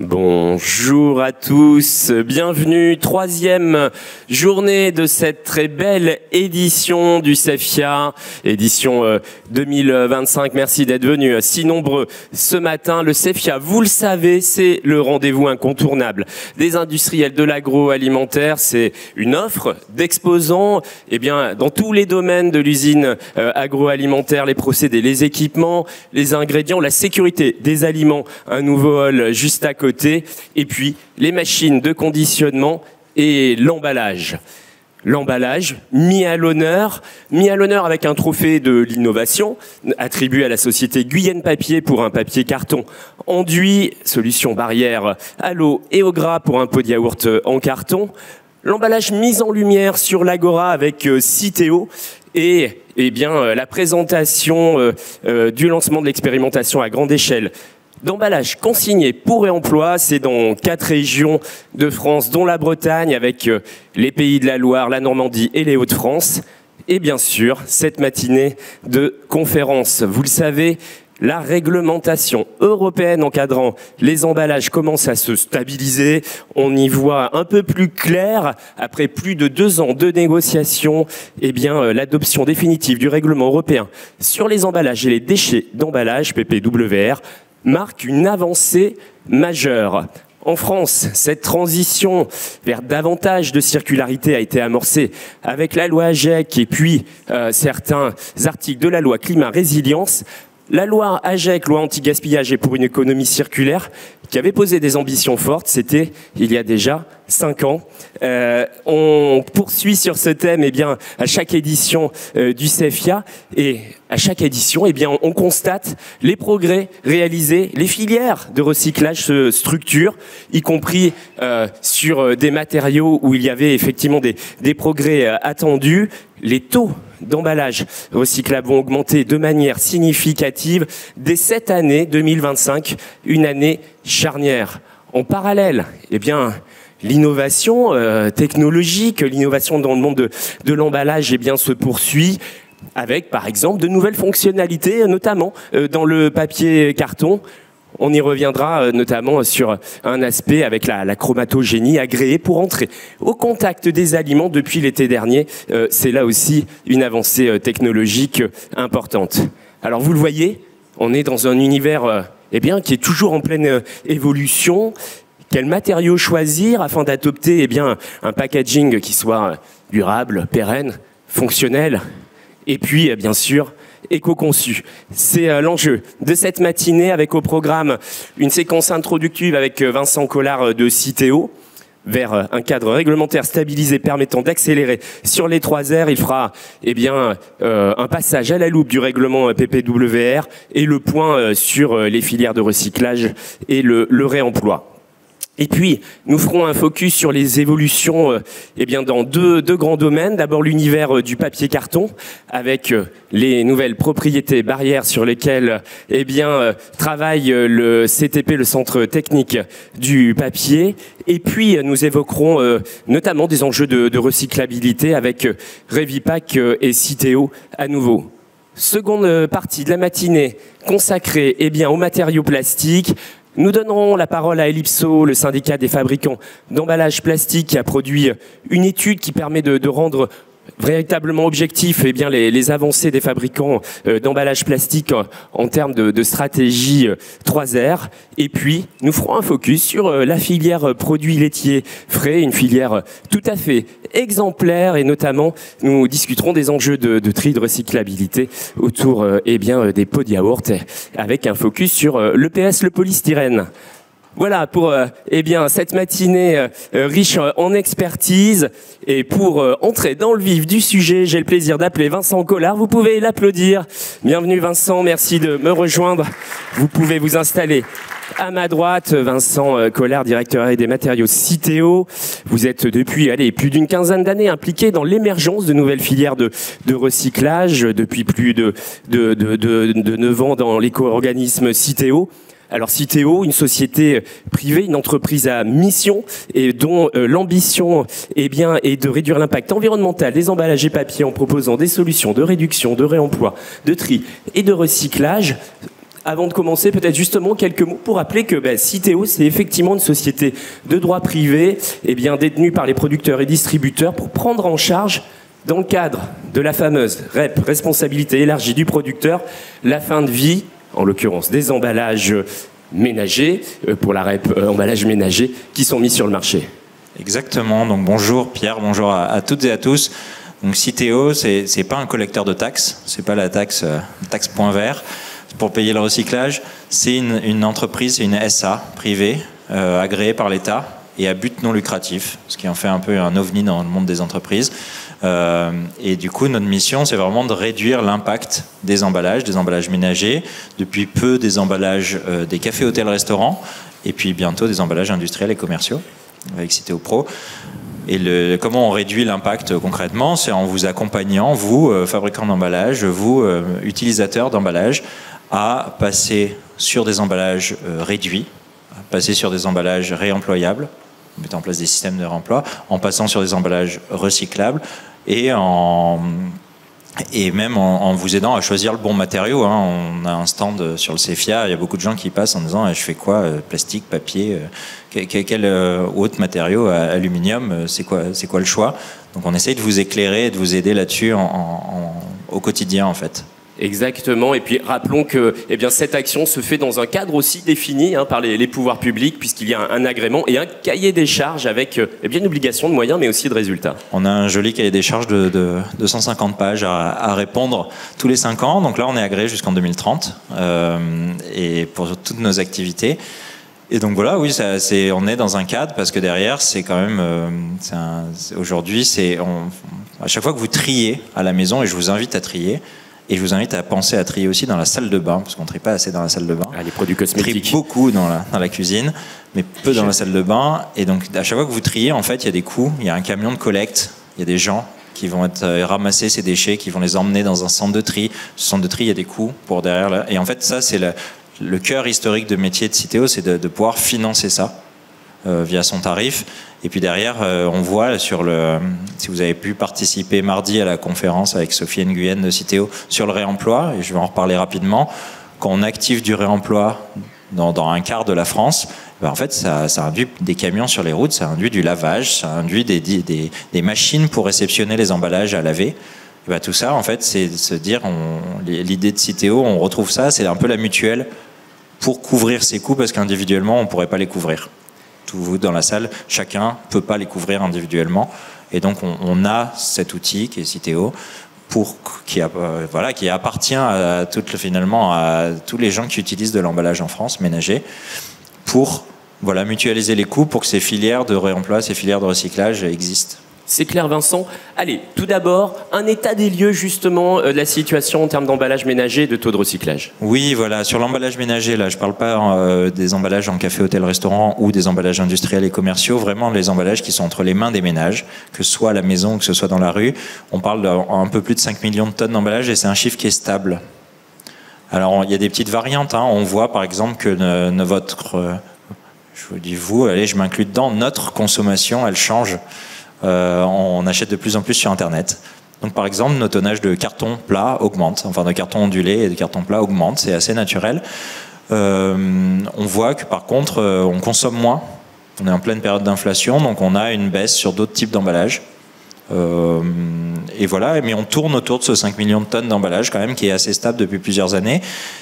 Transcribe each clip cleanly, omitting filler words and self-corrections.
Bonjour à tous, bienvenue, troisième journée de cette très belle édition du CEFIA, édition 2025. Merci d'être venus si nombreux ce matin. Le CEFIA, vous le savez, c'est le rendez-vous incontournable des industriels de l'agroalimentaire. C'est une offre d'exposants dans tous les domaines de l'usine agroalimentaire, les procédés, les équipements, les ingrédients, la sécurité des aliments, un nouveau hall juste à côté. Et puis les machines de conditionnement et l'emballage. L'emballage mis à l'honneur avec un trophée de l'innovation attribué à la société Guyenne Papier pour un papier carton enduit, solution barrière à l'eau et au gras pour un pot de yaourt en carton. L'emballage mis en lumière sur l'Agora avec Citeo et la présentation du lancement de l'expérimentation à grande échelle d'emballage consigné pour réemploi. C'est dans 4 régions de France, dont la Bretagne, avec les Pays de la Loire, la Normandie et les Hauts-de-France. Et bien sûr, cette matinée de conférence. Vous le savez, la réglementation européenne encadrant les emballages commence à se stabiliser. On y voit un peu plus clair après plus de 2 ans de négociations. L'adoption définitive du règlement européen sur les emballages et les déchets d'emballage, PPWR, marque une avancée majeure. En France, cette transition vers davantage de circularité a été amorcée avec la loi AGEC et puis certains articles de la loi Climat Résilience. La loi AGEC, loi anti-gaspillage et pour une économie circulaire, qui avait posé des ambitions fortes, c'était il y a déjà 5 ans. On poursuit sur ce thème à chaque édition du CEFIA et à chaque édition on constate les progrès réalisés, les filières de recyclage se structurent, y compris sur des matériaux où il y avait effectivement des progrès attendus. Les taux d'emballage recyclable vont augmenter de manière significative dès cette année 2025, une année charnière. En parallèle, l'innovation technologique, l'innovation dans le monde de l'emballage se poursuit avec, par exemple, de nouvelles fonctionnalités, notamment dans le papier carton. On y reviendra notamment sur un aspect avec la chromatogénie agréée pour entrer au contact des aliments depuis l'été dernier. C'est là aussi une avancée technologique importante. Alors vous le voyez, on est dans un univers qui est toujours en pleine évolution. Quels matériaux choisir afin d'adopter un packaging qui soit durable, pérenne, fonctionnel et puis bien sûr éco-conçu. C'est l'enjeu de cette matinée avec au programme une séquence introductive avec Vincent Collard de Citeo vers un cadre réglementaire stabilisé permettant d'accélérer sur les 3 R. Il fera un passage à la loupe du règlement PPWR et le point sur les filières de recyclage et le réemploi. Et puis, nous ferons un focus sur les évolutions dans deux grands domaines. D'abord, l'univers du papier carton, avec les nouvelles propriétés barrières sur lesquelles travaille le CTP, le Centre Technique du Papier. Et puis, nous évoquerons notamment des enjeux de recyclabilité avec Revipac et Citeo à nouveau. Seconde partie de la matinée consacrée aux matériaux plastiques. Nous donnerons la parole à Ellipso, le syndicat des fabricants d'emballage plastique qui a produit une étude qui permet de rendre véritablement objectif les avancées des fabricants d'emballage plastique en termes de stratégie 3R. Et puis, nous ferons un focus sur la filière produits laitiers frais, une filière tout à fait exemplaire et notamment, nous discuterons des enjeux de tri de recyclabilité autour des pots de yaourt avec un focus sur l'EPS, le polystyrène. Voilà pour cette matinée riche en expertise. Et pour entrer dans le vif du sujet, j'ai le plaisir d'appeler Vincent Collard. Vous pouvez l'applaudir. Bienvenue Vincent, merci de me rejoindre. Vous pouvez vous installer à ma droite. Vincent Collard, directeur des matériaux Citeo. Vous êtes depuis plus d'une quinzaine d'années impliqué dans l'émergence de nouvelles filières de recyclage, depuis plus de 9 ans dans l'éco-organisme Citeo. Alors Citeo, une société privée, une entreprise à mission et dont l'ambition est de réduire l'impact environnemental des emballages et papiers en proposant des solutions de réduction, de réemploi, de tri et de recyclage. Avant de commencer, peut-être justement quelques mots pour rappeler que Citeo, c'est effectivement une société de droit privé détenue par les producteurs et distributeurs pour prendre en charge, dans le cadre de la fameuse REP, responsabilité élargie du producteur, la fin de vie, en l'occurrence des emballages ménagers, pour la REP emballages ménagers, qui sont mis sur le marché. Exactement, donc bonjour Pierre, bonjour à toutes et à tous. Donc Citeo, c'est pas un collecteur de taxes, c'est pas la taxe point vert pour payer le recyclage, c'est une entreprise, c'est une SA privée agréée par l'État et à but non lucratif, ce qui en fait un peu un ovni dans le monde des entreprises. Et du coup, notre mission, c'est vraiment de réduire l'impact des emballages ménagers, depuis peu des emballages des cafés, hôtels, restaurants, et puis bientôt des emballages industriels et commerciaux avec Citeo Pro. Et comment on réduit l'impact concrètement, c'est en vous accompagnant, vous, fabricants d'emballage, vous, utilisateurs d'emballage, à passer sur des emballages réduits, à passer sur des emballages réemployables, en mettant en place des systèmes de réemploi, en passant sur des emballages recyclables et même en vous aidant à choisir le bon matériau. On a un stand sur le CEFIA, il y a beaucoup de gens qui passent en disant je fais quoi, plastique, papier, quel autre matériau, aluminium, c'est quoi le choix. Donc on essaye de vous éclairer et de vous aider là-dessus au quotidien en fait. Exactement, et puis rappelons que cette action se fait dans un cadre aussi défini par les pouvoirs publics, puisqu'il y a un agrément et un cahier des charges avec une obligation de moyens mais aussi de résultats. On a un joli cahier des charges de 250 pages à répondre tous les 5 ans, donc là on est agréé jusqu'en 2030 et pour toutes nos activités. Et donc voilà, oui, on est dans un cadre parce que derrière, c'est quand même, aujourd'hui, à chaque fois que vous triez à la maison, et je vous invite à trier, et je vous invite à penser à trier aussi dans la salle de bain, parce qu'on ne trie pas assez dans la salle de bain. Les produits cosmétiques. On trie beaucoup dans la cuisine, mais peu dans la salle de bain. Et donc, à chaque fois que vous triez, en fait, il y a des coûts. Il y a un camion de collecte, il y a des gens qui vont ramasser ces déchets, qui vont les emmener dans un centre de tri. Ce centre de tri, il y a des coûts pour derrière. Là. Et en fait, ça, c'est le cœur historique de métier de Citeo, c'est de pouvoir financer ça via son tarif. Et puis derrière, on voit si vous avez pu participer mardi à la conférence avec Sophie Nguyen de Citeo sur le réemploi, et je vais en reparler rapidement, quand on active du réemploi dans un quart de la France, en fait, ça induit des camions sur les routes, ça induit du lavage, ça induit des machines pour réceptionner les emballages à laver. Et tout ça, en fait, c'est de se dire, l'idée de Citeo, on retrouve ça, c'est un peu la mutuelle pour couvrir ces coûts, parce qu'individuellement, on ne pourrait pas les couvrir. Vous dans la salle, chacun ne peut pas les couvrir individuellement. Et donc, on a cet outil qui est Citeo qui appartient finalement à tous les gens qui utilisent de l'emballage en France, ménager, pour mutualiser les coûts pour que ces filières de réemploi, ces filières de recyclage existent. C'est clair, Vincent. Allez, tout d'abord, un état des lieux justement de la situation en termes d'emballage ménager et de taux de recyclage. Oui, voilà. Sur l'emballage ménager, là, je ne parle pas des emballages en café, hôtel, restaurant ou des emballages industriels et commerciaux. Vraiment, les emballages qui sont entre les mains des ménages, que ce soit à la maison ou que ce soit dans la rue. On parle d'un peu plus de 5 millions de tonnes d'emballage et c'est un chiffre qui est stable. Alors, il y a des petites variantes. On voit par exemple que je vous dis allez, je m'inclus dedans, notre consommation, elle change. On achète de plus en plus sur Internet. Donc par exemple, nos tonnages de carton plat augmentent, enfin de carton ondulé et de carton plat augmentent, c'est assez naturel. On voit que par contre, on consomme moins. On est en pleine période d'inflation, donc on a une baisse sur d'autres types d'emballages. Et voilà, mais on tourne autour de ce 5 millions de tonnes d'emballage quand même, qui est assez stable depuis plusieurs années.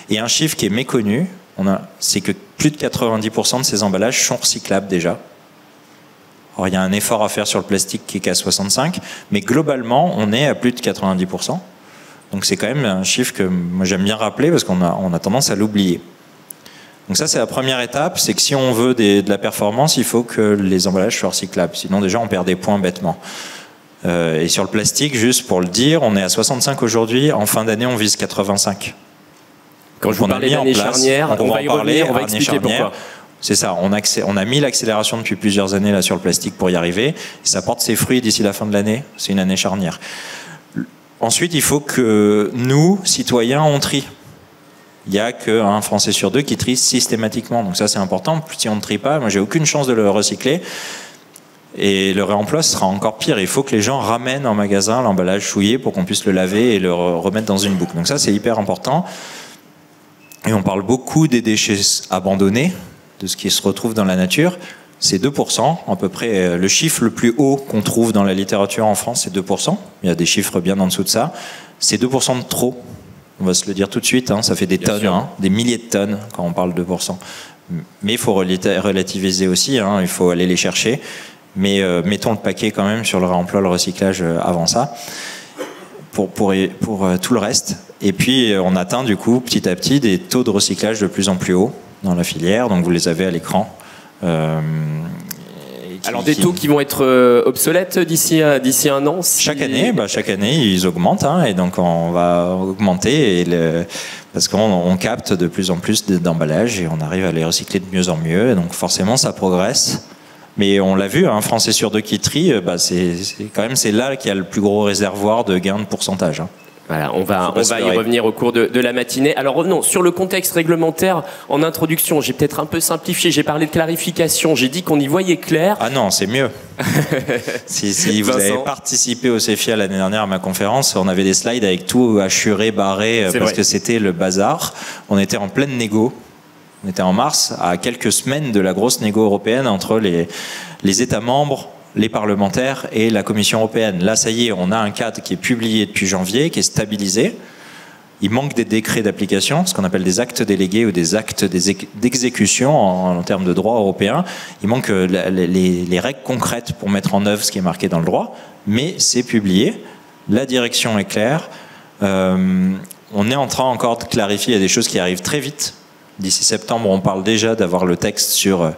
Et un chiffre qui est méconnu, c'est que plus de 90% de ces emballages sont recyclables déjà. Alors, il y a un effort à faire sur le plastique qui est qu'à 65%, mais globalement, on est à plus de 90%. Donc c'est quand même un chiffre que moi j'aime bien rappeler parce qu'on a tendance à l'oublier. Donc ça, c'est la première étape, c'est que si on veut de la performance, il faut que les emballages soient recyclables. Sinon, déjà, on perd des points bêtement. Et sur le plastique, juste pour le dire, on est à 65 aujourd'hui. En fin d'année, on vise 85. Quand je vous parlais d'année charnière, on va y revenir, on va expliquer pourquoi. C'est ça, on a mis l'accélération depuis plusieurs années là, sur le plastique pour y arriver. Et ça porte ses fruits d'ici la fin de l'année. C'est une année charnière. Ensuite, il faut que nous, citoyens, on trie. Il n'y a qu'un Français sur 2 qui trie systématiquement. Donc ça, c'est important. Si on ne trie pas, moi, j'ai aucune chance de le recycler. Et le réemploi sera encore pire. Il faut que les gens ramènent en magasin l'emballage souillé pour qu'on puisse le laver et le remettre dans une boucle. Donc ça, c'est hyper important. Et on parle beaucoup des déchets abandonnés, de ce qui se retrouve dans la nature. C'est 2%, à peu près. Le chiffre le plus haut qu'on trouve dans la littérature en France, c'est 2%. Il y a des chiffres bien en dessous de ça. C'est 2% de trop. On va se le dire tout de suite, hein, ça fait des tonnes, hein, des milliers de tonnes quand on parle de 2%. Mais il faut relativiser aussi, hein, il faut aller les chercher. Mais mettons le paquet quand même sur le réemploi, le recyclage avant ça, pour tout le reste. Et puis on atteint du coup petit à petit des taux de recyclage de plus en plus hauts dans la filière, donc vous les avez à l'écran. Alors des taux qui vont être obsolètes d'ici un an Chaque année, ils augmentent, hein, et donc on va augmenter parce qu'on capte de plus en plus d'emballages et on arrive à les recycler de mieux en mieux, et donc forcément ça progresse. Mais on l'a vu, un Français sur deux qui trie, c'est là qu'il y a le plus gros réservoir de gains de pourcentage. Hein. Voilà, on va y revenir au cours de la matinée. Alors revenons sur le contexte réglementaire en introduction. J'ai peut-être un peu simplifié, j'ai parlé de clarification, j'ai dit qu'on y voyait clair. Ah non, c'est mieux. si vous avez participé au CEFIA l'année dernière à ma conférence, on avait des slides avec tout hachuré, barré, parce que c'était le bazar. On était en pleine négo. On était en mars, à quelques semaines de la grosse négo européenne entre les États membres, les parlementaires et la Commission européenne. Là, ça y est, on a un cadre qui est publié depuis janvier, qui est stabilisé. Il manque des décrets d'application, ce qu'on appelle des actes délégués ou des actes d'exécution en termes de droit européen. Il manque les règles concrètes pour mettre en œuvre ce qui est marqué dans le droit, mais c'est publié. La direction est claire. On est en train encore de clarifier, il y a des choses qui arrivent très vite. D'ici septembre, on parle déjà d'avoir le texte sur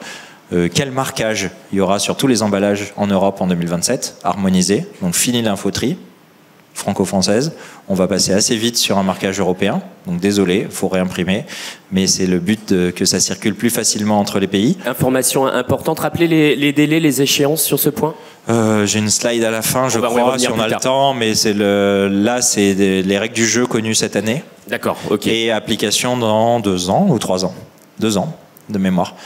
quel marquage il y aura sur tous les emballages en Europe en 2027, harmonisé. Donc fini l'infotrie franco-française. On va passer assez vite sur un marquage européen. Donc désolé, il faut réimprimer. Mais c'est le but que ça circule plus facilement entre les pays. Information importante. Rappelez les délais, les échéances sur ce point. J'ai une slide à la fin, je crois, si on a le temps. Mais c'est les règles du jeu connues cette année. D'accord, ok. Et application dans 2 ans ou 3 ans. 2 ans de mémoire.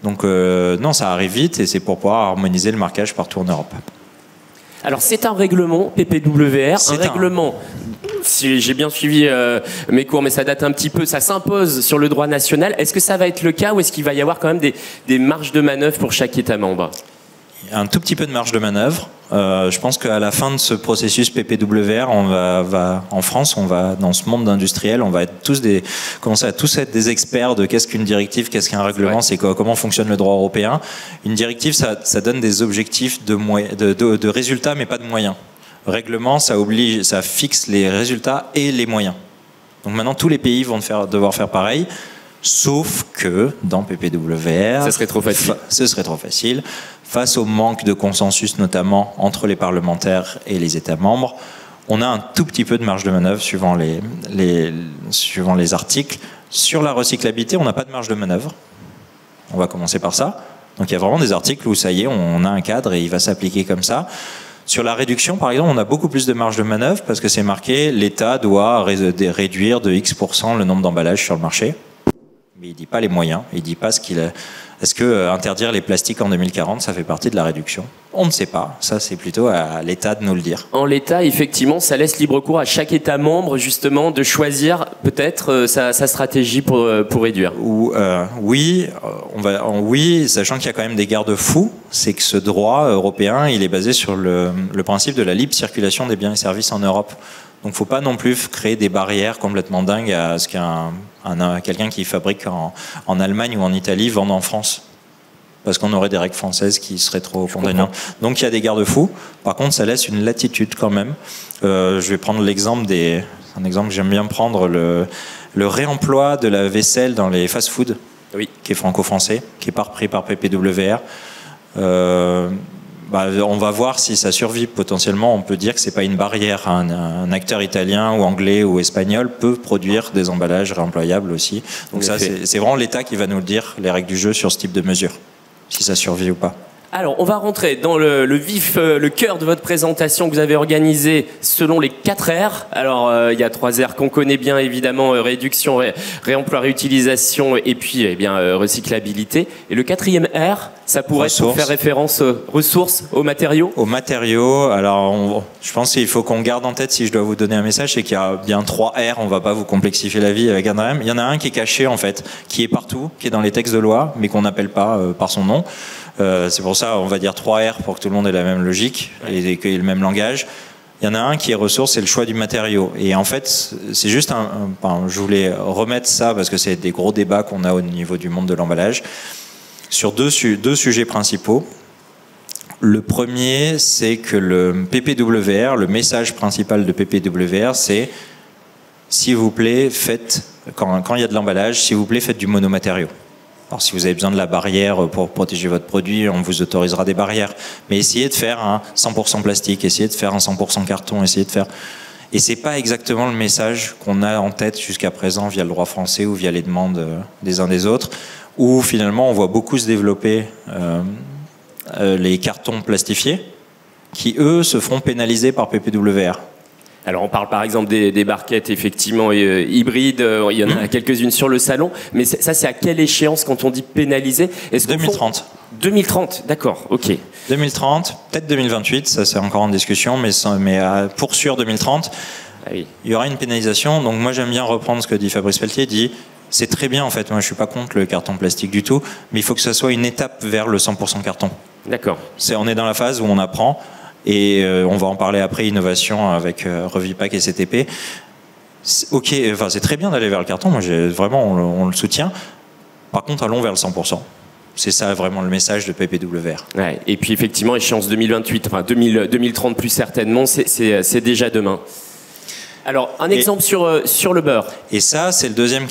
Donc non, ça arrive vite et c'est pour pouvoir harmoniser le marquage partout en Europe. Alors c'est un règlement PPWR, un règlement, si j'ai bien suivi mes cours, mais ça date un petit peu, ça s'impose sur le droit national. Est-ce que ça va être le cas ou est-ce qu'il va y avoir quand même des marges de manœuvre pour chaque État membre ? Un tout petit peu de marge de manœuvre. Je pense qu'à la fin de ce processus PPWR, en France, dans ce monde d'industriels, on va être commencer à tous être des experts de qu'est-ce qu'une directive, qu'est-ce qu'un règlement, c'est comment fonctionne le droit européen. Une directive, ça donne des objectifs de résultats, mais pas de moyens. Règlement, ça fixe les résultats et les moyens. Donc maintenant, tous les pays vont devoir faire pareil. Sauf que dans PPWR, ce serait trop facile. Ce serait trop facile. Face au manque de consensus, notamment entre les parlementaires et les États membres, on a un tout petit peu de marge de manœuvre suivant les articles. Sur la recyclabilité, on n'a pas de marge de manœuvre. On va commencer par ça. Donc il y a vraiment des articles où ça y est, on a un cadre et il va s'appliquer comme ça. Sur la réduction, par exemple, on a beaucoup plus de marge de manœuvre parce que c'est marqué l'État doit réduire de X% le nombre d'emballages sur le marché. Mais il ne dit pas les moyens, il ne dit pas est-ce que interdire les plastiques en 2040, ça fait partie de la réduction ? On ne sait pas, ça c'est plutôt à l'État de nous le dire. En l'État, effectivement, ça laisse libre cours à chaque État membre, justement, de choisir peut-être sa stratégie pour réduire. Oui, sachant qu'il y a quand même des garde-fous, c'est que ce droit européen, il est basé sur le principe de la libre circulation des biens et services en Europe. Donc il ne faut pas non plus créer des barrières complètement dingues à ce quelqu'un qui fabrique en Allemagne ou en Italie vende en France. Parce qu'on aurait des règles françaises qui seraient trop contraignantes. Donc il y a des garde-fous. Par contre, ça laisse une latitude quand même. Je vais prendre un exemple que j'aime bien prendre, le réemploi de la vaisselle dans les fast-foods, qui est franco-français, qui est pas repris par PPWR. On va voir si ça survit. Potentiellement, on peut dire que c'est pas une barrière. Un acteur italien ou anglais ou espagnol peut produire des emballages réemployables aussi. Donc ça, c'est vraiment l'État qui va nous le dire, les règles du jeu sur ce type de mesure, si ça survit ou pas. Alors, on va rentrer dans le vif, le cœur de votre présentation que vous avez organisée selon les 4 R. Alors, il y a 3 R qu'on connaît bien, évidemment, réduction, réemploi, réutilisation et puis, eh bien, recyclabilité. Et le 4e R, ça pourrait faire référence aux ressources, aux matériaux. Aux matériaux. Alors, je pense qu'il faut qu'on garde en tête, si je dois vous donner un message, c'est qu'il y a bien 3 R. On ne va pas vous complexifier la vie avec un RM. Il y en a un qui est caché, en fait, qui est partout, qui est dans les textes de loi, mais qu'on n'appelle pas par son nom. C'est pour ça, on va dire 3 R pour que tout le monde ait la même logique et qu'il y ait le même langage. Il y en a un qui est ressource, c'est le choix du matériau. Et en fait, c'est juste je voulais remettre ça parce que c'est des gros débats qu'on a au niveau du monde de l'emballage sur deux sujets principaux. Le premier, c'est que le PPWR, le message principal de PPWR, c'est s'il vous plaît, quand il y a de l'emballage, s'il vous plaît, faites du monomatériau. Alors, si vous avez besoin de la barrière pour protéger votre produit, on vous autorisera des barrières. Mais essayez de faire un 100% plastique, essayez de faire un 100% carton, essayez de faire... Et c'est pas exactement le message qu'on a en tête jusqu'à présent via le droit français ou via les demandes des uns des autres, où finalement on voit beaucoup se développer les cartons plastifiés, qui eux se feront pénaliser par PPWR. Alors on parle par exemple des barquettes effectivement hybrides, il y en a quelques-unes sur le salon, mais ça c'est à quelle échéance quand on dit pénaliser? 2030. 2030, d'accord, ok. 2030, peut-être 2028, ça c'est encore en discussion, mais pour sûr 2030, il y aura une pénalisation. Donc moi j'aime bien reprendre ce que dit Fabrice Pelletier, dit c'est très bien en fait, moi je suis pas contre le carton plastique du tout, mais il faut que ça soit une étape vers le 100% carton. D'accord. On est dans la phase où on apprend. Et on va en parler après, innovation avec Revipac et CTP. Ok, enfin, c'est très bien d'aller vers le carton, moi vraiment on le soutient. Par contre, allons vers le 100%. C'est ça vraiment le message de PPWR. Ouais, et puis effectivement, échéance 2028, enfin 2030 plus certainement, c'est déjà demain. Alors, un exemple sur le beurre. Et ça, c'est le deuxième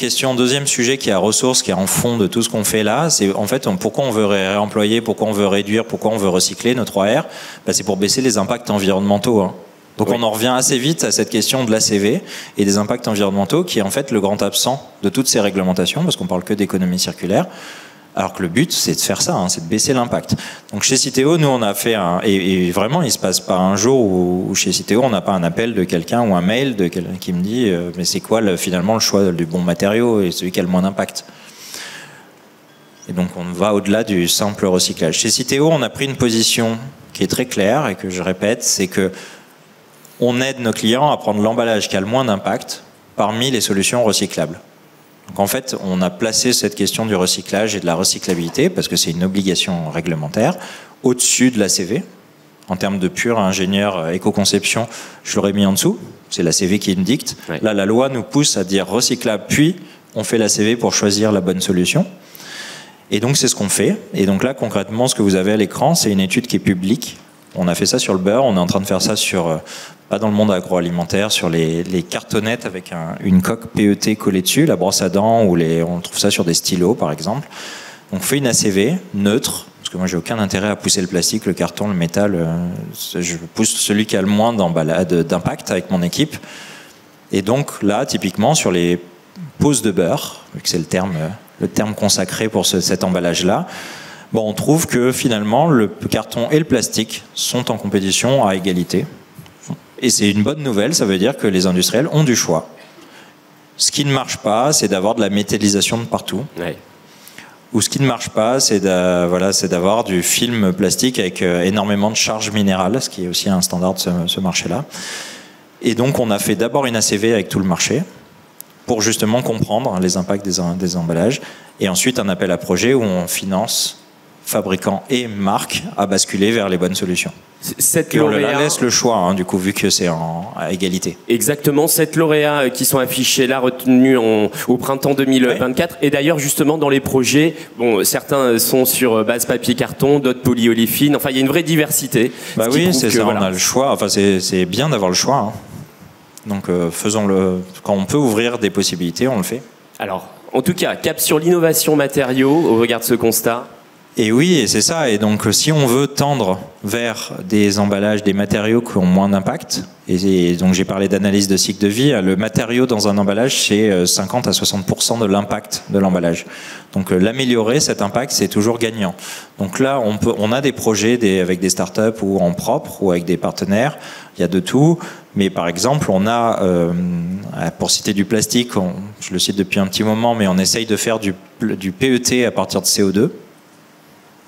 sujet qui est à ressources, qui est en fond de tout ce qu'on fait là. C'est en fait pourquoi on veut réemployer, pourquoi on veut réduire, pourquoi on veut recycler nos 3 R. C'est pour baisser les impacts environnementaux. Hein. Donc on en revient assez vite à cette question de l'ACV et des impacts environnementaux, qui est en fait le grand absent de toutes ces réglementations, parce qu'on parle que d'économie circulaire. Alors que le but, c'est de faire ça, hein, c'est de baisser l'impact. Donc chez Citeo, nous, on a fait et vraiment, il se passe pas un jour où chez Citeo, on n'a pas un appel de quelqu'un ou un mail de quelqu'un qui me dit mais c'est quoi finalement le choix du bon matériau et celui qui a le moins d'impact. Et donc on va au-delà du simple recyclage. Chez Citeo, on a pris une position qui est très claire et que je répète, c'est que on aide nos clients à prendre l'emballage qui a le moins d'impact parmi les solutions recyclables. Donc en fait, on a placé cette question du recyclage et de la recyclabilité, parce que c'est une obligation réglementaire, au-dessus de l'ACV. En termes de pur ingénieur éco-conception, je l'aurais mis en dessous. C'est l'ACV qui me dicte. Ouais. Là, la loi nous pousse à dire recyclable, puis on fait l'ACV pour choisir la bonne solution. Et donc c'est ce qu'on fait. Et donc là, concrètement, ce que vous avez à l'écran, c'est une étude qui est publique. On a fait ça sur le beurre, on est en train de faire ça pas dans le monde agroalimentaire, sur les cartonnettes avec une coque PET collée dessus, la brosse à dents, on trouve ça sur des stylos par exemple. On fait une ACV neutre, parce que moi j'ai aucun intérêt à pousser le plastique, le carton, le métal, je pousse celui qui a le moins d'impact avec mon équipe. Et donc là, typiquement sur les poses de beurre, vu que c'est le terme consacré pour cet emballage-là, on trouve que finalement le carton et le plastique sont en compétition à égalité. Et c'est une bonne nouvelle, ça veut dire que les industriels ont du choix. Ce qui ne marche pas, c'est d'avoir de la métallisation de partout. Ouais. Ou ce qui ne marche pas, c'est d'avoir du film plastique avec énormément de charge minérale, ce qui est aussi un standard de ce marché-là. Et donc on a fait d'abord une ACV avec tout le marché, pour justement comprendre les impacts des emballages, et ensuite un appel à projet où on finance fabricants et marques à basculer vers les bonnes solutions. Et on leur laisse le choix, hein, du coup, vu que c'est à égalité. Exactement, 7 lauréats qui sont affichés là, retenus au printemps 2024. Oui. Et d'ailleurs, justement, dans les projets, certains sont sur base papier-carton, d'autres polyolefines. Enfin, il y a une vraie diversité. Oui, c'est ça, voilà. On a le choix. Enfin, c'est bien d'avoir le choix. Hein. Donc, faisons-le. Quand on peut ouvrir des possibilités, on le fait. Alors, en tout cas, cap sur l'innovation matériaux, au regard de ce constat. Et oui, et c'est ça. Et donc, si on veut tendre vers des emballages, des matériaux qui ont moins d'impact, et donc j'ai parlé d'analyse de cycle de vie, le matériau dans un emballage, c'est 50 à 60% de l'impact de l'emballage. Donc, l'améliorer, cet impact, c'est toujours gagnant. Donc là, on a des projets avec des startups ou en propre ou avec des partenaires. Il y a de tout. Mais par exemple, on a, pour citer du plastique, je le cite depuis un petit moment, mais on essaye de faire du PET à partir de CO2.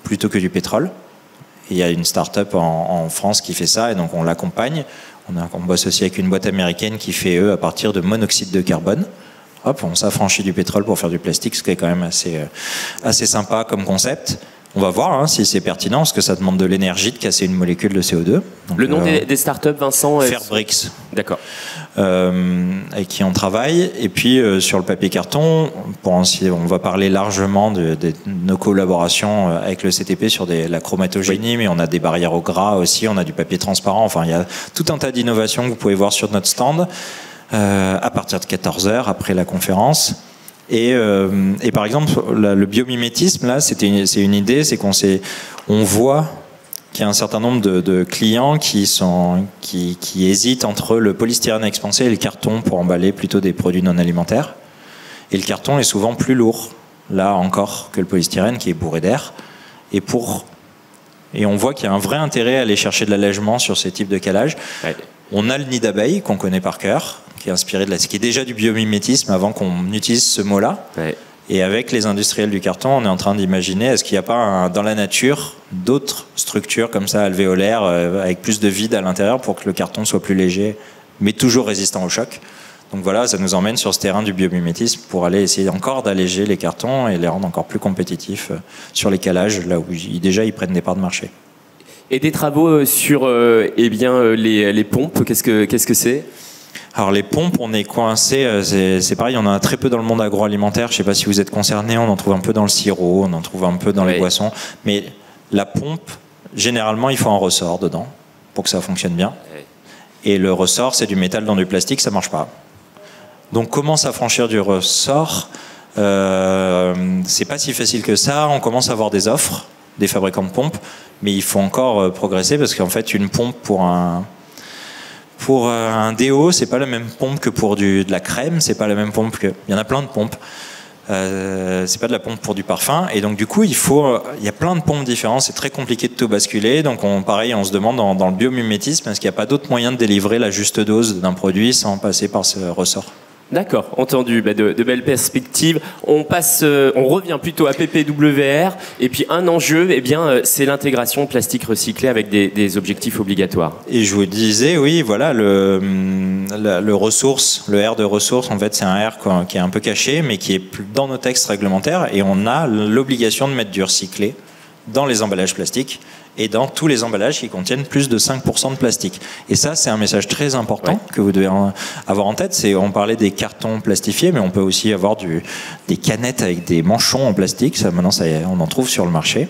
Plutôt que du pétrole. Et il y a une start-up en France qui fait ça, et donc on l'accompagne. On bosse aussi avec une boîte américaine qui fait, eux, à partir de monoxyde de carbone. Hop, on s'affranchit du pétrole pour faire du plastique, ce qui est quand même assez sympa comme concept. On va voir si c'est pertinent, parce que ça demande de l'énergie de casser une molécule de CO2. Donc, le nom des startups, Vincent? Fairbricks. D'accord. Avec qui on travaille. Et puis sur le papier carton, on va parler largement de nos collaborations avec le CTP sur la chromatogénie, mais on a des barrières au gras aussi, on a du papier transparent. Enfin, il y a tout un tas d'innovations que vous pouvez voir sur notre stand à partir de 14h après la conférence. Et par exemple, le biomimétisme, là, c'est une idée, c'est on voit qu'il y a un certain nombre de clients qui hésitent entre le polystyrène expansé et le carton pour emballer plutôt des produits non alimentaires. Et le carton est souvent plus lourd, là encore, que le polystyrène qui est bourré d'air. Et on voit qu'il y a un vrai intérêt à aller chercher de l'allègement sur ces types de calages. Ouais. On a le nid d'abeille qu'on connaît par cœur, qui est inspiré qui est déjà du biomimétisme avant qu'on utilise ce mot-là. Ouais. Et avec les industriels du carton, on est en train d'imaginer, est-ce qu'il n'y a pas dans la nature d'autres structures comme ça, alvéolaires, avec plus de vide à l'intérieur pour que le carton soit plus léger, mais toujours résistant au choc. Donc voilà, ça nous emmène sur ce terrain du biomimétisme pour aller essayer encore d'alléger les cartons et les rendre encore plus compétitifs sur les calages, là où déjà ils prennent des parts de marché. Et des travaux sur les pompes, qu'est-ce que c'est ? Alors les pompes, on est coincé, c'est pareil, on en a très peu dans le monde agroalimentaire. Je ne sais pas si vous êtes concernés, on en trouve un peu dans le sirop, on en trouve un peu dans les boissons. Mais la pompe, généralement, il faut un ressort dedans pour que ça fonctionne bien. Et le ressort, c'est du métal dans du plastique, ça ne marche pas. Donc comment s'affranchir du ressort ? C'est pas si facile que ça. On commence à avoir des offres des fabricants de pompes, mais il faut encore progresser parce qu'en fait, une pompe pour un déo, c'est pas la même pompe que pour de la crème, c'est pas la même pompe que... Il y en a plein de pompes. C'est pas de la pompe pour du parfum. Et donc, du coup, il y a plein de pompes différentes. C'est très compliqué de tout basculer. Donc, pareil, on se demande dans le biomimétisme, est-ce qu'il n'y a pas d'autre moyen de délivrer la juste dose d'un produit sans passer par ce ressort ? D'accord, entendu, de belles perspectives. On revient plutôt à PPWR, et puis un enjeu, c'est l'intégration de plastique recyclé avec des objectifs obligatoires. Et je vous disais, oui, voilà, le ressource, le R de ressources, en fait, c'est un R qui est un peu caché, mais qui est dans nos textes réglementaires, et on a l'obligation de mettre du recyclé dans les emballages plastiques et dans tous les emballages qui contiennent plus de 5% de plastique. Et ça, c'est un message très important que vous devez avoir en tête. On parlait des cartons plastifiés, mais on peut aussi avoir des canettes avec des manchons en plastique. Ça, maintenant, on en trouve sur le marché.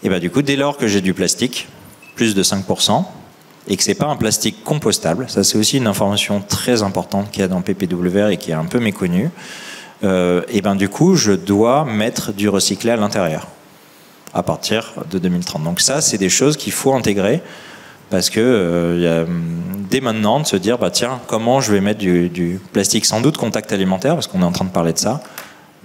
Et du coup, dès lors que j'ai du plastique, plus de 5%, et que c'est pas un plastique compostable, ça c'est aussi une information très importante qu'il y a dans PPWR et qui est un peu méconnue, du coup, je dois mettre du recyclé à l'intérieur à partir de 2030. Donc ça, c'est des choses qu'il faut intégrer parce que dès maintenant, de se dire, tiens, comment je vais mettre du plastique, sans doute contact alimentaire, parce qu'on est en train de parler de ça,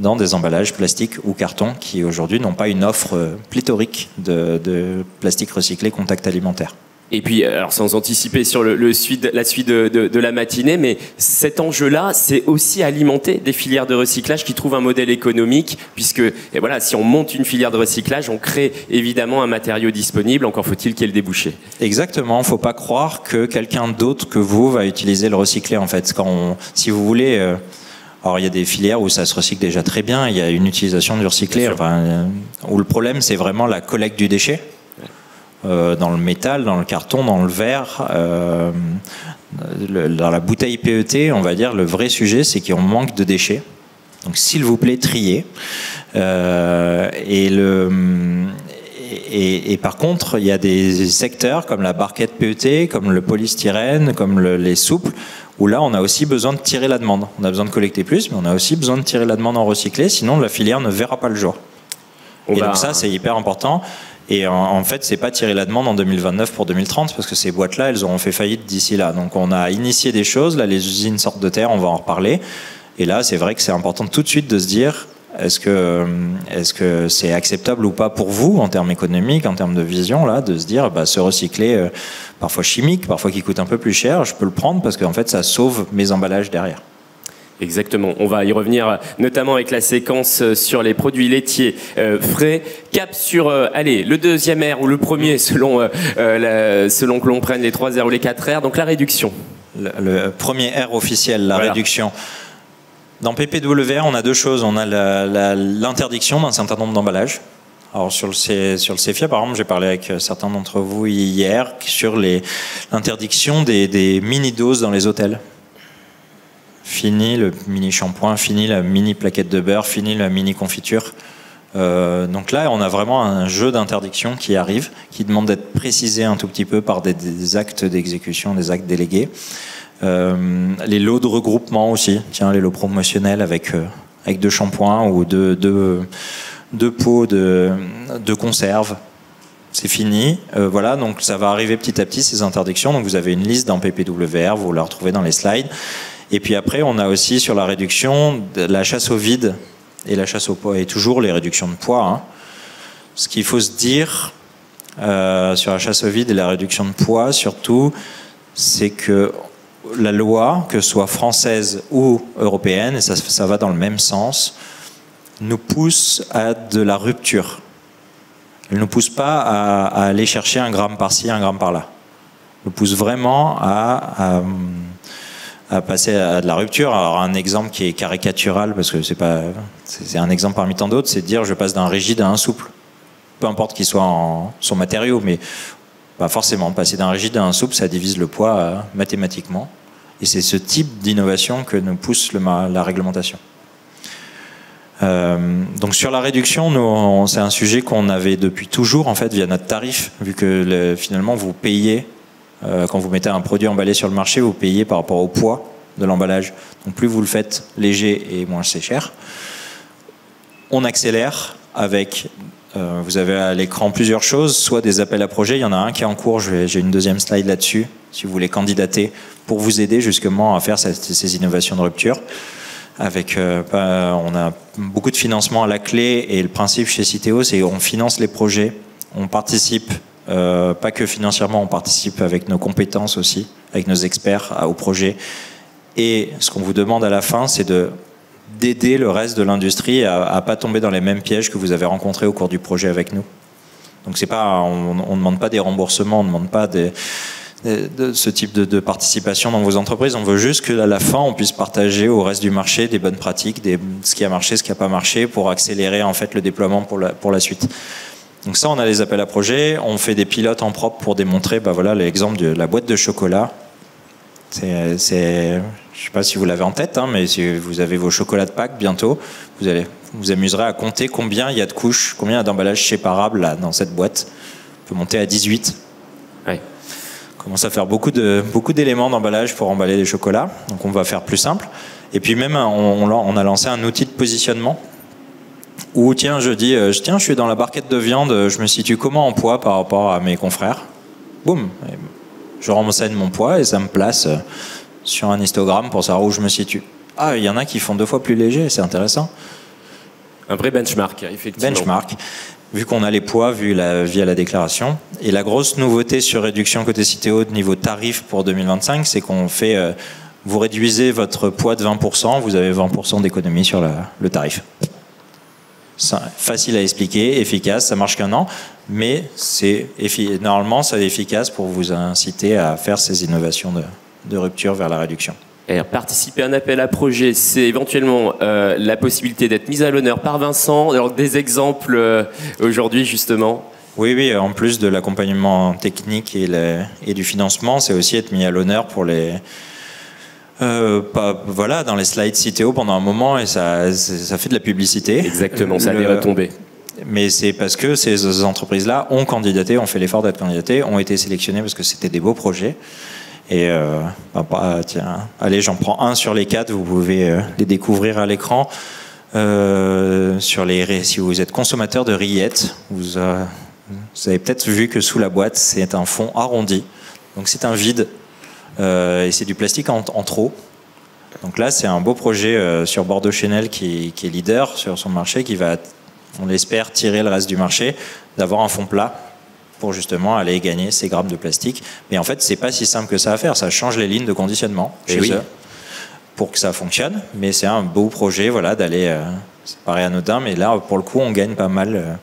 dans des emballages plastiques ou carton qui aujourd'hui n'ont pas une offre pléthorique de plastique recyclé contact alimentaire. Et puis, alors sans anticiper sur la suite de la matinée, mais cet enjeu-là, c'est aussi alimenter des filières de recyclage qui trouvent un modèle économique, puisque si on monte une filière de recyclage, on crée évidemment un matériau disponible, encore faut-il qu'il y ait le débouché. Exactement, il ne faut pas croire que quelqu'un d'autre que vous va utiliser le recyclé, en fait. Si vous voulez... Alors il y a des filières où ça se recycle déjà très bien, il y a une utilisation du recyclé, où le problème c'est vraiment la collecte du déchet. Dans le métal, dans le carton, dans le verre, dans la bouteille PET, on va dire, le vrai sujet, c'est qu'on manque de déchets. Donc, s'il vous plaît, triez. Et par contre, il y a des secteurs comme la barquette PET, comme le polystyrène, comme les souples, où là, on a aussi besoin de tirer la demande. On a besoin de collecter plus, mais on a aussi besoin de tirer la demande en recyclé, sinon la filière ne verra pas le jour. Donc ça, c'est hyper important. Et en fait, c'est pas tirer la demande en 2029 pour 2030, parce que ces boîtes-là, elles auront fait faillite d'ici là. Donc on a initié des choses, là les usines sortent de terre, on va en reparler. Et là, c'est vrai que c'est important tout de suite de se dire, est-ce que c'est acceptable ou pas pour vous, en termes économiques, en termes de vision, là, de se dire, se recycler, parfois chimique, parfois qui coûte un peu plus cher, je peux le prendre parce qu'en fait, ça sauve mes emballages derrière. Exactement. On va y revenir notamment avec la séquence sur les produits laitiers frais. Cap sur, le deuxième R ou le premier selon que l'on prenne les 3 R ou les 4 R. Donc la réduction. Le premier R officiel, la réduction. Dans PPWR, on a 2 choses. On a l'interdiction d'un certain nombre d'emballages. Alors sur le CEFIA, par exemple, j'ai parlé avec certains d'entre vous hier sur l'interdiction des mini-doses dans les hôtels. Fini le mini-shampoing, fini la mini-plaquette de beurre, fini la mini-confiture. Donc là, on a vraiment un jeu d'interdiction qui arrive, qui demande d'être précisé un tout petit peu par des actes d'exécution, des actes délégués. Les lots de regroupement aussi, les lots promotionnels avec 2 shampoings ou 2 pots de conserve. C'est fini. Voilà, donc ça va arriver petit à petit, ces interdictions. Donc vous avez une liste dans PPWR, vous la retrouvez dans les slides. Et puis après, on a aussi sur la réduction, la chasse au vide et la chasse au poids, et toujours les réductions de poids. Ce qu'il faut se dire sur la chasse au vide et la réduction de poids, surtout, c'est que la loi, que ce soit française ou européenne, et ça va dans le même sens, nous pousse à de la rupture. Elle ne nous pousse pas à aller chercher un gramme par-ci, un gramme par-là. Elle nous pousse vraiment à passer à de la rupture. Alors un exemple qui est caricatural, parce que c'est un exemple parmi tant d'autres, c'est de dire je passe d'un rigide à un souple. Peu importe qu'il soit son matériau, mais pas forcément. Passer d'un rigide à un souple, ça divise le poids mathématiquement. Et c'est ce type d'innovation que nous pousse la réglementation. Donc sur la réduction, c'est un sujet qu'on avait depuis toujours en fait via notre tarif, vu que finalement vous payez quand vous mettez un produit emballé sur le marché, vous payez par rapport au poids de l'emballage. Donc plus vous le faites léger et moins c'est cher. On accélère avec, vous avez à l'écran plusieurs choses, soit des appels à projets, il y en a un qui est en cours, j'ai une deuxième slide là-dessus, si vous voulez candidater pour vous aider justement à faire ces innovations de rupture. Avec, on a beaucoup de financement à la clé et le principe chez Citeo, c'est qu'on finance les projets, on participe, pas que financièrement, on participe avec nos compétences aussi, avec nos experts au projet. Et ce qu'on vous demande à la fin, c'est d'aider le reste de l'industrie à pas tomber dans les mêmes pièges que vous avez rencontrés au cours du projet avec nous. Donc c'est pas, on ne demande pas des remboursements, on ne demande pas de ce type de participation dans vos entreprises. On veut juste qu'à la fin, on puisse partager au reste du marché des bonnes pratiques, ce qui a marché, ce qui n'a pas marché, pour accélérer en fait le déploiement pour la suite. Donc ça, on a les appels à projets, on fait des pilotes en propre pour démontrer, voilà l'exemple de la boîte de chocolat. Je ne sais pas si vous l'avez en tête, mais si vous avez vos chocolats de Pâques bientôt, vous amuserez à compter combien il y a de couches, combien il y a d'emballages séparables là, dans cette boîte. On peut monter à 18. Ouais. On commence à faire beaucoup d'éléments d'emballage pour emballer des chocolats, donc on va faire plus simple. Et puis même, on a lancé un outil de positionnement où, je suis dans la barquette de viande, je me situe comment en poids par rapport à mes confrères. Boum, je renseigne mon poids et ça me place sur un histogramme pour savoir où je me situe. Ah, il y en a qui font 2 fois plus léger, c'est intéressant. Un vrai benchmark, effectivement. Benchmark, vu qu'on a les poids via la déclaration. Et la grosse nouveauté sur réduction côté Citeo de niveau tarif pour 2025, c'est qu'on fait, vous réduisez votre poids de 20%, vous avez 20% d'économie sur le tarif. Facile à expliquer, efficace, ça marche qu'un an, mais normalement c'est efficace pour vous inciter à faire ces innovations de rupture vers la réduction. Et participer à un appel à projet, c'est éventuellement la possibilité d'être mise à l'honneur par Vincent. Alors des exemples aujourd'hui justement. Oui, en plus de l'accompagnement technique et du financement, c'est aussi être mis à l'honneur pour dans les slides Citeo pendant un moment, et ça fait de la publicité. Exactement, ça a des retombées. Mais c'est parce que ces entreprises-là ont candidaté, ont fait l'effort d'être candidatées, ont été sélectionnées parce que c'était des beaux projets. Et allez, j'en prends un sur les 4, vous pouvez les découvrir à l'écran. Si vous êtes consommateur de rillettes, vous avez peut-être vu que sous la boîte, c'est un fond arrondi. Donc c'est un vide et c'est du plastique en trop. Donc là, c'est un beau projet sur Bordeaux Chenel qui est leader sur son marché, qui va, on l'espère, tirer le reste du marché, d'avoir un fond plat pour justement aller gagner ces grammes de plastique. Mais en fait, c'est pas si simple que ça à faire. Ça change les lignes de conditionnement chez eux pour que ça fonctionne. Mais c'est un beau projet, voilà, d'aller. Ça paraît anodin, mais là, pour le coup, on gagne pas mal.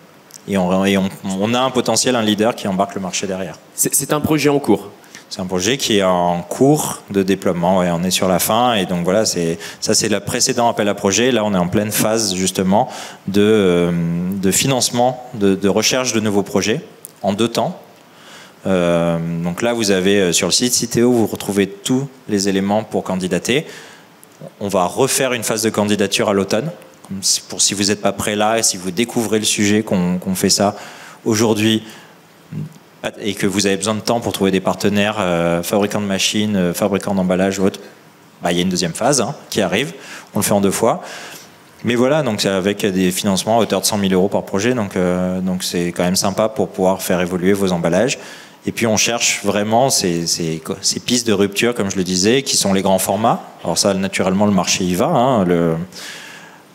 Et on a un potentiel, un leader qui embarque le marché derrière. C'est un projet en cours. C'est un projet qui est en cours de déploiement. Ouais, on est sur la fin. Et donc voilà, c'est le précédent appel à projet. Là, on est en pleine phase justement de financement, de recherche de nouveaux projets en 2 temps. Donc là, vous avez sur le site Citeo, vous retrouvez tous les éléments pour candidater. On va refaire une phase de candidature à l'automne. Pour si vous n'êtes pas prêt là, et si vous découvrez le sujet, qu'on fait ça aujourd'hui, et que vous avez besoin de temps pour trouver des partenaires, fabricants de machines, fabricants d'emballage ou autres, il y a une deuxième phase qui arrive. On le fait en 2 fois. Mais voilà, donc c'est avec des financements à hauteur de 100 000 € par projet. Donc c'est quand même sympa pour pouvoir faire évoluer vos emballages. Et puis on cherche vraiment ces pistes de rupture, comme je le disais, qui sont les grands formats. Alors ça, naturellement, le marché y va.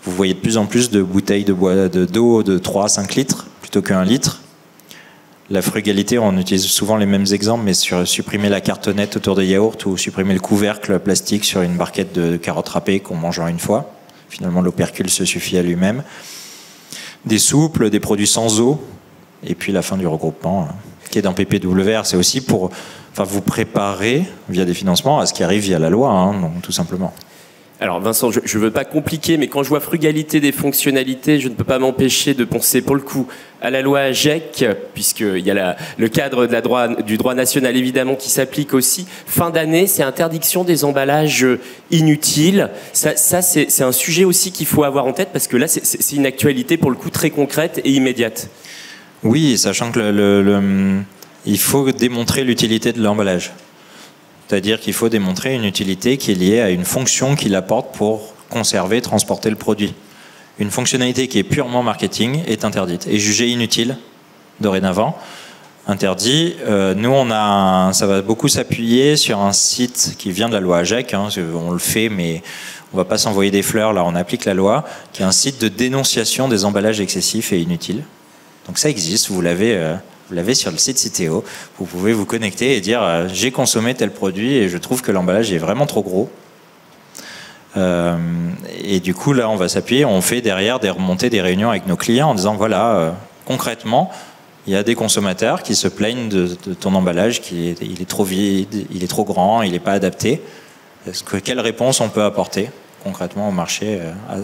Vous voyez de plus en plus de bouteilles d'eau de 3 à 5 litres plutôt qu'un litre. La frugalité, on utilise souvent les mêmes exemples, mais sur supprimer la cartonnette autour des yaourts ou supprimer le couvercle plastique sur une barquette de carottes râpées qu'on mange en une fois. Finalement, l'opercule se suffit à lui-même. Des souples, des produits sans eau, et puis la fin du regroupement, qui est dans PPWR. C'est aussi pour vous préparer, via des financements, à ce qui arrive via la loi, donc, tout simplement. Alors Vincent, je ne veux pas compliquer, mais quand je vois frugalité des fonctionnalités, je ne peux pas m'empêcher de penser pour le coup à la loi AGEC, puisqu'il y a le cadre du droit national évidemment qui s'applique aussi. Fin d'année, c'est interdiction des emballages inutiles. Ça c'est un sujet aussi qu'il faut avoir en tête, parce que là, c'est une actualité pour le coup très concrète et immédiate. Oui, sachant que il faut démontrer l'utilité de l'emballage. C'est-à-dire qu'il faut démontrer une utilité qui est liée à une fonction qu'il apporte pour conserver, transporter le produit. Une fonctionnalité qui est purement marketing est interdite et jugée inutile dorénavant. Interdit. Nous, ça va beaucoup s'appuyer sur un site qui vient de la loi AGEC. On le fait, mais on ne va pas s'envoyer des fleurs. Là, on applique la loi, qui est un site de dénonciation des emballages excessifs et inutiles. Donc ça existe, vous l'avez sur le site Citeo. Vous pouvez vous connecter et dire j'ai consommé tel produit et je trouve que l'emballage est vraiment trop gros. Et du coup, là, on va s'appuyer. On fait derrière des remontées, des réunions avec nos clients en disant voilà, concrètement, il y a des consommateurs qui se plaignent de ton emballage, il est trop vide, il est trop grand, il n'est pas adapté. Quelle réponse on peut apporter concrètement au marché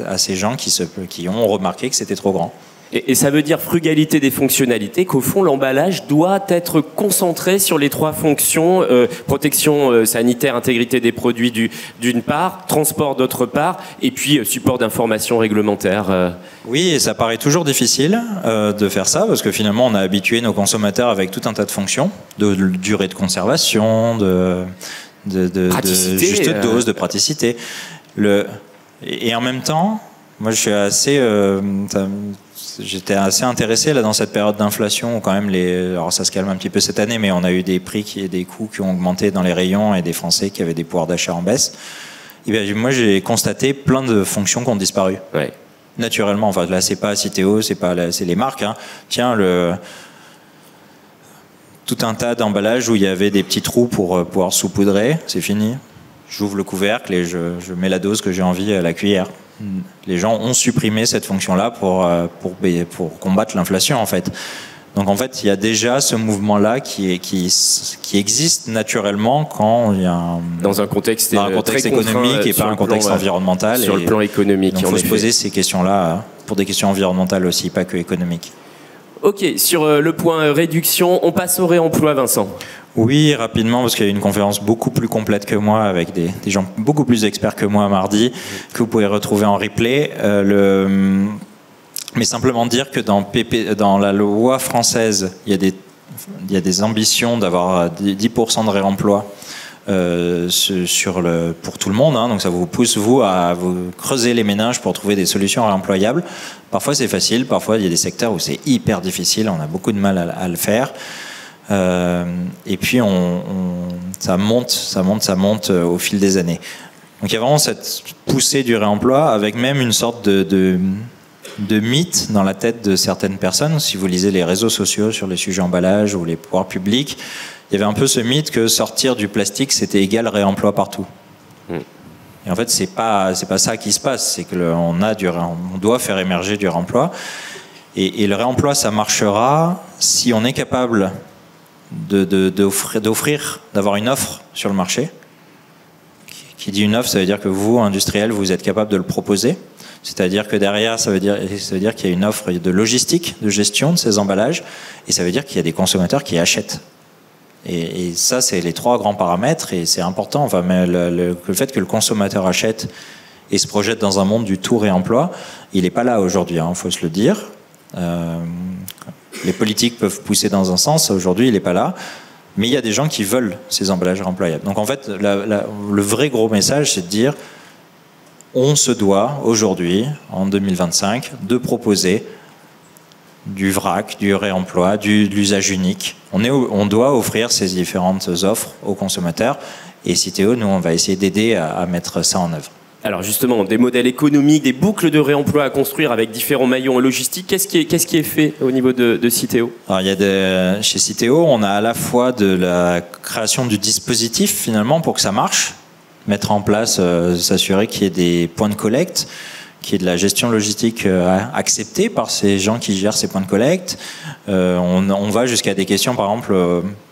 à ces gens qui ont remarqué que c'était trop grand? Et ça veut dire frugalité des fonctionnalités, qu'au fond, l'emballage doit être concentré sur les 3 fonctions, protection sanitaire, intégrité des produits d'une part, transport d'autre part, et puis support d'information réglementaire. Oui, et ça paraît toujours difficile de faire ça, parce que finalement, on a habitué nos consommateurs avec tout un tas de fonctions, de durée de conservation, de juste dose, de praticité. Et en même temps, moi, j'étais assez intéressé là dans cette période d'inflation où quand même alors ça se calme un petit peu cette année, mais on a eu des des coûts qui ont augmenté dans les rayons et des Français qui avaient des pouvoirs d'achat en baisse. Et bien, moi, j'ai constaté plein de fonctions qui ont disparu. Ouais. Naturellement, enfin là, c'est pas Citeo, c'est les marques. Tiens, tout un tas d'emballages où il y avait des petits trous pour pouvoir saupoudrer, c'est fini. J'ouvre le couvercle et je mets la dose que j'ai envie à la cuillère. Les gens ont supprimé cette fonction-là pour combattre l'inflation, en fait. Donc, en fait, il y a déjà ce mouvement-là qui existe naturellement quand il y a dans un contexte économique et pas un contexte environnemental. Sur le plan économique. Donc, il faut se poser ces questions-là pour des questions environnementales aussi, pas que économiques. Ok, sur le point réduction, on passe au réemploi, Vincent. Oui, rapidement, parce qu'il y a une conférence beaucoup plus complète que moi, avec des gens beaucoup plus experts que moi mardi, que vous pouvez retrouver en replay. Mais simplement dire que dans la loi française, il y a des ambitions d'avoir 10% de réemploi pour tout le monde, hein, donc ça vous pousse vous à vous creuser les méninges pour trouver des solutions réemployables. Parfois c'est facile, parfois il y a des secteurs où c'est hyper difficile, on a beaucoup de mal à le faire. Et puis ça monte au fil des années. Donc il y a vraiment cette poussée du réemploi avec même une sorte de mythe dans la tête de certaines personnes. Si vous lisez les réseaux sociaux sur les sujets emballage ou les pouvoirs publics, il y avait un peu ce mythe que sortir du plastique c'était égal réemploi partout. Et en fait c'est pas ça qui se passe, c'est que on doit faire émerger du réemploi et le réemploi ça marchera si on est capable d'avoir une offre sur le marché. Qui dit une offre, ça veut dire que vous, industriel, vous êtes capable de le proposer. C'est-à-dire que derrière, ça veut dire qu'il y a une offre de logistique, de gestion de ces emballages, et ça veut dire qu'il y a des consommateurs qui achètent. Et ça, c'est les 3 grands paramètres, et c'est important. Enfin, mais le fait que le consommateur achète et se projette dans un monde du tout réemploi, il n'est pas là aujourd'hui, hein, faut se le dire. Les politiques peuvent pousser dans un sens, aujourd'hui, il n'est pas là. Mais il y a des gens qui veulent ces emballages réemployables. Donc en fait, le vrai gros message, c'est de dire on se doit aujourd'hui, en 2025, de proposer du vrac, du réemploi, de l'usage unique. On doit offrir ces différentes offres aux consommateurs. Et Citeo, nous, on va essayer d'aider à mettre ça en œuvre. Alors justement, des modèles économiques, des boucles de réemploi à construire avec différents maillons logistiques. Qu'est-ce qui est fait au niveau de Citeo ? Alors, chez Citeo, on a à la fois de la création du dispositif finalement pour que ça marche, mettre en place, s'assurer qu'il y ait des points de collecte, qu'il y ait de la gestion logistique acceptée par ces gens qui gèrent ces points de collecte. On va jusqu'à des questions, par exemple,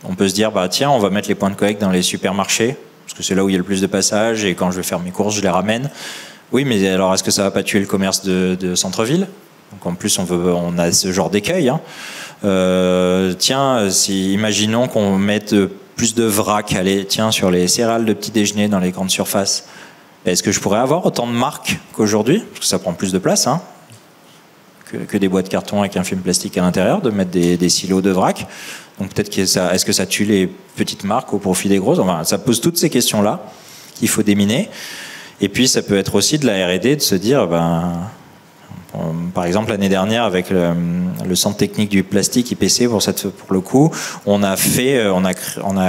on peut se dire, tiens, on va mettre les points de collecte dans les supermarchés, parce que c'est là où il y a le plus de passages, et quand je vais faire mes courses, je les ramène. Oui, mais alors est-ce que ça va pas tuer le commerce de centre-ville ? Donc en plus, on a ce genre d'écueil. Hein. Imaginons qu'on mette plus de vrac sur les céréales de petit déjeuner dans les grandes surfaces. Est-ce que je pourrais avoir autant de marques qu'aujourd'hui ? Parce que ça prend plus de place, hein, que des boîtes de carton avec un film plastique à l'intérieur, de mettre des silos de vrac. Donc peut-être est-ce que ça tue les petites marques au profit des grosses ? Enfin, ça pose toutes ces questions-là qu'il faut déminer. Et puis ça peut être aussi de la R&D de se dire, par exemple l'année dernière avec le centre technique du plastique IPC pour le coup, on a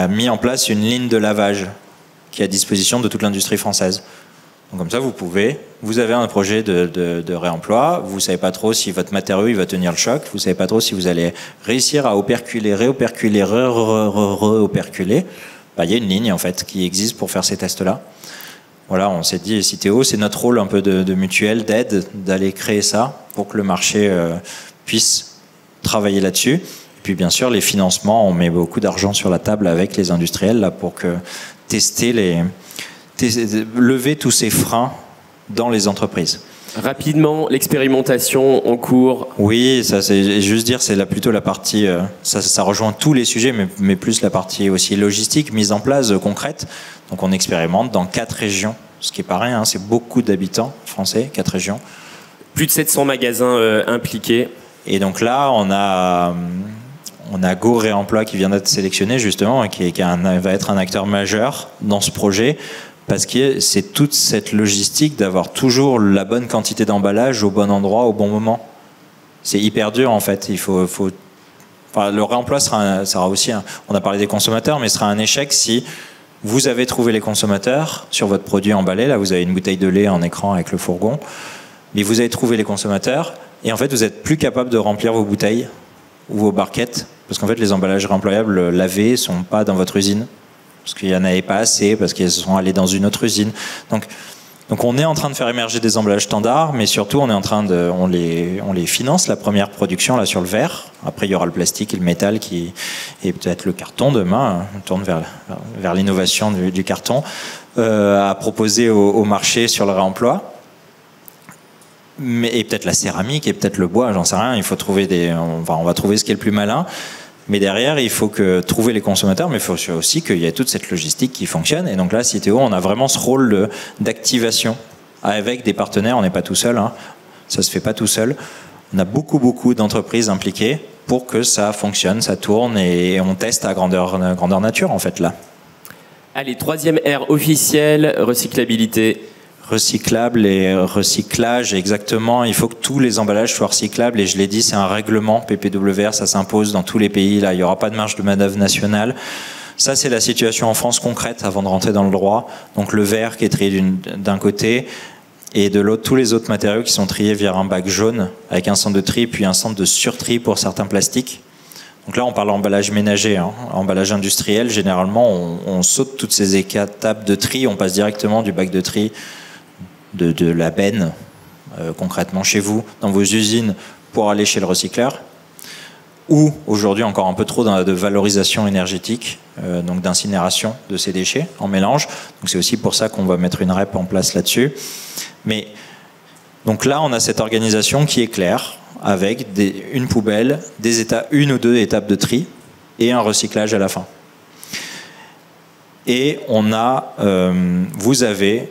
mis en place une ligne de lavage qui est à disposition de toute l'industrie française. Donc comme ça, vous avez un projet de réemploi, vous savez pas trop si votre matériau il va tenir le choc, vous savez pas trop si vous allez réussir à operculer, réoperculer, réoperculer. Il y a une ligne en fait qui existe pour faire ces tests-là. Voilà, on s'est dit, Citeo, c'est notre rôle un peu de mutuelle, d'aide, d'aller créer ça pour que le marché puisse travailler là-dessus. Et puis bien sûr, les financements, on met beaucoup d'argent sur la table avec les industriels là pour lever tous ces freins dans les entreprises. Rapidement, l'expérimentation en cours. Oui, ça c'est juste dire, c'est plutôt la partie, ça rejoint tous les sujets, mais plus la partie aussi logistique, mise en place concrète. Donc on expérimente dans 4 régions, ce qui est pas rien, hein, c'est beaucoup d'habitants français, 4 régions. Plus de 700 magasins impliqués. Et donc là, on a Go Réemploi qui vient d'être sélectionné justement et qui va être un acteur majeur dans ce projet. Parce que c'est toute cette logistique d'avoir toujours la bonne quantité d'emballage au bon endroit, au bon moment. C'est hyper dur en fait. Le réemploi sera aussi, on a parlé des consommateurs, mais sera un échec si vous avez trouvé les consommateurs sur votre produit emballé. Là, vous avez une bouteille de lait en écran avec le fourgon. Mais vous avez trouvé les consommateurs et en fait, vous n'êtes plus capable de remplir vos bouteilles ou vos barquettes. Parce qu'en fait, les emballages réemployables lavés ne sont pas dans votre usine. Parce qu'il n'y en avait pas assez, parce qu'ils sont allés dans une autre usine. Donc on est en train de faire émerger des emballages standards, mais surtout on les finance, la première production là sur le verre. Après il y aura le plastique et le métal et peut-être le carton demain. On tourne vers l'innovation du carton à proposer au marché sur le réemploi. Et peut-être la céramique et peut-être le bois, j'en sais rien. Il faut trouver on va trouver ce qui est le plus malin. Mais derrière, il faut trouver les consommateurs, mais il faut aussi qu'il y ait toute cette logistique qui fonctionne. Et donc là, Citeo, on a vraiment ce rôle d'activation avec des partenaires. On n'est pas tout seul, hein. Ça se fait pas tout seul. On a beaucoup d'entreprises impliquées pour que ça fonctionne, ça tourne et on teste à grandeur nature en fait là. Allez, troisième R officiel, recyclabilité. Recyclable et recyclage, exactement. Il faut que tous les emballages soient recyclables. Et je l'ai dit, c'est un règlement PPWR, ça s'impose dans tous les pays. Là, il n'y aura pas de marge de manœuvre nationale. Ça, c'est la situation en France concrète avant de rentrer dans le droit. Donc le verre qui est trié d'un côté et de l'autre, tous les autres matériaux qui sont triés via un bac jaune avec un centre de tri puis un centre de surtri pour certains plastiques. Donc là, on parle d'emballage ménager, hein. Emballage industriel. Généralement, on saute toutes ces étapes de tri. On passe directement du bac de tri de la benne, concrètement chez vous, dans vos usines, pour aller chez le recycleur. Ou aujourd'hui encore un peu trop de valorisation énergétique, donc d'incinération de ces déchets en mélange. Donc c'est aussi pour ça qu'on va mettre une REP en place là-dessus. Mais donc là, on a cette organisation qui est claire, avec une poubelle, une ou deux étapes de tri et un recyclage à la fin. Et on a, vous avez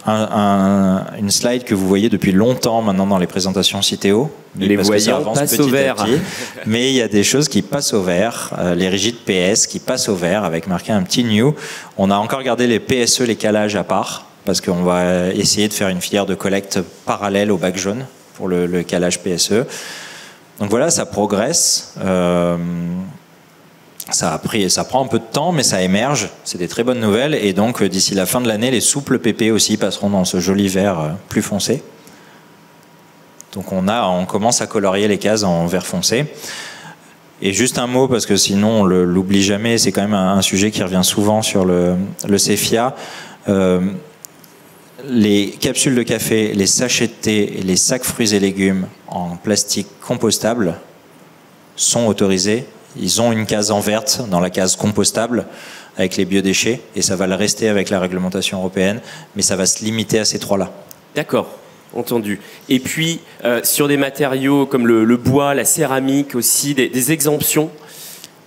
une slide que vous voyez depuis longtemps maintenant dans les présentations Citeo. Les voyants passent au vert. Mais il y a des choses qui passent au vert, les rigides PS qui passent au vert avec marqué un petit new. On a encore gardé les PSE, les calages à part, parce qu'on va essayer de faire une filière de collecte parallèle au bac jaune pour le calage PSE. Donc voilà, ça progresse. Ça prend un peu de temps, mais ça émerge. C'est des très bonnes nouvelles. Et donc, d'ici la fin de l'année, les souples PP aussi passeront dans ce joli vert plus foncé. Donc, on commence à colorier les cases en vert foncé. Et juste un mot, parce que sinon, on l'oublie jamais. C'est quand même un sujet qui revient souvent sur le CEFIA. Les capsules de café, les sachets de thé et les sacs fruits et légumes en plastique compostable sont autorisés. Ils ont une case en verte dans la case compostable avec les biodéchets et ça va le rester avec la réglementation européenne, mais ça va se limiter à ces trois-là. D'accord, entendu. Et puis, sur des matériaux comme le bois, la céramique aussi, des exemptions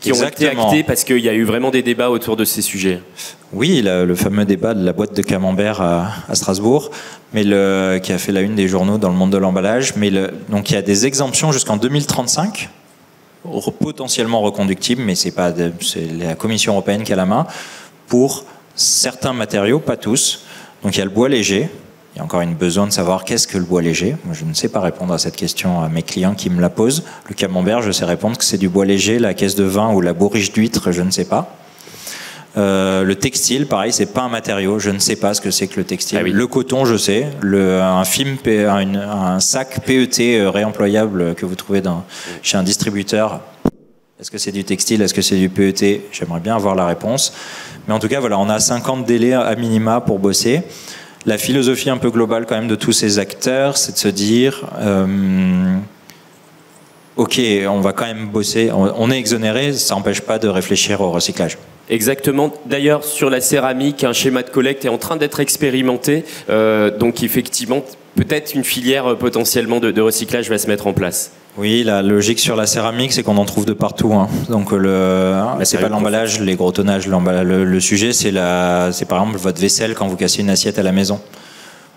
qui ont été actées parce qu'il y a eu vraiment des débats autour de ces sujets. Oui, le fameux débat de la boîte de camembert à Strasbourg, mais qui a fait la une des journaux dans le monde de l'emballage. Donc il y a des exemptions jusqu'en 2035, potentiellement reconductibles, mais c'est la Commission européenne qui a la main, pour certains matériaux, pas tous. Donc il y a le bois léger. Il y a encore une besoin de savoir qu'est-ce que le bois léger. Moi, je ne sais pas répondre à cette question à mes clients qui me la posent. Le camembert, je sais répondre que c'est du bois léger. La caisse de vin ou la bourriche d'huître, je ne sais pas. Le textile, pareil, c'est pas un matériau. Je ne sais pas ce que c'est que le textile. Ah oui. Le coton, je sais. Un sac PET réemployable que vous trouvez chez un distributeur. Est-ce que c'est du textile? Est-ce que c'est du PET? J'aimerais bien avoir la réponse. Mais en tout cas, voilà, on a 50 délais à minima pour bosser. La philosophie un peu globale quand même de tous ces acteurs, c'est de se dire ok, on va quand même bosser, on est exonéré, ça n'empêche pas de réfléchir au recyclage. Exactement. D'ailleurs, sur la céramique, un schéma de collecte est en train d'être expérimenté. Donc effectivement, peut-être une filière potentiellement de recyclage va se mettre en place. Oui, la logique sur la céramique, c'est qu'on en trouve de partout. Hein. Donc c'est pas l'emballage, les gros tonnages. Le sujet, c'est par exemple votre vaisselle quand vous cassez une assiette à la maison.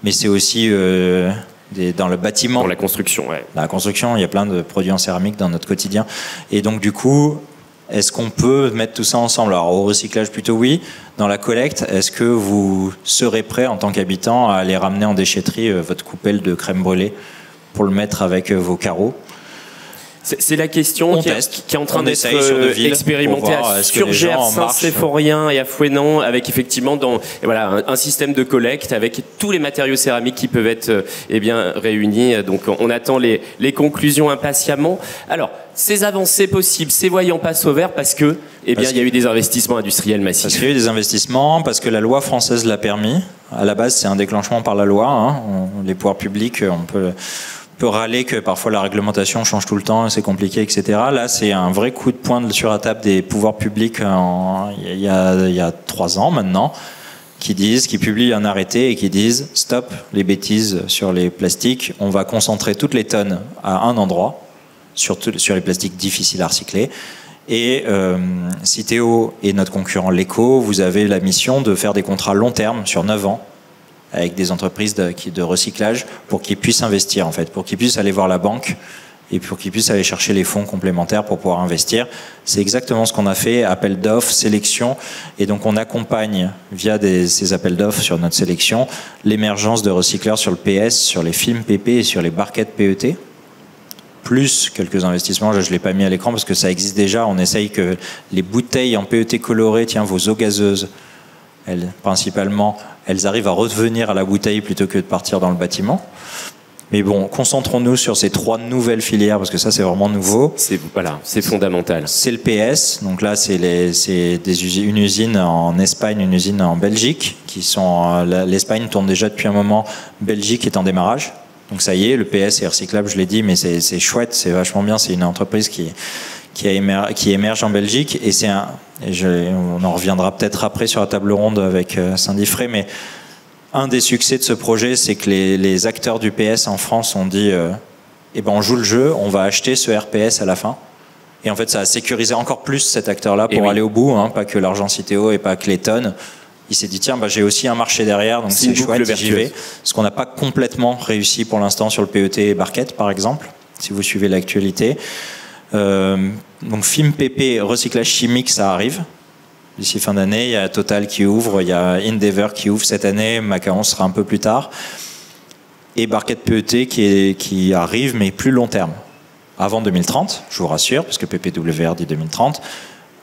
Mais c'est aussi dans le bâtiment. Dans la construction, ouais. Dans la construction, il y a plein de produits en céramique dans notre quotidien. Et donc du coup, est-ce qu'on peut mettre tout ça ensemble? Alors au recyclage, plutôt oui. Dans la collecte, est-ce que vous serez prêt en tant qu'habitant à aller ramener en déchetterie votre coupelle de crème brûlée pour le mettre avec vos carreaux? C'est la question qui est en train d'être expérimentée à Surgères, Saint-Symphorien et à Fouesnant, avec effectivement un système de collecte avec tous les matériaux céramiques qui peuvent être réunis. Donc on attend les conclusions impatiemment. Alors, ces avancées possibles, ces voyants passent au vert parce que il y a eu des investissements industriels massifs. Parce qu'il y a eu des investissements, parce que la loi française l'a permis. À la base, c'est un déclenchement par la loi. Hein. Les pouvoirs publics, on peut râler que parfois la réglementation change tout le temps, c'est compliqué, etc. Là, c'est un vrai coup de poing sur la table des pouvoirs publics il y a 3 ans maintenant, qui publient un arrêté et qui disent stop les bêtises sur les plastiques, on va concentrer toutes les tonnes à un endroit, sur les plastiques difficiles à recycler. Et Citeo et notre concurrent Leco, vous avez la mission de faire des contrats long terme sur 9 ans avec des entreprises de recyclage pour qu'ils puissent investir, en fait, pour qu'ils puissent aller voir la banque et pour qu'ils puissent aller chercher les fonds complémentaires pour pouvoir investir. C'est exactement ce qu'on a fait, appel d'offres, sélection, et donc on accompagne via ces appels d'offres sur notre sélection l'émergence de recycleurs sur le PS, sur les films PP et sur les barquettes PET, plus quelques investissements, là je ne l'ai pas mis à l'écran parce que ça existe déjà, on essaye que les bouteilles en PET colorées, tiens vos eaux gazeuses, principalement, elles arrivent à revenir à la bouteille plutôt que de partir dans le bâtiment. Mais bon, concentrons-nous sur ces 3 nouvelles filières, parce que ça, c'est vraiment nouveau. Voilà, c'est fondamental. C'est le PS, donc là, c'est une usine en Espagne, une usine en Belgique, l'Espagne tourne déjà depuis un moment, Belgique est en démarrage. Donc ça y est, le PS est recyclable, je l'ai dit, mais c'est chouette, c'est vachement bien, c'est une entreprise qui émerge en Belgique, et on en reviendra peut-être après sur la table ronde avec Cindy Frey, mais un des succès de ce projet, c'est que les acteurs du PS en France ont dit eh ben on joue le jeu, on va acheter ce RPS à la fin. Et en fait, ça a sécurisé encore plus cet acteur-là pour aller au bout, hein, pas que l'argent Citeo et pas que les tonnes. Il s'est dit tiens, bah, j'ai aussi un marché derrière, donc c'est chouette, j'y vais. Ce qu'on n'a pas complètement réussi pour l'instant sur le PET et Barquette, par exemple, si vous suivez l'actualité. Donc film PP, recyclage chimique, ça arrive. D'ici fin d'année, il y a Total qui ouvre, il y a Endeavour qui ouvre cette année, Macaon sera un peu plus tard. Et Barquette PET qui arrive, mais plus long terme. Avant 2030, je vous rassure, parce que PPWR dit 2030.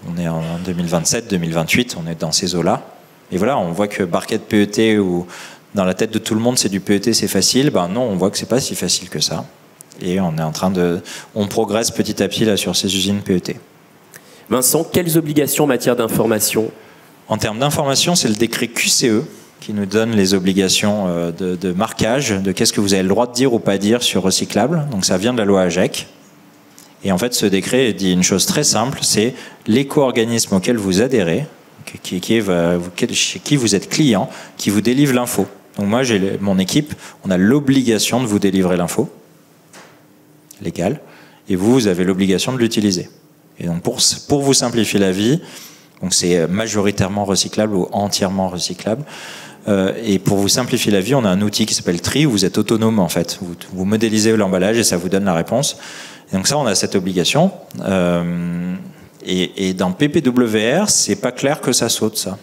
On est en 2027, 2028, on est dans ces eaux-là. Et voilà, on voit que Barquette PET, où dans la tête de tout le monde, c'est du PET, c'est facile. Ben non, on voit que c'est pas si facile que ça. Et on progresse petit à petit là, sur ces usines PET. Vincent, quelles obligations en matière d'information? En termes d'information, c'est le décret QCE qui nous donne les obligations de marquage, de qu'est-ce que vous avez le droit de dire ou pas dire sur recyclable. Donc ça vient de la loi AGEC. Et en fait, ce décret dit une chose très simple, c'est l'éco-organisme auquel vous adhérez, chez qui vous êtes client, qui vous délivre l'info. Donc moi, j'ai mon équipe, on a l'obligation de vous délivrer l'info, légale, et vous avez l'obligation de l'utiliser. Et donc pour vous simplifier la vie, donc c'est majoritairement recyclable ou entièrement recyclable. Et pour vous simplifier la vie, on a un outil qui s'appelle Tri, où vous êtes autonome en fait. Vous modélisez l'emballage et ça vous donne la réponse. Et donc ça, on a cette obligation. Et dans PPWR, c'est pas clair que ça saute ça.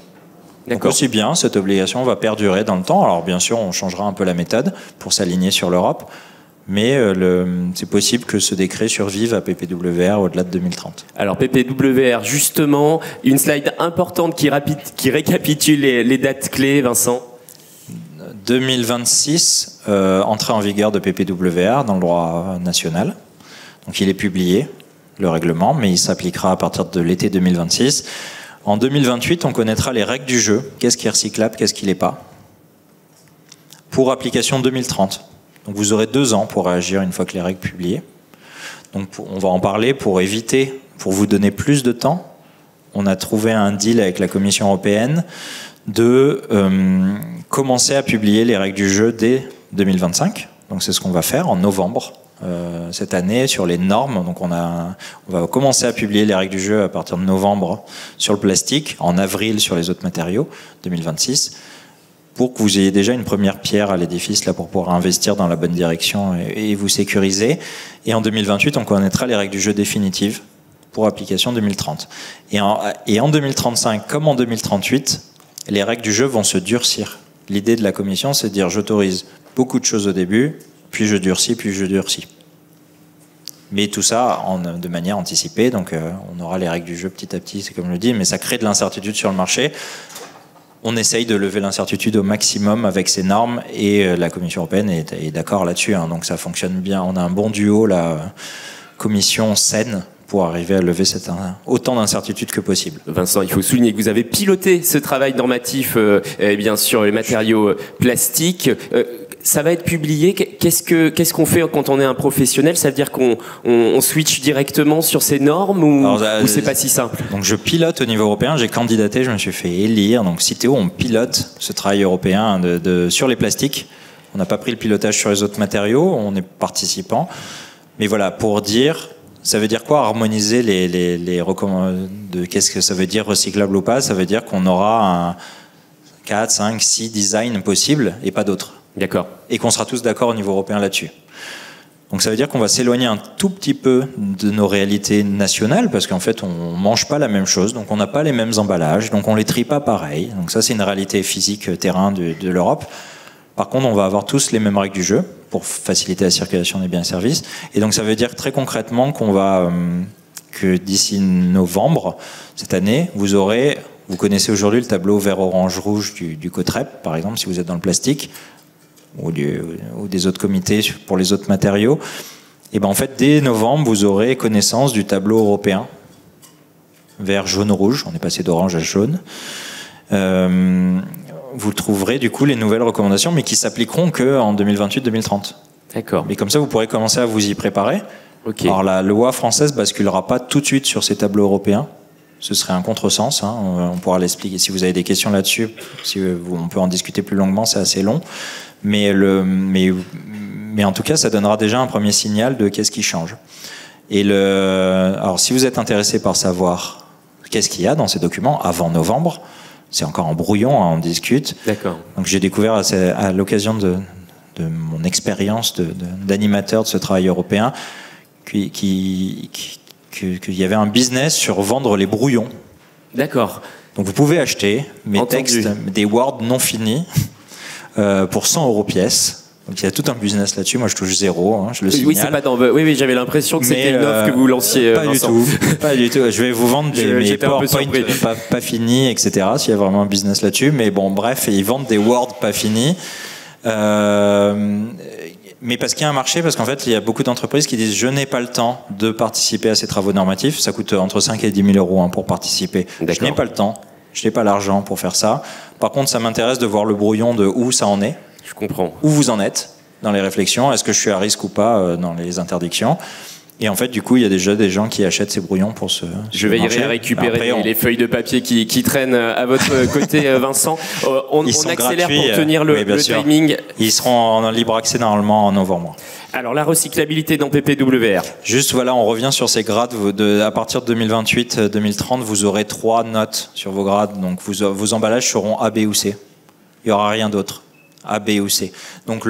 Donc aussi bien, cette obligation va perdurer dans le temps. Alors bien sûr, on changera un peu la méthode pour s'aligner sur l'Europe. Mais c'est possible que ce décret survive à PPWR au-delà de 2030. Alors PPWR, justement, une slide importante qui récapitule les dates clés, Vincent. 2026, entrée en vigueur de PPWR dans le droit national. Donc il est publié, le règlement, mais il s'appliquera à partir de l'été 2026. En 2028, on connaîtra les règles du jeu. Qu'est-ce qui est recyclable, qu'est-ce qui l'est pas. Pour application 2030. Donc vous aurez 2 ans pour réagir une fois que les règles sont publiées. Donc on va en parler pour vous donner plus de temps. On a trouvé un deal avec la Commission européenne de commencer à publier les règles du jeu dès 2025. Donc c'est ce qu'on va faire en novembre cette année sur les normes. Donc on va commencer à publier les règles du jeu à partir de novembre sur le plastique, en avril sur les autres matériaux, 2026. Pour que vous ayez déjà une première pierre à l'édifice là pour pouvoir investir dans la bonne direction et vous sécuriser. Et en 2028, on connaîtra les règles du jeu définitives pour application 2030. Et en 2035, comme en 2038, les règles du jeu vont se durcir. L'idée de la Commission, c'est de dire j'autorise beaucoup de choses au début, puis je durcis, puis je durcis. Mais tout ça de manière anticipée, donc on aura les règles du jeu petit à petit, c'est comme je le dis, mais ça crée de l'incertitude sur le marché. On essaye de lever l'incertitude au maximum avec ces normes et la Commission européenne est d'accord là-dessus. Hein, donc ça fonctionne bien. On a un bon duo, la Commission saine, pour arriver à lever autant d'incertitudes que possible. Vincent, il faut souligner que vous avez piloté ce travail normatif bien sur les matériaux plastiques. Ça va être publié. Qu'est-ce qu'on fait quand on est un professionnel? Ça veut dire qu'on switch directement sur ces normes ou c'est pas si simple? Donc je pilote au niveau européen, j'ai candidaté, je me suis fait élire. Donc Citeo, on pilote ce travail européen sur les plastiques. On n'a pas pris le pilotage sur les autres matériaux, on est participant. Mais voilà, pour dire, ça veut dire quoi harmoniser les recommandations de qu'est-ce que ça veut dire recyclable ou pas? Ça veut dire qu'on aura 4, 5, 6 designs possibles et pas d'autres. D'accord. Et qu'on sera tous d'accord au niveau européen là-dessus. Donc ça veut dire qu'on va s'éloigner un tout petit peu de nos réalités nationales, parce qu'en fait on mange pas la même chose, donc on n'a pas les mêmes emballages, donc on les trie pas pareil. Donc ça c'est une réalité physique terrain de l'Europe. Par contre on va avoir tous les mêmes règles du jeu pour faciliter la circulation des biens et services. Et donc ça veut dire très concrètement que d'ici novembre cette année, vous connaissez aujourd'hui le tableau vert, orange, rouge du COTREP, par exemple, si vous êtes dans le plastique, ou des autres comités pour les autres matériaux. Et ben en fait, dès novembre, vous aurez connaissance du tableau européen vert, jaune, rouge. On est passé d'orange à jaune. Vous trouverez du coup les nouvelles recommandations, mais qui s'appliqueront qu'en 2028-2030. D'accord. Mais comme ça, vous pourrez commencer à vous y préparer. Okay. Alors la loi française basculera pas tout de suite sur ces tableaux européens. Ce serait un contresens. Hein. On pourra l'expliquer si vous avez des questions là-dessus. On peut en discuter plus longuement, c'est assez long. Mais en tout cas, ça donnera déjà un premier signal de qu'est-ce qui change. Alors si vous êtes intéressé par savoir qu'est-ce qu'il y a dans ces documents avant novembre, c'est encore en brouillon, hein, on discute. D'accord. Donc j'ai découvert à l'occasion de mon expérience d'animateur de ce travail européen qu'il y avait un business sur vendre les brouillons. D'accord. Donc vous pouvez acheter mes textes, des Word non finis pour 100 € pièce. Donc il y a tout un business là-dessus. Moi je touche 0, hein, je le signale. Oui, c'est pas dans... oui, j'avais l'impression que c'était une offre que vous lanciez. Pas du tout. Pas du tout. Je vais vous vendre mes PowerPoint pas finis, etc. S'il y a vraiment un business là-dessus. Mais bon, bref, ils vendent des Word pas finis. Mais parce qu'il y a un marché, parce qu'en fait, il y a beaucoup d'entreprises qui disent « je n'ai pas le temps de participer à ces travaux normatifs ». Ça coûte entre 5 et 10 000 € hein, pour participer. Je n'ai pas le temps, je n'ai pas l'argent pour faire ça. Par contre, ça m'intéresse de voir le brouillon de où ça en est. Je comprends. Où vous en êtes dans les réflexions. Est-ce que je suis à risque ou pas dans les interdictions ? Et en fait, du coup, il y a déjà des gens qui achètent ces brouillons pour Je vais y récupérer les feuilles de papier qui traînent à votre côté, Vincent. On accélère pour tenir le timing. Ils seront en libre accès normalement en novembre. Alors, la recyclabilité dans PPWR. Juste, voilà, on revient sur ces grades. À partir de 2028-2030, vous aurez 3 notes sur vos grades. Donc, vos emballages seront A, B ou C. Il n'y aura rien d'autre. A, B ou C. Donc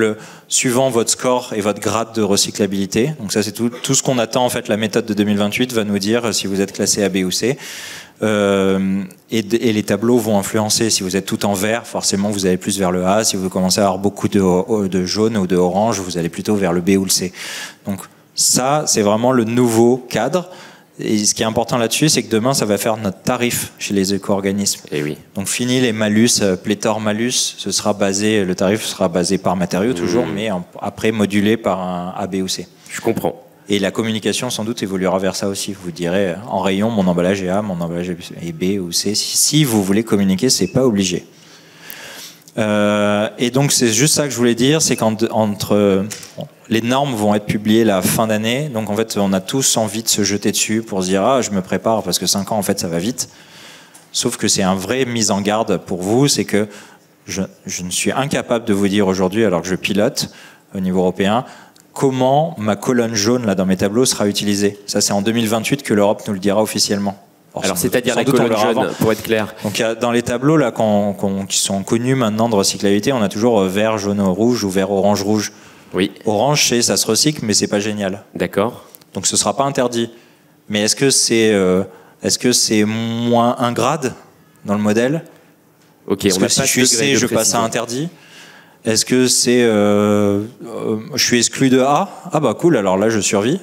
suivant votre score et votre grade de recyclabilité, donc ça c'est tout ce qu'on attend en fait. La méthode de 2028 va nous dire si vous êtes classé A, B ou C. Et les tableaux vont influencer. Si vous êtes tout en vert, forcément vous allez plus vers le A. Si vous commencez à avoir beaucoup de jaune ou de orange, vous allez plutôt vers le B ou le C. Donc ça c'est vraiment le nouveau cadre. Et ce qui est important là-dessus, c'est que demain, ça va faire notre tarif chez les éco-organismes. Et oui. Donc fini les malus, pléthore malus, le tarif sera basé par matériau toujours, mais après modulé par un A, B ou C. Je comprends. Et la communication, sans doute, évoluera vers ça aussi. Vous direz, en rayon, mon emballage est A, mon emballage est B ou C. Si vous voulez communiquer, c'est pas obligé. Et donc c'est juste ça que je voulais dire, c'est les normes vont être publiées la fin d'année, donc en fait on a tous envie de se jeter dessus pour se dire ah je me prépare parce que 5 ans en fait ça va vite. Sauf que c'est un vrai mise en garde pour vous, c'est que je ne suis incapable de vous dire aujourd'hui, alors que je pilote au niveau européen, comment ma colonne jaune là dans mes tableaux sera utilisée. Ça c'est en 2028 que l'Europe nous le dira officiellement. Alors c'est-à-dire la colonne jaune, pour être clair. Donc dans les tableaux là qui sont connus maintenant de recyclabilité, on a toujours vert, jaune, rouge ou vert, orange, rouge. Oui. Orange, ça se recycle, mais c'est pas génial. D'accord. Donc ce sera pas interdit. Mais est-ce que c'est moins un grade dans le modèle? Ok. Est-ce que si je suis C, je passe à interdit? Est-ce que c'est je suis exclu de A? Ah bah cool, alors là je survis.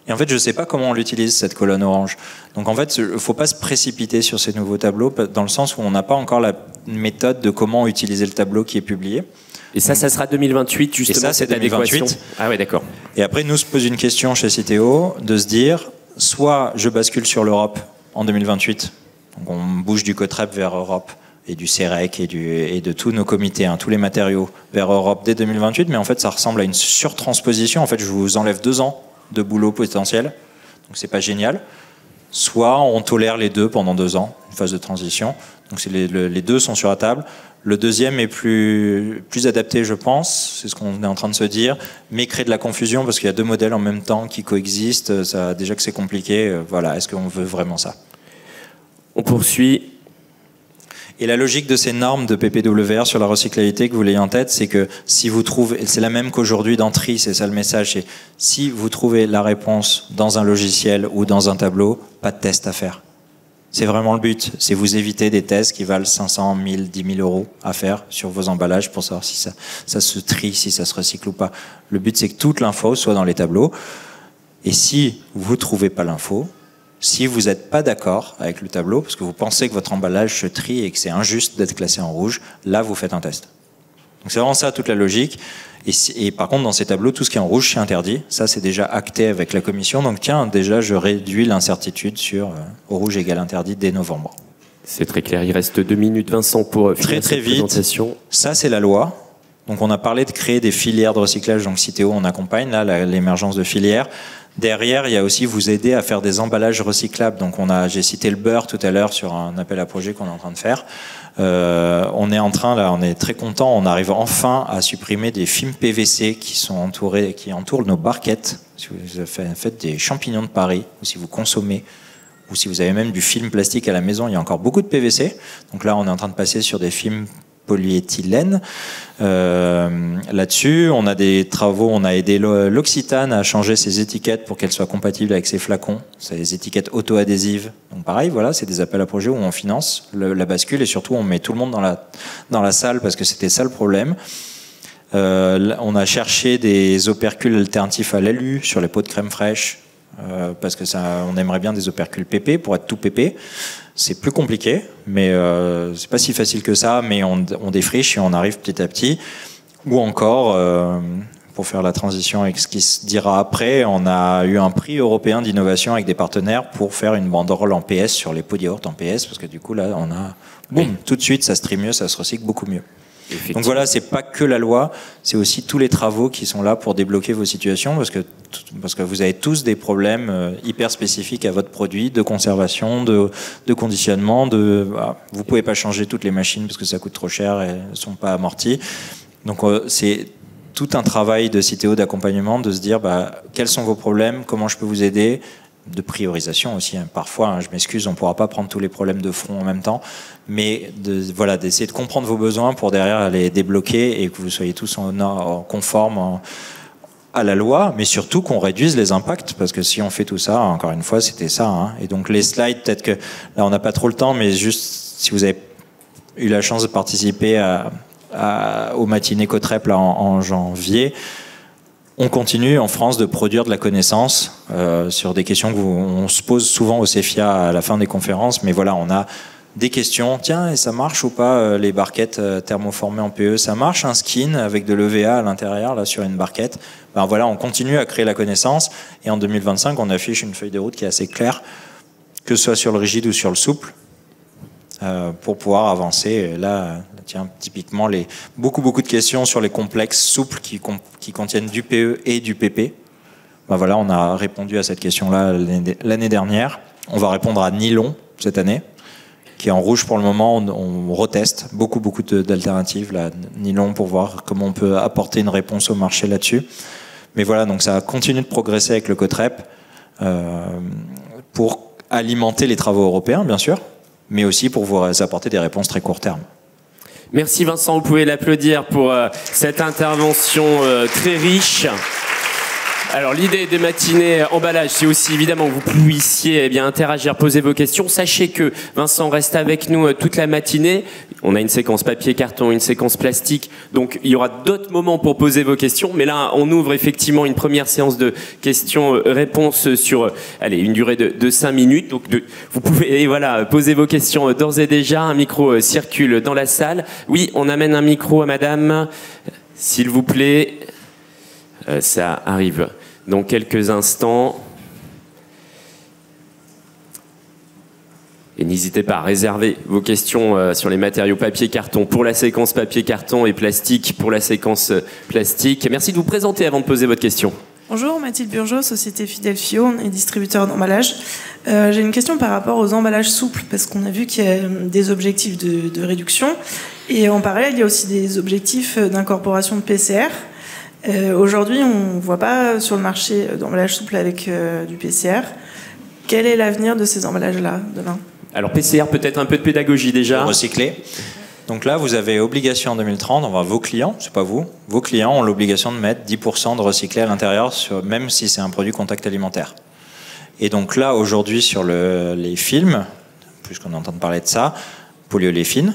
Et en fait, je ne sais pas comment on l'utilise, cette colonne orange. Donc en fait, il ne faut pas se précipiter sur ces nouveaux tableaux, dans le sens où on n'a pas encore la méthode de comment utiliser le tableau qui est publié. Et ça sera 2028, justement, et ça, cette 2028. adéquation. Ah ouais, d'accord. Et après, nous se pose une question chez Citeo, de se dire, soit je bascule sur l'Europe en 2028, donc on bouge du COTREP vers Europe, et du CEREC et de tous nos comités, hein, tous les matériaux, vers Europe dès 2028, mais en fait, ça ressemble à une surtransposition. En fait, je vous enlève 2 ans de boulot potentiel, donc c'est pas génial. Soit on tolère les deux pendant 2 ans, une phase de transition. Donc les deux sont sur la table. Le deuxième est plus adapté, je pense, c'est ce qu'on est en train de se dire, mais crée de la confusion parce qu'il y a 2 modèles en même temps qui coexistent. Ça, déjà que c'est compliqué, voilà. Est-ce qu'on veut vraiment ça? On poursuit. Et la logique de ces normes de PPWR sur la recyclabilité, que vous l'ayez en tête, c'est que si vous trouvez, c'est la même qu'aujourd'hui dans Tri, c'est ça le message, c'est si vous trouvez la réponse dans un logiciel ou dans un tableau, pas de test à faire. C'est vraiment le but, c'est vous éviter des tests qui valent 500, 1000, 10 000 euros à faire sur vos emballages pour savoir si ça se trie, si ça se recycle ou pas. Le but, c'est que toute l'info soit dans les tableaux. Et si vous ne trouvez pas l'info, si vous n'êtes pas d'accord avec le tableau, parce que vous pensez que votre emballage se trie et que c'est injuste d'être classé en rouge, là, vous faites un test. Donc c'est vraiment ça, toute la logique. Et par contre, dans ces tableaux, tout ce qui est en rouge, c'est interdit. Ça, c'est déjà acté avec la commission. Donc tiens, déjà, je réduis l'incertitude sur au rouge égale interdit dès novembre. C'est très clair. Il reste 2 minutes, Vincent, pour finir cette présentation. Ça, c'est la loi. Donc on a parlé de créer des filières de recyclage. Donc Citeo, on accompagne là l'émergence de filières. Derrière, il y a aussi vous aider à faire des emballages recyclables. Donc j'ai cité le beurre tout à l'heure sur un appel à projet qu'on est en train de faire. On est très content. On arrive enfin à supprimer des films PVC qui entourent nos barquettes. Si vous faites des champignons de Paris, ou si vous consommez, ou si vous avez même du film plastique à la maison, il y a encore beaucoup de PVC. Donc là, on est en train de passer sur des films polyéthylène. Là-dessus, on a des travaux, on a aidé l'Occitane à changer ses étiquettes pour qu'elles soient compatibles avec ses flacons. C'est des étiquettes auto-adhésives. Donc pareil, voilà, c'est des appels à projets où on finance la bascule et surtout on met tout le monde dans la salle parce que c'était ça le problème. On a cherché des opercules alternatifs à l'alu sur les pots de crème fraîche parce que on aimerait bien des opercules PP pour être tout PP. C'est plus compliqué, mais c'est pas si facile que ça, mais on défriche et on arrive petit à petit. Ou encore, pour faire la transition avec ce qui se dira après, on a eu un prix européen d'innovation avec des partenaires pour faire une banderole en PS sur les pots de yaourt en PS, parce que du coup, là, on a, boum, tout de suite, ça se trie mieux, ça se recycle beaucoup mieux. Donc voilà, c'est pas que la loi, c'est aussi tous les travaux qui sont là pour débloquer vos situations, parce que vous avez tous des problèmes hyper spécifiques à votre produit, de conservation, de conditionnement, vous pouvez pas changer toutes les machines parce que ça coûte trop cher et elles sont pas amorties. Donc c'est tout un travail de Citeo d'accompagnement, de se dire quels sont vos problèmes, comment je peux vous aider, de priorisation aussi. Parfois, je m'excuse, on ne pourra pas prendre tous les problèmes de front en même temps, mais d'essayer de comprendre vos besoins pour derrière les débloquer et que vous soyez tous conformes à la loi, mais surtout qu'on réduise les impacts, parce que si on fait tout ça, encore une fois, c'était ça. Hein. Et donc les slides, peut-être que là, on n'a pas trop le temps, mais juste si vous avez eu la chance de participer aux matinées Cotrep là, en janvier, on continue en France de produire de la connaissance sur des questions qu'on se pose souvent au CEFIA à la fin des conférences. Mais voilà, on a des questions. Tiens, et ça marche ou pas les barquettes thermoformées en PE? Ça marche un skin avec de l'EVA à l'intérieur là sur une barquette? Voilà, on continue à créer la connaissance. Et en 2025, on affiche une feuille de route qui est assez claire, que ce soit sur le rigide ou sur le souple, pour pouvoir avancer. Et là, tiens, typiquement, beaucoup de questions sur les complexes souples qui contiennent du PE et du PP. Voilà, on a répondu à cette question-là l'année dernière. On va répondre à nylon cette année, qui est en rouge pour le moment. On reteste beaucoup d'alternatives, là, nylon, pour voir comment on peut apporter une réponse au marché là-dessus. Mais voilà, donc ça continue de progresser avec le Cotrep pour alimenter les travaux européens, bien sûr, mais aussi pour vous apporter des réponses très court terme. Merci Vincent, vous pouvez l'applaudir pour cette intervention très riche. Alors l'idée des matinées emballage, c'est aussi évidemment que vous puissiez interagir, poser vos questions. Sachez que Vincent reste avec nous toute la matinée. On a une séquence papier, carton, une séquence plastique. Donc il y aura d'autres moments pour poser vos questions. Mais là, on ouvre effectivement une première séance de questions-réponses sur une durée de 5 minutes. Donc vous pouvez poser vos questions d'ores et déjà. Un micro circule dans la salle. Oui, on amène un micro à madame, s'il vous plaît. Ça arrive dans quelques instants. Et n'hésitez pas à réserver vos questions sur les matériaux papier, carton pour la séquence papier, carton et plastique pour la séquence plastique. Merci de vous présenter avant de poser votre question. Bonjour, Mathilde Burgeot, Société Fidelfio, on est distributeur d'emballage. J'ai une question par rapport aux emballages souples, parce qu'on a vu qu'il y a des objectifs de réduction. Et en parallèle, il y a aussi des objectifs d'incorporation de PCR. Aujourd'hui, on ne voit pas sur le marché d'emballage souple avec du PCR. Quel est l'avenir de ces emballages-là demain ? Alors PCR, peut-être un peu de pédagogie déjà. Recycler. Donc là, vous avez obligation en 2030, vos clients, c'est pas vous, vos clients ont l'obligation de mettre 10% de recyclé à l'intérieur, même si c'est un produit contact alimentaire. Et donc là, aujourd'hui, sur les films, puisqu'on est en train de parler de ça, polyoléfines,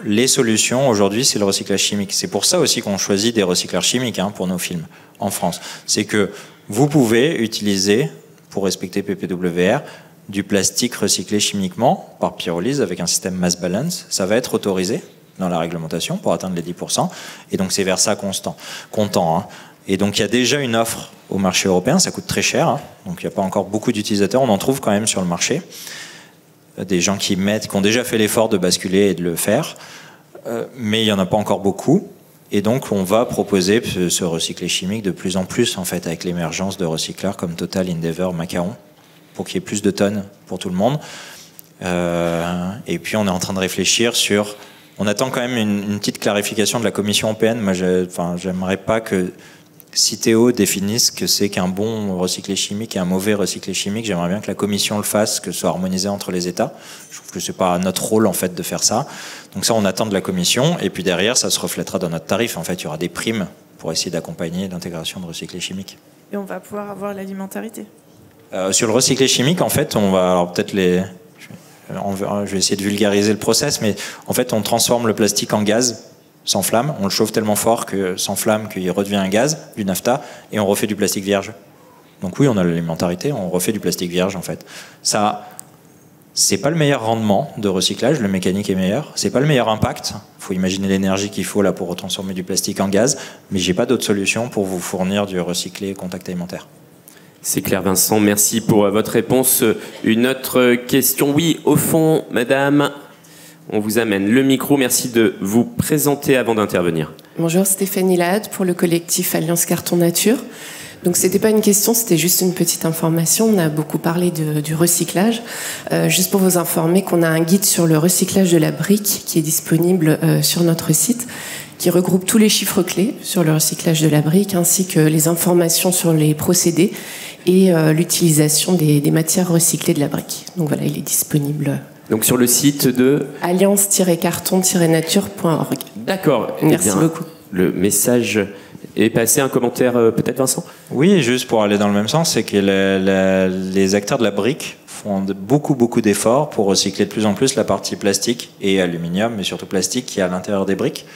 les solutions aujourd'hui, c'est le recyclage chimique. C'est pour ça aussi qu'on choisit des recycleurs chimiques pour nos films en France. C'est que vous pouvez utiliser, pour respecter PPWR, du plastique recyclé chimiquement par pyrolyse avec un système mass balance. Ça va être autorisé dans la réglementation pour atteindre les 10%. Et donc c'est vers ça qu'on tend. Et donc il y a déjà une offre au marché européen, ça coûte très cher. Donc il n'y a pas encore beaucoup d'utilisateurs, on en trouve quand même sur le marché. Des gens qui ont déjà fait l'effort de basculer et de le faire. Mais il n'y en a pas encore beaucoup. Et donc on va proposer ce recyclé chimique de plus en plus en fait, avec l'émergence de recycleurs comme Total, Endeavour, Macaron, pour qu'il y ait plus de tonnes pour tout le monde. Et puis on est en train de réfléchir sur... On attend quand même une petite clarification de la Commission européenne. Moi, j'aimerais pas que Citeo définisse que c'est qu'un bon recyclé chimique et un mauvais recyclé chimique. J'aimerais bien que la Commission le fasse, que ce soit harmonisé entre les États. Je trouve que c'est pas notre rôle en fait de faire ça. Donc ça, on attend de la Commission. Et puis derrière, ça se reflètera dans notre tarif. En fait, il y aura des primes pour essayer d'accompagner l'intégration de recyclé chimique. Et on va pouvoir avoir l'alimentarité. Sur le recyclé chimique, en fait, on va alors peut-être je vais essayer de vulgariser le process, mais en fait, on transforme le plastique en gaz sans flamme. On le chauffe tellement fort que sans flamme qu'il redevient un gaz, du naphta, et on refait du plastique vierge. Donc oui, on a l'alimentarité, on refait du plastique vierge en fait. Ça, c'est pas le meilleur rendement de recyclage, le mécanique est meilleur. C'est pas le meilleur impact. Il faut imaginer l'énergie qu'il faut là pour retransformer du plastique en gaz, mais j'ai pas d'autre solution pour vous fournir du recyclé contact alimentaire. C'est clair, Vincent. Merci pour votre réponse. Une autre question. Oui, au fond, madame, on vous amène le micro. Merci de vous présenter avant d'intervenir. Bonjour, Stéphanie Lahade pour le collectif Alliance Carton Nature. Donc c'était pas une question, c'était juste une petite information. On a beaucoup parlé du recyclage. Juste pour vous informer qu'on a un guide sur le recyclage de la brique qui est disponible sur notre site, qui regroupe tous les chiffres clés sur le recyclage de la brique, ainsi que les informations sur les procédés et l'utilisation des matières recyclées de la brique. Donc voilà, il est disponible. Donc sur le site de alliance-carton-nature.org. D'accord. Merci beaucoup. Le message est passé. Un commentaire peut-être, Vincent ? Oui, juste pour aller dans le même sens, c'est que les acteurs de la brique font beaucoup d'efforts pour recycler de plus en plus la partie plastique et aluminium, mais surtout plastique qui est à l'intérieur des briques.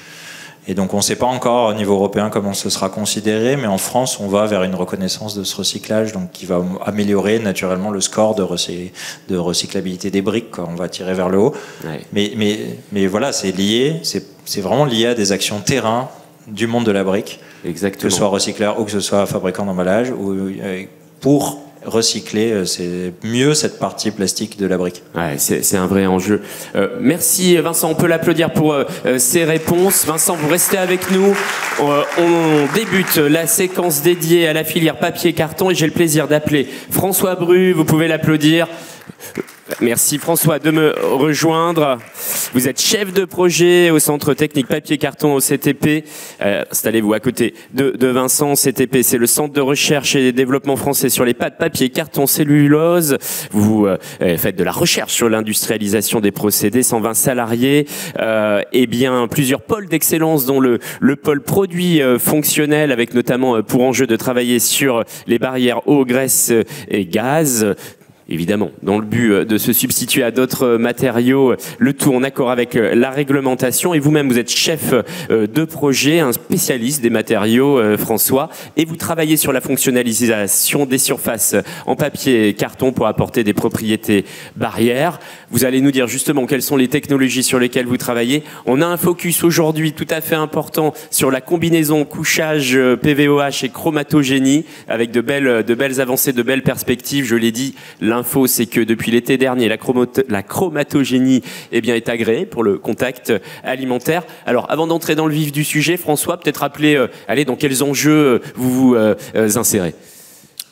Et donc on ne sait pas encore au niveau européen comment ce sera considéré, mais en France on va vers une reconnaissance de ce recyclage, donc qui va améliorer naturellement le score de recyclabilité des briques, quoi. On va tirer vers le haut. Ouais. Mais voilà, c'est lié, c'est vraiment lié à des actions terrain du monde de la brique. Exactement. Que ce soit recycleur ou que ce soit fabricant d'emballage, pour recycler, c'est mieux cette partie plastique de la brique. Ouais, c'est un vrai enjeu. Merci Vincent, on peut l'applaudir pour ses réponses. Vincent, vous restez avec nous. On débute la séquence dédiée à la filière papier-carton et j'ai le plaisir d'appeler François Bru. Vous pouvez l'applaudir. Merci François de me rejoindre. Vous êtes chef de projet au Centre technique papier-carton au CTP. Installez-vous à côté de Vincent. CTP, c'est le Centre de recherche et développement français sur les pâtes papier, carton, cellulose. Vous faites de la recherche sur l'industrialisation des procédés, 120 salariés. Et bien plusieurs pôles d'excellence, dont le pôle produits fonctionnels, avec notamment pour enjeu de travailler sur les barrières eau, graisse et gaz. Évidemment, dans le but de se substituer à d'autres matériaux, le tout en accord avec la réglementation. Et vous-même, vous êtes chef de projet, un spécialiste des matériaux, François, et vous travaillez sur la fonctionnalisation des surfaces en papier et carton pour apporter des propriétés barrières. Vous allez nous dire justement quelles sont les technologies sur lesquelles vous travaillez. On a un focus aujourd'hui tout à fait important sur la combinaison couchage PVOH et chromatogénie, avec de belles avancées, de belles perspectives. Je l'ai dit, l'info, c'est que depuis l'été dernier, la chromatogénie est agréée pour le contact alimentaire. Alors, avant d'entrer dans le vif du sujet, François, peut-être rappeler dans quels enjeux vous vous insérez.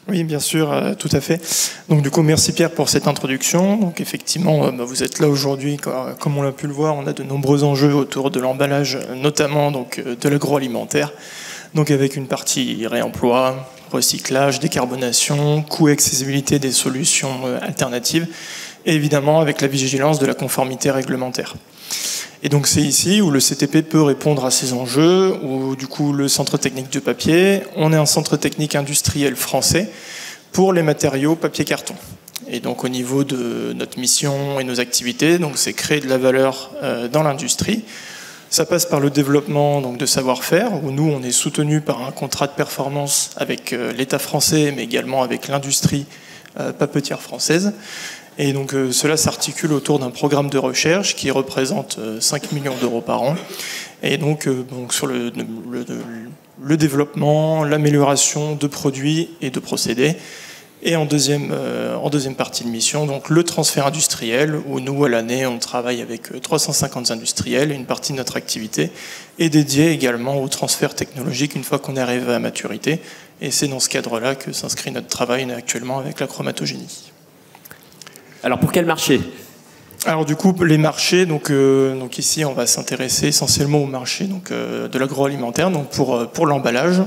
Oui, bien sûr, tout à fait. Donc du coup, merci Pierre pour cette introduction. Donc effectivement, vous êtes là aujourd'hui, comme on l'a pu le voir, on a de nombreux enjeux autour de l'emballage, notamment de l'agroalimentaire. Donc avec une partie réemploi, recyclage, décarbonation, coût et accessibilité des solutions alternatives. et évidemment avec la vigilance de la conformité réglementaire. Et donc c'est ici où le CTP peut répondre à ces enjeux, où du coup le centre technique du papier, on est un centre technique industriel français pour les matériaux papier-carton. Et donc au niveau de notre mission et nos activités, donc c'est créer de la valeur dans l'industrie. Ça passe par le développement donc, de savoir-faire, où nous on est soutenu par un contrat de performance avec l'État français, mais également avec l'industrie papetière française. Et donc cela s'articule autour d'un programme de recherche qui représente 5 millions d'euros par an. Et donc sur le développement, l'amélioration de produits et de procédés. Et en deuxième partie de mission, donc le transfert industriel, où nous, à l'année, on travaille avec 350 industriels, et une partie de notre activité est dédiée également au transfert technologique une fois qu'on est arrivé à maturité. Et c'est dans ce cadre-là que s'inscrit notre travail actuellement avec la chromatogénie. Alors pour quel marché ? Alors du coup, les marchés, donc ici, on va s'intéresser essentiellement au marché de l'agroalimentaire. Donc pour l'emballage,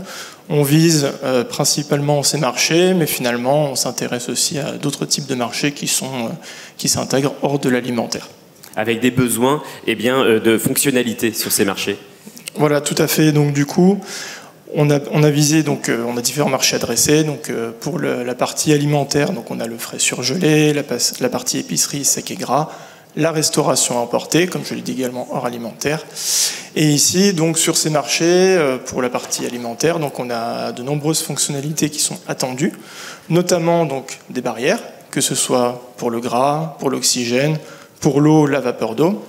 on vise principalement ces marchés, mais finalement, on s'intéresse aussi à d'autres types de marchés qui s'intègrent hors de l'alimentaire. Avec des besoins de fonctionnalité sur ces marchés. Voilà, tout à fait. Donc du coup, on a visé, on a différents marchés adressés. Donc pour la partie alimentaire, donc on a le frais surgelé, la partie épicerie sec et gras, la restauration emportée, comme je l'ai dit également hors alimentaire. Et ici, donc sur ces marchés, pour la partie alimentaire, donc on a de nombreuses fonctionnalités qui sont attendues, notamment donc des barrières, que ce soit pour le gras, pour l'oxygène, pour l'eau, la vapeur d'eau.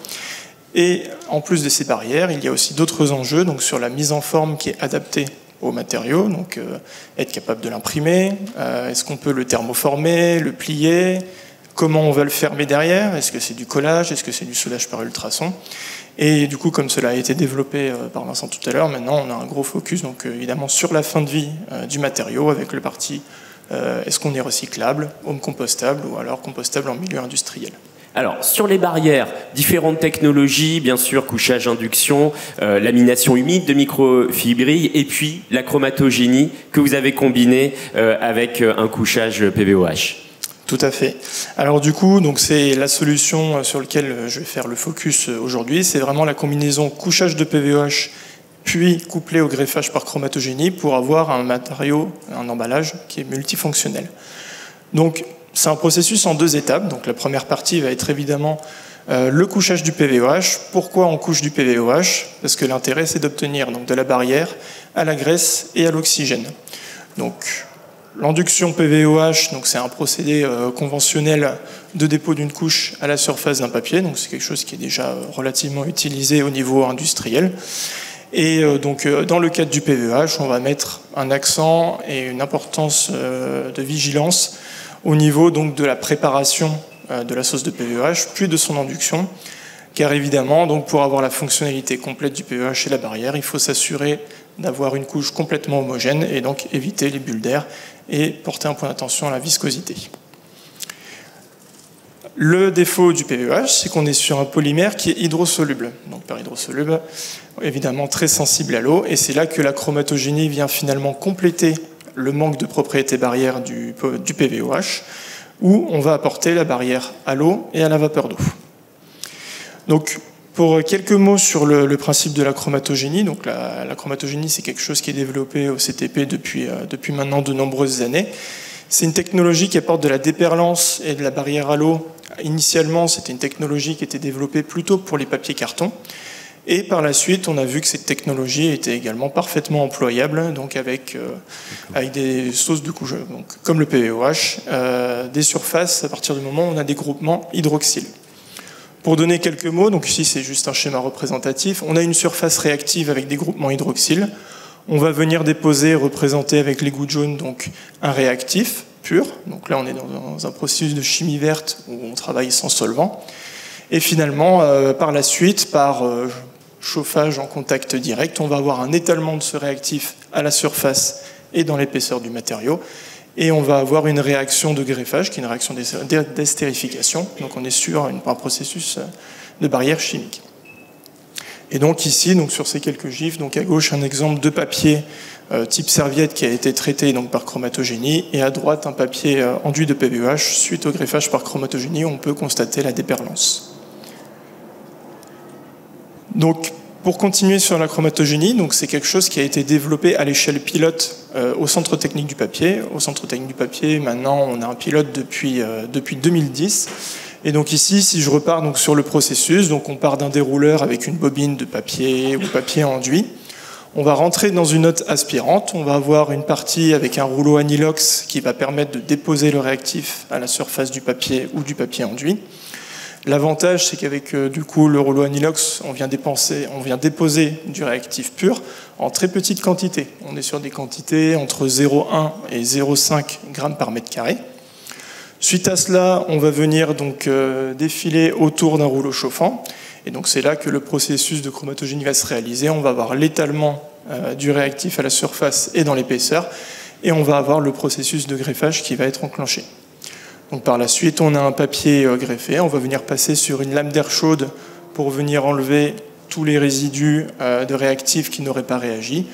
Et en plus de ces barrières, il y a aussi d'autres enjeux, donc sur la mise en forme qui est adaptée aux matériaux, donc être capable de l'imprimer, est-ce qu'on peut le thermoformer, le plier, comment on va le fermer derrière, est-ce que c'est du collage, est-ce que c'est du soudage par ultrasons. Et du coup, comme cela a été développé par Vincent tout à l'heure, maintenant on a un gros focus donc évidemment sur la fin de vie du matériau avec le parti est-ce qu'on est recyclable, home compostable ou alors compostable en milieu industriel. Alors, sur les barrières, différentes technologies, bien sûr, couchage, induction, lamination humide de microfibrilles, et puis la chromatogénie que vous avez combinée avec un couchage PVOH. Tout à fait. Alors du coup, donc c'est la solution sur laquelle je vais faire le focus aujourd'hui, c'est vraiment la combinaison couchage de PVOH puis couplé au greffage par chromatogénie pour avoir un matériau, un emballage qui est multifonctionnel. Donc c'est un processus en 2 étapes. Donc la première partie va être évidemment le couchage du PVOH. Pourquoi on couche du PVOH ? Parce que l'intérêt c'est d'obtenir donc de la barrière à la graisse et à l'oxygène. Donc l'induction PVOH, donc c'est un procédé conventionnel de dépôt d'une couche à la surface d'un papier. Donc c'est quelque chose qui est déjà relativement utilisé au niveau industriel. Et donc dans le cadre du PVOH, on va mettre un accent et une importance de vigilance au niveau donc de la préparation de la sauce de PVOH, puis de son induction, car évidemment, donc pour avoir la fonctionnalité complète du PVOH et la barrière, il faut s'assurer d'avoir une couche complètement homogène et donc éviter les bulles d'air et porter un point d'attention à la viscosité. Le défaut du PVOH, c'est qu'on est sur un polymère qui est hydrosoluble. Donc par hydrosoluble, évidemment très sensible à l'eau, et c'est là que la chromatogénie vient finalement compléter le manque de propriétés barrières du PVOH, où on va apporter la barrière à l'eau et à la vapeur d'eau. Donc, pour quelques mots sur le principe de la chromatogénie, donc la chromatogénie, c'est quelque chose qui est développé au CTP depuis maintenant de nombreuses années. C'est une technologie qui apporte de la déperlance et de la barrière à l'eau. Initialement, c'était une technologie qui était développée plutôt pour les papiers cartons. Et par la suite, on a vu que cette technologie était également parfaitement employable, donc avec des sauces de couche, donc comme le PVOH, des surfaces à partir du moment où on a des groupements hydroxyles. Pour donner quelques mots, donc ici c'est juste un schéma représentatif, on a une surface réactive avec des groupements hydroxyles. On va venir déposer, représenter avec les gouttes jaunes, donc un réactif pur. Donc là, on est dans un processus de chimie verte où on travaille sans solvant. Et finalement, par la suite, par chauffage en contact direct, on va avoir un étalement de ce réactif à la surface et dans l'épaisseur du matériau. Et on va avoir une réaction de greffage, qui est une réaction d'estérification. Donc on est sur un processus de barrière chimique. Et donc ici, donc sur ces quelques gifs, donc à gauche un exemple de papier type serviette qui a été traité donc par chromatogénie, et à droite un papier enduit de PVEH suite au greffage par chromatogénie où on peut constater la déperlance. Donc pour continuer sur la chromatogénie, donc c'est quelque chose qui a été développé à l'échelle pilote au Centre technique du papier. Au Centre technique du papier, maintenant on a un pilote depuis 2010. Et donc ici, si je repars donc sur le processus, donc on part d'un dérouleur avec une bobine de papier ou papier enduit. On va rentrer dans une hotte aspirante, on va avoir une partie avec un rouleau anilox qui va permettre de déposer le réactif à la surface du papier ou du papier enduit. L'avantage, c'est qu'avec du coup le rouleau anilox, on vient déposer du réactif pur en très petite quantité. On est sur des quantités entre 0,1 et 0,5 grammes par mètre carré. Suite à cela, on va venir donc défiler autour d'un rouleau chauffant. Et donc c'est là que le processus de chromatogénie va se réaliser. On va avoir l'étalement du réactif à la surface et dans l'épaisseur. Et on va avoir le processus de greffage qui va être enclenché. Donc par la suite, on a un papier greffé. On va venir passer sur une lame d'air chaude pour venir enlever tous les résidus de réactifs qui n'auraient pas réagi.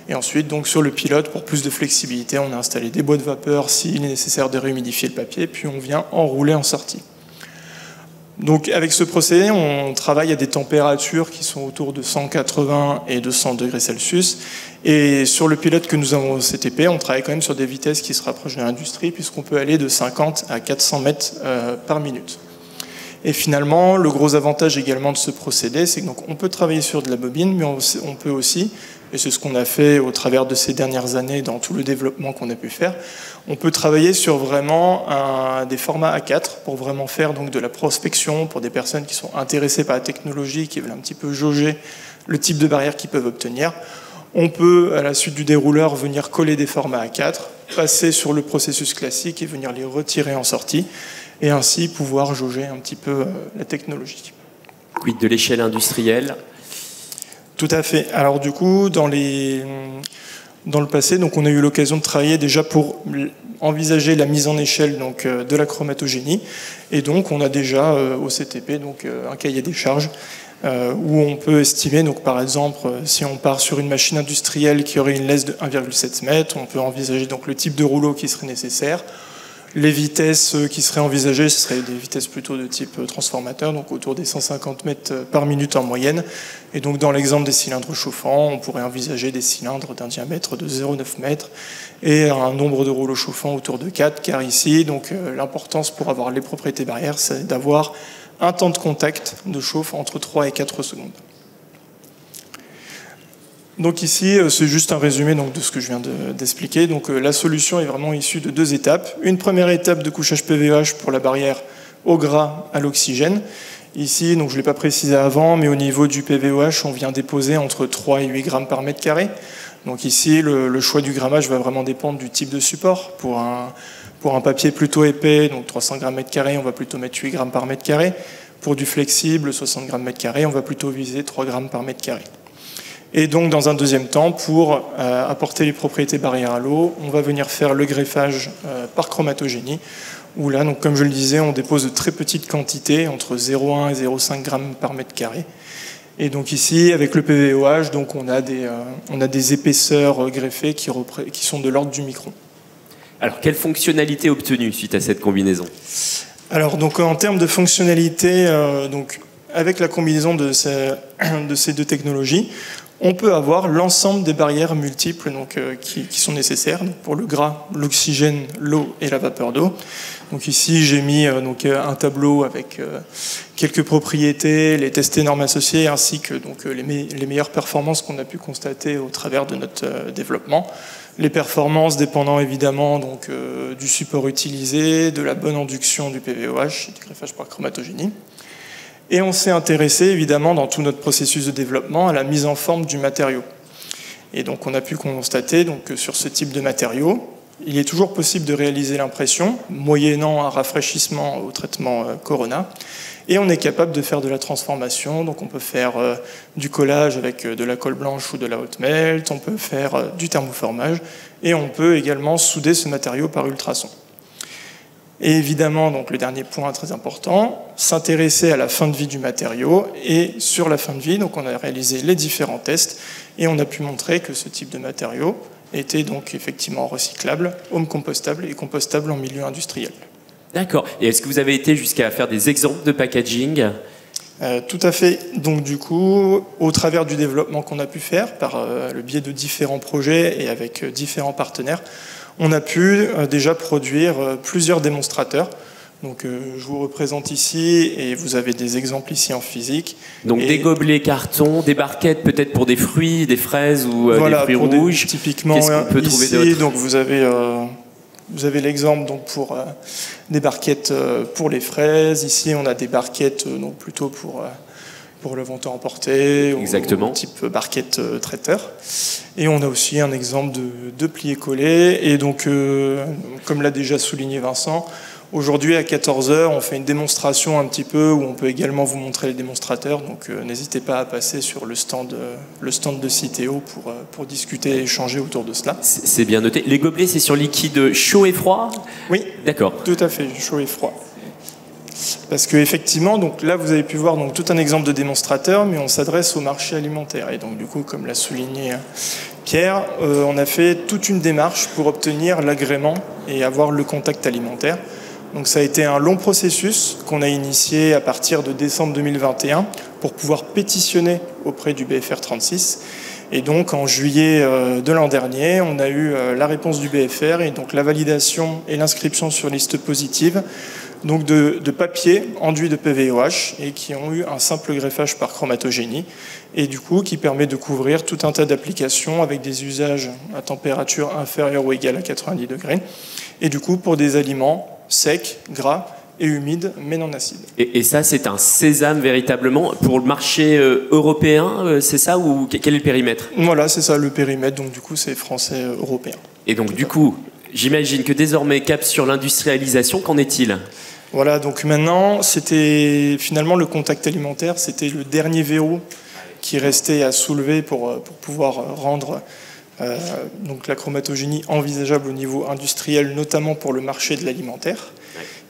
Et ensuite, donc, sur le pilote, pour plus de flexibilité, on a installé des boîtes de vapeur s'il est nécessaire de réhumidifier le papier, puis on vient enrouler en sortie. Donc avec ce procédé, on travaille à des températures qui sont autour de 180 et 200 degrés Celsius. Et sur le pilote que nous avons au CTP, on travaille quand même sur des vitesses qui se rapprochent de l'industrie, puisqu'on peut aller de 50 à 400 mètres par minute. Et finalement, le gros avantage également de ce procédé, c'est qu'on peut travailler sur de la bobine, mais on peut aussi, et c'est ce qu'on a fait au travers de ces dernières années dans tout le développement qu'on a pu faire, on peut travailler sur vraiment des formats A4 pour vraiment faire donc de la prospection pour des personnes qui sont intéressées par la technologie, qui veulent un petit peu jauger le type de barrière qu'ils peuvent obtenir. On peut, à la suite du dérouleur, venir coller des formats A4, passer sur le processus classique et venir les retirer en sortie, et ainsi pouvoir jauger un petit peu la technologie. Oui, de l'échelle industrielle. Tout à fait. Alors du coup, dans le passé, donc, on a eu l'occasion de travailler déjà pour envisager la mise en échelle donc, de la chromatogénie. Et donc, on a déjà au CTP donc, un cahier des charges où on peut estimer, donc, par exemple, si on part sur une machine industrielle qui aurait une laisse de 1,7 m, on peut envisager donc, le type de rouleau qui serait nécessaire. Les vitesses qui seraient envisagées, ce seraient des vitesses plutôt de type transformateur, donc autour des 150 mètres par minute en moyenne. Et donc dans l'exemple des cylindres chauffants, on pourrait envisager des cylindres d'un diamètre de 0,9 m et un nombre de rouleaux chauffants autour de 4, car ici, donc l'importance pour avoir les propriétés barrières, c'est d'avoir un temps de contact de chauffe entre 3 et 4 secondes. Donc ici, c'est juste un résumé donc, de ce que je viens d'expliquer. Donc la solution est vraiment issue de 2 étapes. Une première étape de couchage PVEH pour la barrière au gras à l'oxygène. Ici, donc, je ne l'ai pas précisé avant, mais au niveau du PVEH, on vient déposer entre 3 et 8 grammes par mètre carré. Donc ici, le choix du grammage va vraiment dépendre du type de support. Pour un papier plutôt épais, donc 300 grammes mètre carré, on va plutôt mettre 8 grammes par mètre carré. Pour du flexible, 60 grammes mètre carré, on va plutôt viser 3 grammes par mètre carré. Et donc, dans un deuxième temps, pour apporter les propriétés barrières à l'eau, on va venir faire le greffage par chromatogénie, où là, donc, comme je le disais, on dépose de très petites quantités, entre 0,1 et 0,5 grammes par mètre carré. Et donc ici, avec le PVOH, donc, on a des épaisseurs greffées qui sont de l'ordre du micron. Alors, quelle fonctionnalité obtenue suite à cette combinaison? Alors, donc, en termes de fonctionnalité, donc, avec la combinaison de ces 2 technologies, on peut avoir l'ensemble des barrières multiples donc, qui sont nécessaires donc, pour le gras, l'oxygène, l'eau et la vapeur d'eau. Donc ici, j'ai mis donc, un tableau avec quelques propriétés, les tests et normes associés, ainsi que donc, les meilleures performances qu'on a pu constater au travers de notre développement. Les performances dépendant évidemment donc, du support utilisé, de la bonne induction du PVOH, du greffage par chromatogénie. Et on s'est intéressé évidemment dans tout notre processus de développement à la mise en forme du matériau. Et donc on a pu constater donc, que sur ce type de matériau, il est toujours possible de réaliser l'impression, moyennant un rafraîchissement au traitement Corona. Et on est capable de faire de la transformation, donc on peut faire du collage avec de la colle blanche ou de la hot melt, on peut faire du thermoformage, et on peut également souder ce matériau par ultrasons. Et évidemment, donc le dernier point très important, s'intéresser à la fin de vie du matériau. Et sur la fin de vie, donc on a réalisé les différents tests et on a pu montrer que ce type de matériau était donc effectivement recyclable, home compostable et compostable en milieu industriel. D'accord. Et est-ce que vous avez été jusqu'à faire des exemples de packaging ? Tout à fait. Donc du coup, au travers du développement qu'on a pu faire par le biais de différents projets et avec différents partenaires, on a pu déjà produire plusieurs démonstrateurs. Donc je vous représente ici et vous avez des exemples ici en physique. Donc des gobelets carton, des barquettes peut-être pour des fruits, des fraises ou voilà, des fruits rouges. Typiquement, qu'est-ce qu'on peut trouver d'autre ? Donc vous avez l'exemple donc pour des barquettes pour les fraises. Ici, on a des barquettes donc plutôt pour le vente à emporter. Exactement. Ou type barquette traiteur. Et on a aussi un exemple de plié-collé. Et donc, comme l'a déjà souligné Vincent, aujourd'hui à 14h, on fait une démonstration un petit peu où on peut également vous montrer les démonstrateurs. Donc, n'hésitez pas à passer sur le stand de Citeo pour discuter et échanger autour de cela. C'est bien noté. Les gobelets, c'est sur liquide chaud et froid ? Oui. D'accord. Tout à fait, chaud et froid. Parce que effectivement, donc là vous avez pu voir donc tout un exemple de démonstrateur, mais on s'adresse au marché alimentaire. Et donc du coup, comme l'a souligné Pierre, on a fait toute une démarche pour obtenir l'agrément et avoir le contact alimentaire. Donc ça a été un long processus qu'on a initié à partir de décembre 2021 pour pouvoir pétitionner auprès du BFR 36. Et donc en juillet de l'an dernier, on a eu la réponse du BFR et donc la validation et l'inscription sur liste positive donc de papier enduit de PVOH et qui ont eu un simple greffage par chromatogénie et du coup qui permet de couvrir tout un tas d'applications avec des usages à température inférieure ou égale à 90 degrés et du coup pour des aliments secs, gras et humides mais non acides. Et ça, c'est un sésame véritablement pour le marché européen, c'est ça ou quel est le périmètre ? Voilà, c'est ça le périmètre, donc du coup c'est français européen. Et donc du coup, j'imagine que désormais cap sur l'industrialisation, qu'en est-il ? Voilà, donc maintenant, c'était finalement le contact alimentaire, c'était le dernier verrou qui restait à soulever pour pouvoir rendre donc la chromatogénie envisageable au niveau industriel, notamment pour le marché de l'alimentaire,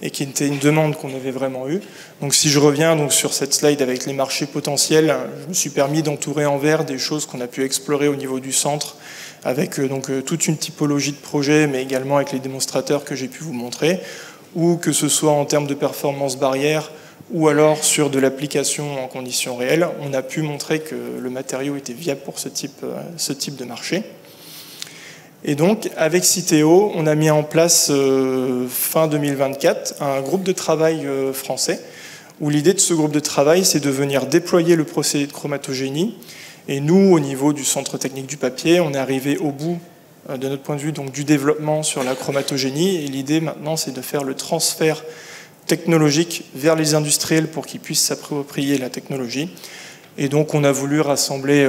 et qui était une demande qu'on avait vraiment eue. Donc si je reviens donc sur cette slide avec les marchés potentiels, je me suis permis d'entourer en vert des choses qu'on a pu explorer au niveau du centre, avec donc toute une typologie de projets, mais également avec les démonstrateurs que j'ai pu vous montrer, ou que ce soit en termes de performance barrière, ou alors sur de l'application en conditions réelles, on a pu montrer que le matériau était viable pour ce type de marché. Et donc, avec Citeo, on a mis en place fin 2024 un groupe de travail français, où l'idée de ce groupe de travail, c'est de venir déployer le procédé de chromatogénie. Et nous, au niveau du centre technique du papier, on est arrivé au bout de notre point de vue donc, du développement sur la chromatogénie. Et l'idée maintenant, c'est de faire le transfert technologique vers les industriels pour qu'ils puissent s'approprier la technologie. Et donc, on a voulu rassembler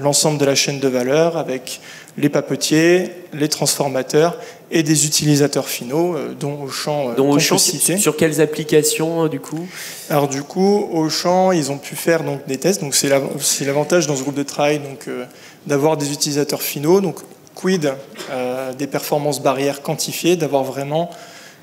l'ensemble de la chaîne de valeur avec les papetiers, les transformateurs et des utilisateurs finaux, dont Auchan, cité. Sur quelles applications, du coup ? Alors, du coup, Auchan, ils ont pu faire donc, des tests. Donc, c'est l'avantage dans ce groupe de travail d'avoir des utilisateurs finaux. Donc, quid des performances barrières quantifiées, d'avoir vraiment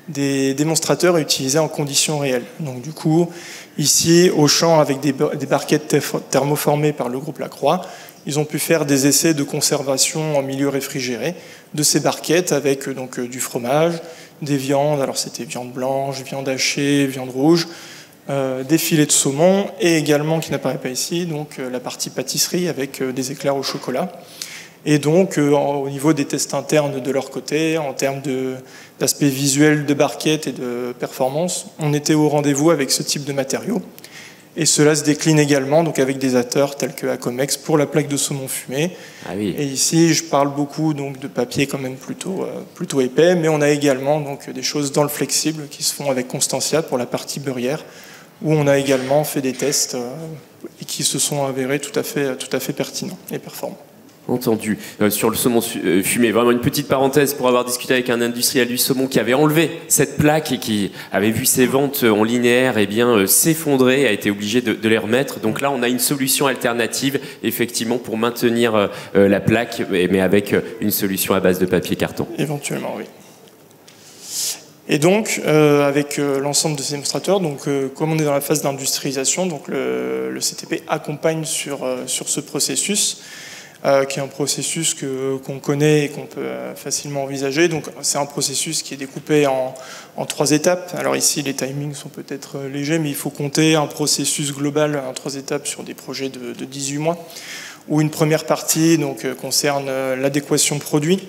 des démonstrateurs utilisés en conditions réelles. Donc du coup, ici, Auchan, avec des barquettes thermoformées par le groupe Lacroix, ils ont pu faire des essais de conservation en milieu réfrigéré de ces barquettes avec donc, du fromage, des viandes, alors c'était viande blanche, viande hachée, viande rouge, des filets de saumon et également, qui n'apparaît pas ici, donc la partie pâtisserie avec des éclairs au chocolat. Et donc, au niveau des tests internes de leur côté, en termes d'aspect visuel de barquettes et de performance, on était au rendez-vous avec ce type de matériaux. Et cela se décline également donc avec des acteurs tels que Acomex pour la plaque de saumon fumé. Ah oui. Et ici, je parle beaucoup donc, de papier quand même plutôt épais, mais on a également donc, des choses dans le flexible qui se font avec Constantia pour la partie beurrière, où on a également fait des tests et qui se sont avérés tout à fait pertinents et performants. Entendu. Sur le saumon fumé, vraiment une petite parenthèse pour avoir discuté avec un industriel du saumon qui avait enlevé cette plaque et qui avait vu ses ventes en linéaire s'effondrer et a été obligé de les remettre. Donc là, on a une solution alternative, effectivement, pour maintenir la plaque, mais avec une solution à base de papier carton. Éventuellement, oui. Et donc, avec l'ensemble de ces démonstrateurs, donc, comme on est dans la phase d'industrialisation, donc le CTP accompagne sur ce processus, qui est un processus qu'on connaît et qu'on peut facilement envisager. Donc, c'est un processus qui est découpé en 3 étapes. Alors ici, les timings sont peut-être légers, mais il faut compter un processus global en 3 étapes sur des projets de 18 mois, où une première partie donc, concerne l'adéquation produit,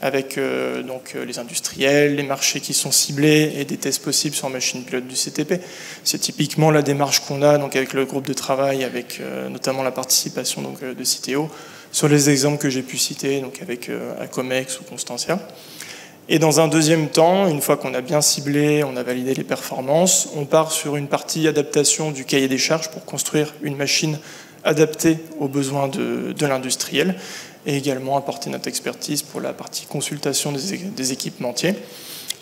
avec les industriels, les marchés qui sont ciblés et des tests possibles sur machine pilote du CTP. C'est typiquement la démarche qu'on a donc, avec le groupe de travail, avec notamment la participation donc, de Citeo, sur les exemples que j'ai pu citer, donc avec Acomex ou Constantia. Et dans un deuxième temps, une fois qu'on a bien ciblé, on a validé les performances, on part sur une partie adaptation du cahier des charges pour construire une machine adaptée aux besoins de l'industriel, et également apporter notre expertise pour la partie consultation des équipementiers.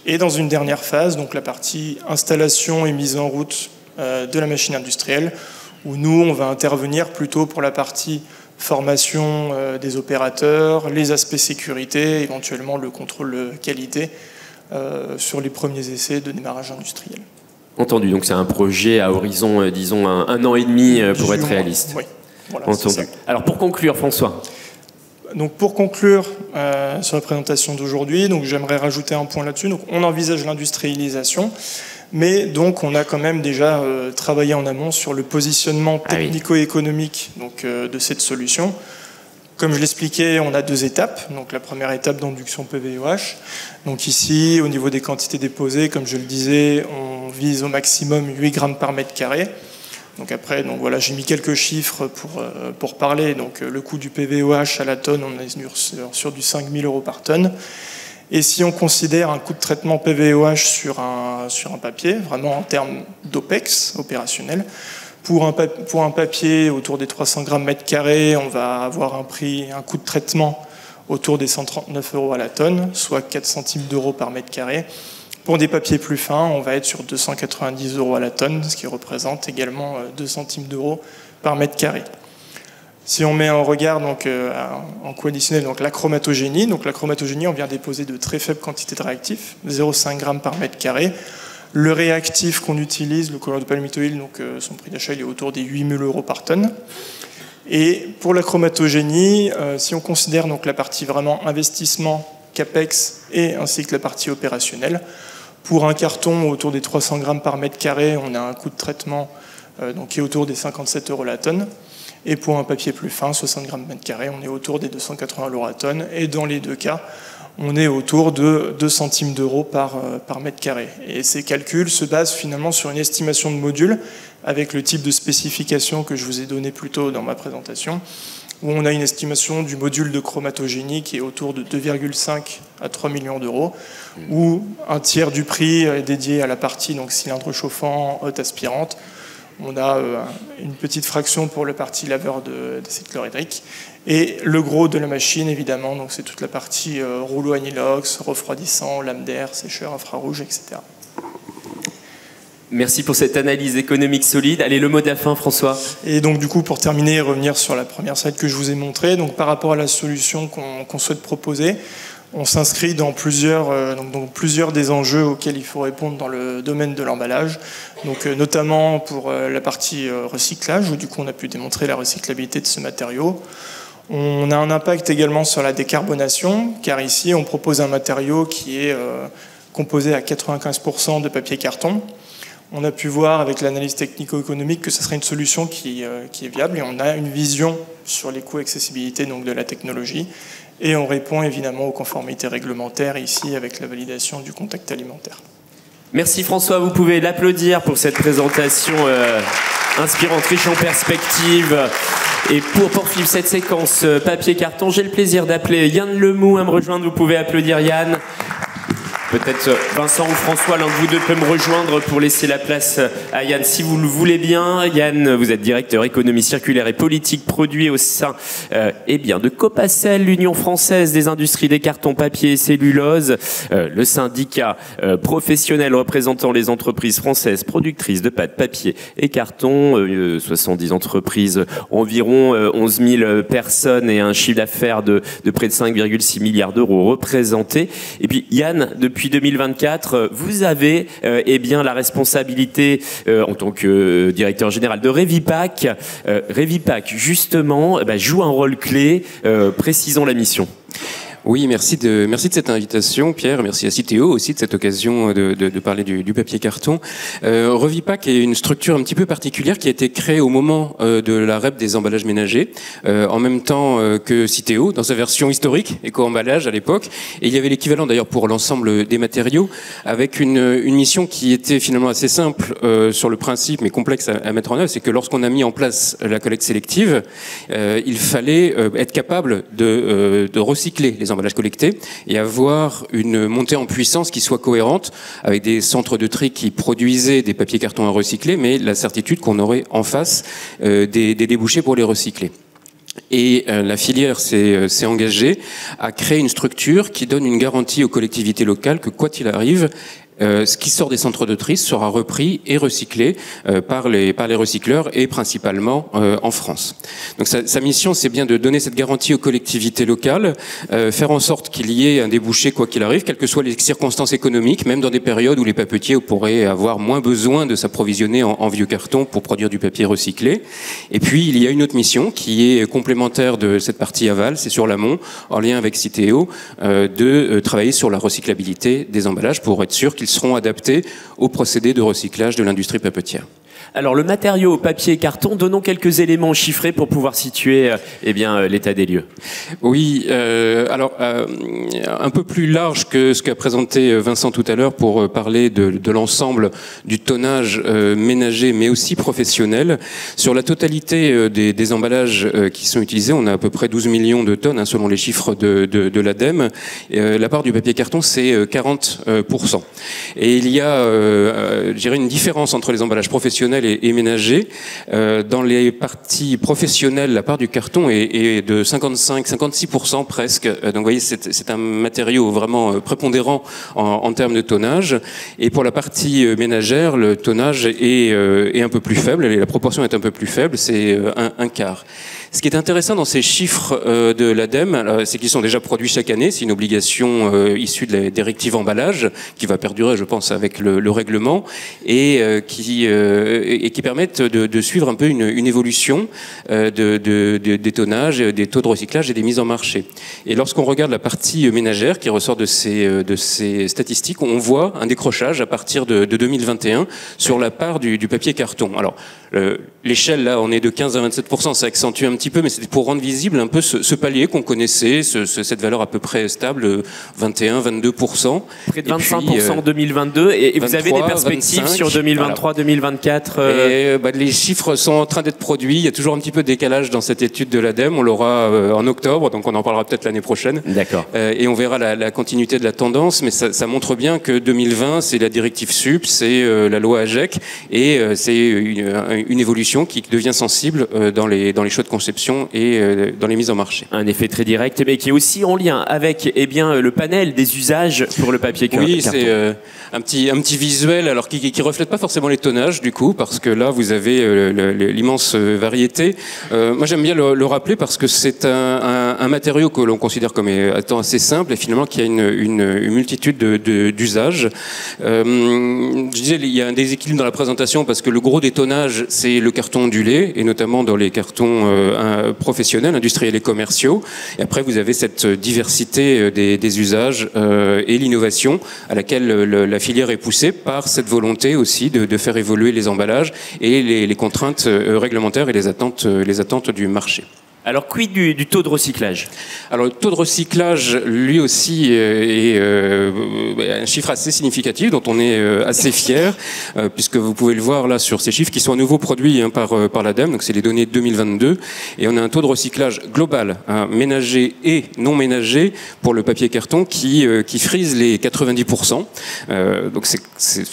Et dans une dernière phase, donc la partie installation et mise en route de la machine industrielle, où nous, on va intervenir plutôt pour la partie formation des opérateurs, les aspects sécurité, éventuellement le contrôle qualité sur les premiers essais de démarrage industriel. Entendu, donc c'est un projet à horizon, disons, un an et demi pour être réaliste. Oui, voilà, entendu. Alors pour conclure, François. Donc pour conclure sur la présentation d'aujourd'hui, donc j'aimerais rajouter un point là-dessus. Donc on envisage l'industrialisation, mais donc on a quand même déjà travaillé en amont sur le positionnement technico-économique donc de cette solution. Comme je l'expliquais, on a 2 étapes. Donc la première étape d'induction PVOH. Donc ici, au niveau des quantités déposées, comme je le disais, on vise au maximum 8 grammes par mètre carré. Donc après, donc voilà, j'ai mis quelques chiffres pour parler. Donc le coût du PVOH à la tonne, on est sur du 5 000 € par tonne. Et si on considère un coût de traitement PVOH sur un papier, vraiment en termes d'OPEX opérationnel, pour un papier autour des 300 grammes mètre carré, on va avoir un coût de traitement autour des 139 € à la tonne, soit 4 centimes d'euros par mètre carré. Pour des papiers plus fins, on va être sur 290 € à la tonne, ce qui représente également 2 centimes d'euros par mètre carré. Si on met en regard donc, en coût additionnel donc, la chromatogénie, on vient déposer de très faibles quantités de réactifs, 0,5 g par mètre carré. Le réactif qu'on utilise, le colorant de palmitoïl, donc son prix d'achat il est autour des 8 000 € par tonne. Et pour la chromatogénie, si on considère donc, la partie vraiment investissement, CAPEX et ainsi que la partie opérationnelle, pour un carton autour des 300 grammes par mètre carré, on a un coût de traitement donc, qui est autour des 57 € la tonne. Et pour un papier plus fin, 60 grammes mètre carré, on est autour des 280 € la tonne. Et dans les 2 cas, on est autour de 2 centimes d'euros par mètre carré. Et ces calculs se basent finalement sur une estimation de module avec le type de spécification que je vous ai donné plus tôt dans ma présentation, où on a une estimation du module de chromatogénie qui est autour de 2,5 à 3 millions d'euros, où un tiers du prix est dédié à la partie donc, cylindre chauffant, hotte aspirante. On a une petite fraction pour la partie laveur d'acide chlorhydrique. Et le gros de la machine, évidemment, donc c'est toute la partie rouleau anilox, refroidissant, lame d'air, sécheur infrarouge, etc. Merci pour cette analyse économique solide. Allez, le mot de la fin, François. Et donc, du coup, pour terminer et revenir sur la première slide que je vous ai montrée, donc par rapport à la solution qu'on souhaite proposer, on s'inscrit dans plusieurs des enjeux auxquels il faut répondre dans le domaine de l'emballage, donc notamment pour la partie recyclage, où du coup on a pu démontrer la recyclabilité de ce matériau. On a un impact également sur la décarbonation, car ici on propose un matériau qui est composé à 95% de papier carton. On a pu voir avec l'analyse technico-économique que ce serait une solution qui est viable, et on a une vision sur les coûts et accessibilité donc, de la technologie. Et on répond évidemment aux conformités réglementaires ici avec la validation du contact alimentaire. Merci François, vous pouvez l'applaudir pour cette présentation inspirante, riche en perspective. Et pour poursuivre cette séquence papier-carton, j'ai le plaisir d'appeler Yann Lemou à me rejoindre. Vous pouvez applaudir Yann. Peut-être Vincent ou François, l'un de vous deux peut me rejoindre pour laisser la place à Yann, si vous le voulez bien. Yann, vous êtes directeur économie circulaire et politique produit au sein de Copacel, l'Union française des industries des cartons, papier et cellulose, le syndicat professionnel représentant les entreprises françaises productrices de pâte, papier et carton, 70 entreprises, environ 11 000 personnes et un chiffre d'affaires de près de 5,6 milliards d'euros représentés. Et puis Yann, depuis depuis 2024, vous avez eh bien la responsabilité en tant que directeur général de Revipac. Revipac, justement, joue un rôle clé. Précisons la mission. Oui, merci de cette invitation, Pierre. Merci à Citeo aussi de cette occasion de parler du papier carton. Revipac est une structure un petit peu particulière qui a été créée au moment de la REP des emballages ménagers, en même temps que Citeo, dans sa version historique, éco-emballage à l'époque. Et il y avait l'équivalent d'ailleurs pour l'ensemble des matériaux, avec une mission qui était finalement assez simple sur le principe, mais complexe à mettre en œuvre. C'est que lorsqu'on a mis en place la collecte sélective, il fallait être capable de recycler les emballages collectés et avoir une montée en puissance qui soit cohérente avec des centres de tri qui produisaient des papiers cartons à recycler, mais la certitude qu'on aurait en face des débouchés pour les recycler. Et la filière s'est engagée à créer une structure qui donne une garantie aux collectivités locales que quoi qu'il arrive, ce qui sort des centres de tri sera repris et recyclé par les recycleurs et principalement en France. Donc sa mission, c'est bien de donner cette garantie aux collectivités locales, faire en sorte qu'il y ait un débouché quoi qu'il arrive, quelles que soient les circonstances économiques, même dans des périodes où les papetiers pourraient avoir moins besoin de s'approvisionner en vieux carton pour produire du papier recyclé. Et puis il y a une autre mission qui est complémentaire de cette partie aval, c'est sur l'amont, en lien avec Citeo, de travailler sur la recyclabilité des emballages pour être sûr qu'ils seront adaptés aux procédés de recyclage de l'industrie papetière. Alors le matériau papier et carton, donnons quelques éléments chiffrés pour pouvoir situer l'état des lieux. Oui, un peu plus large que ce qu'a présenté Vincent tout à l'heure pour parler de l'ensemble du tonnage ménager mais aussi professionnel. Sur la totalité des emballages qui sont utilisés, on a à peu près 12 millions de tonnes selon les chiffres de l'ADEME. La part du papier carton, c'est 40%. Et il y a, je dirais, une différence entre les emballages professionnels et ménagers. Dans les parties professionnelles, la part du carton est de 55-56% presque. Donc vous voyez, c'est un matériau vraiment prépondérant en termes de tonnage. Et pour la partie ménagère, le tonnage est un peu plus faible, la proportion est un peu plus faible, c'est un quart. Ce qui est intéressant dans ces chiffres de l'ADEME, c'est qu'ils sont déjà produits chaque année. C'est une obligation issue de la directive emballage qui va perdurer, je pense, avec le règlement et qui permettent de suivre un peu une évolution des tonnages, des taux de recyclage et des mises en marché. Et lorsqu'on regarde la partie ménagère qui ressort de ces statistiques, on voit un décrochage à partir de 2021 sur la part du papier carton. Alors, l'échelle, là, on est de 15 à 27%, ça accentue un petit peu, mais c'était pour rendre visible un peu ce palier qu'on connaissait, cette valeur à peu près stable, 21-22%. Près de 25% en 2022, et 23, vous avez des perspectives 25, sur 2023-2024 Les chiffres sont en train d'être produits, il y a toujours un petit peu de décalage dans cette étude de l'ADEME, on l'aura en octobre, donc on en parlera peut-être l'année prochaine. D'accord. Et on verra la continuité de la tendance, mais ça montre bien que 2020, c'est la directive SUP, c'est la loi AGEC, et c'est une évolution qui devient sensible dans les choix de conception et dans les mises en marché. Un effet très direct, mais qui est aussi en lien avec le panel des usages pour le papier carton. Oui, c'est un petit visuel, alors qui reflète pas forcément les tonnages du coup, parce que là vous avez l'immense variété. Moi j'aime bien le rappeler parce que c'est un matériau que l'on considère comme étant assez simple et finalement qui a une multitude d'usages. Je disais, il y a un déséquilibre dans la présentation parce que le gros des tonnages c'est le carton ondulé et notamment dans les cartons professionnels, industriels et commerciaux. Et après, vous avez cette diversité des usages et l'innovation à laquelle la filière est poussée par cette volonté aussi de faire évoluer les emballages et les contraintes réglementaires et les attentes du marché. Alors, quid du taux de recyclage ? Alors, le taux de recyclage, lui aussi, est un chiffre assez significatif, dont on est assez fier, puisque vous pouvez le voir là sur ces chiffres qui sont à nouveau produits par l'ADEME, donc c'est les données de 2022, et on a un taux de recyclage global, ménager et non ménager, pour le papier carton, qui frise les 90%. Donc c'est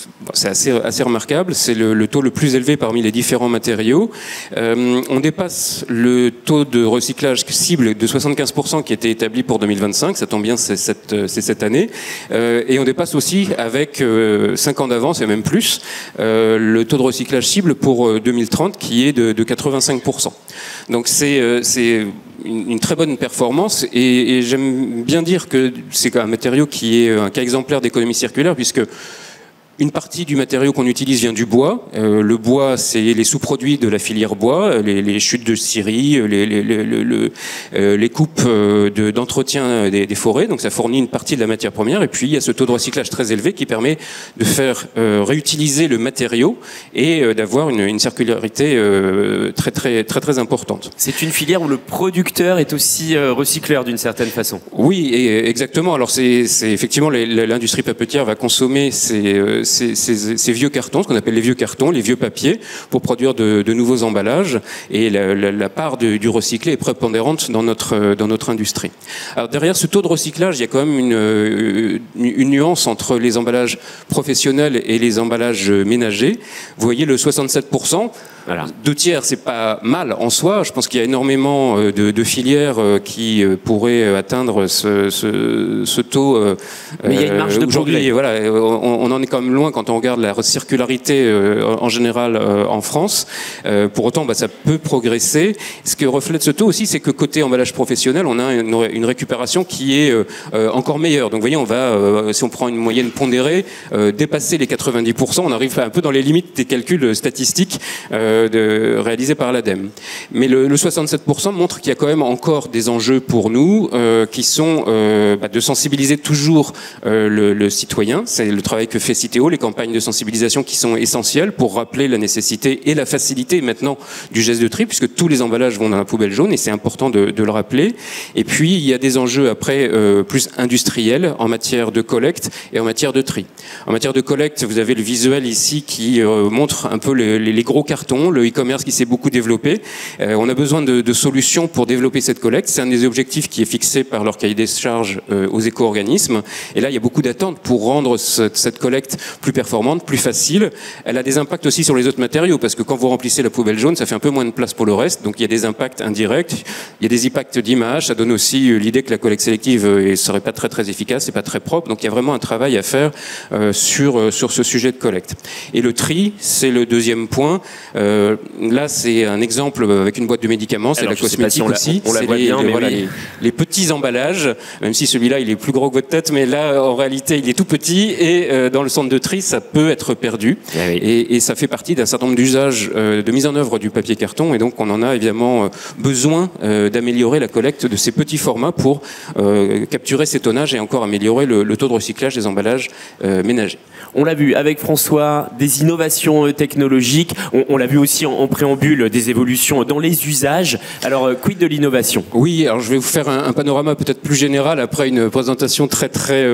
assez remarquable, c'est le taux le plus élevé parmi les différents matériaux. On dépasse le taux de de recyclage cible de 75% qui était établi pour 2025, ça tombe bien, c'est cette année, et on dépasse aussi avec 5 ans d'avance et même plus le taux de recyclage cible pour 2030 qui est de 85%. Donc c'est une très bonne performance et j'aime bien dire que c'est un matériau qui est un cas exemplaire d'économie circulaire puisque une partie du matériau qu'on utilise vient du bois. Le bois, c'est les sous-produits de la filière bois, les chutes de scierie, les coupes d'entretien des forêts. Donc ça fournit une partie de la matière première. Et puis il y a ce taux de recyclage très élevé qui permet de faire réutiliser le matériau et d'avoir une circularité très importante. C'est une filière où le producteur est aussi recycleur d'une certaine façon. Oui, exactement. Alors c'est effectivement l'industrie papetière va consommer ces vieux cartons, ce qu'on appelle les vieux cartons, les vieux papiers, pour produire de nouveaux emballages. Et la part du recyclé est prépondérante dans notre industrie. Alors derrière ce taux de recyclage, il y a quand même une nuance entre les emballages professionnels et les emballages ménagers. Vous voyez le 67%. Voilà. 2/3, c'est pas mal en soi. Je pense qu'il y a énormément de filières qui pourraient atteindre ce taux. Mais il y a une marge de progrès. Voilà, on en est quand même loin quand on regarde la circularité en général en France. Pour autant, ça peut progresser. Ce que reflète ce taux aussi, c'est que côté emballage professionnel, on a une récupération qui est encore meilleure. Donc, vous voyez, on va, si on prend une moyenne pondérée, dépasser les 90%. On arrive un peu dans les limites des calculs statistiques réalisé par l'ADEME. Mais le 67% montre qu'il y a quand même encore des enjeux pour nous qui sont de sensibiliser toujours le citoyen. C'est le travail que fait Citeo, les campagnes de sensibilisation qui sont essentielles pour rappeler la nécessité et la facilité maintenant du geste de tri, puisque tous les emballages vont dans la poubelle jaune et c'est important de le rappeler. Et puis il y a des enjeux après plus industriels en matière de collecte et en matière de tri. En matière de collecte, vous avez le visuel ici qui montre un peu les gros cartons, le e-commerce qui s'est beaucoup développé. On a besoin de solutions pour développer cette collecte. C'est un des objectifs qui est fixé par leur cahier des charges aux éco-organismes. Et là, il y a beaucoup d'attentes pour rendre cette collecte plus performante, plus facile. Elle a des impacts aussi sur les autres matériaux, parce que quand vous remplissez la poubelle jaune, ça fait un peu moins de place pour le reste. Donc il y a des impacts indirects, il y a des impacts d'image. Ça donne aussi l'idée que la collecte sélective ne serait pas très efficace, c'est pas très propre. Donc il y a vraiment un travail à faire sur ce sujet de collecte. Et le tri, c'est le deuxième point. Là, c'est un exemple avec une boîte de médicaments, c'est la cosmétique aussi. On la voit bien, mais les petits emballages, même si celui-là, il est plus gros que votre tête, mais là, en réalité, il est tout petit et dans le centre de tri, ça peut être perdu. Et ça fait partie d'un certain nombre d'usages de mise en œuvre du papier carton et donc on en a évidemment besoin d'améliorer la collecte de ces petits formats pour capturer ces tonnages et encore améliorer le taux de recyclage des emballages ménagers. On l'a vu avec François, des innovations technologiques. On l'a vu aussi en préambule, des évolutions dans les usages. Alors, quid de l'innovation? Oui, alors je vais vous faire un panorama peut-être plus général après une présentation très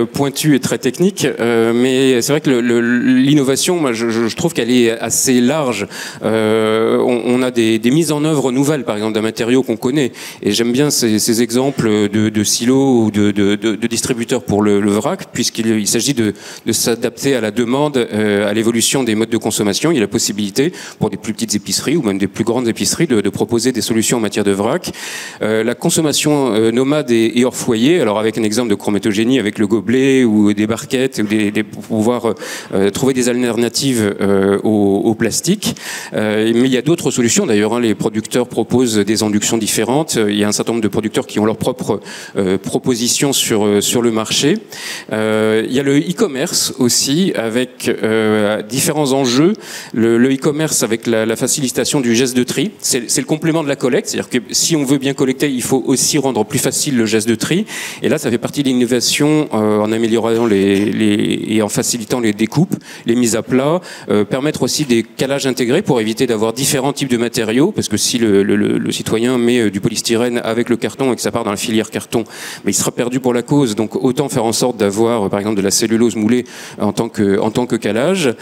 pointue et très technique. Mais c'est vrai que l'innovation, moi, je trouve qu'elle est assez large. On a des mises en œuvre nouvelles, par exemple, d'un matériau qu'on connaît. Et j'aime bien ces exemples de silos ou de distributeurs pour le vrac, puisqu'il s'agit de s'adapter à la demande, à l'évolution des modes de consommation. Il y a la possibilité pour des plus petites épiceries ou même des plus grandes épiceries de proposer des solutions en matière de vrac. La consommation nomade et hors foyer, alors avec un exemple de chromatogénie avec le gobelet ou des barquettes, ou pour pouvoir trouver des alternatives au plastique. Mais il y a d'autres solutions d'ailleurs. Les producteurs proposent des inductions différentes. Il y a un certain nombre de producteurs qui ont leurs propres propositions sur le marché. Il y a le e-commerce aussi avec différents enjeux. Le e-commerce avec la facilitation du geste de tri, c'est le complément de la collecte. C'est-à-dire que si on veut bien collecter, il faut aussi rendre plus facile le geste de tri. Et là, ça fait partie de l'innovation en améliorant et en facilitant les découpes, les mises à plat, permettre aussi des calages intégrés pour éviter d'avoir différents types de matériaux, parce que si le citoyen met du polystyrène avec le carton et que ça part dans la filière carton, mais il sera perdu pour la cause. Donc autant faire en sorte d'avoir, par exemple, de la cellulose moulée en tant que calage.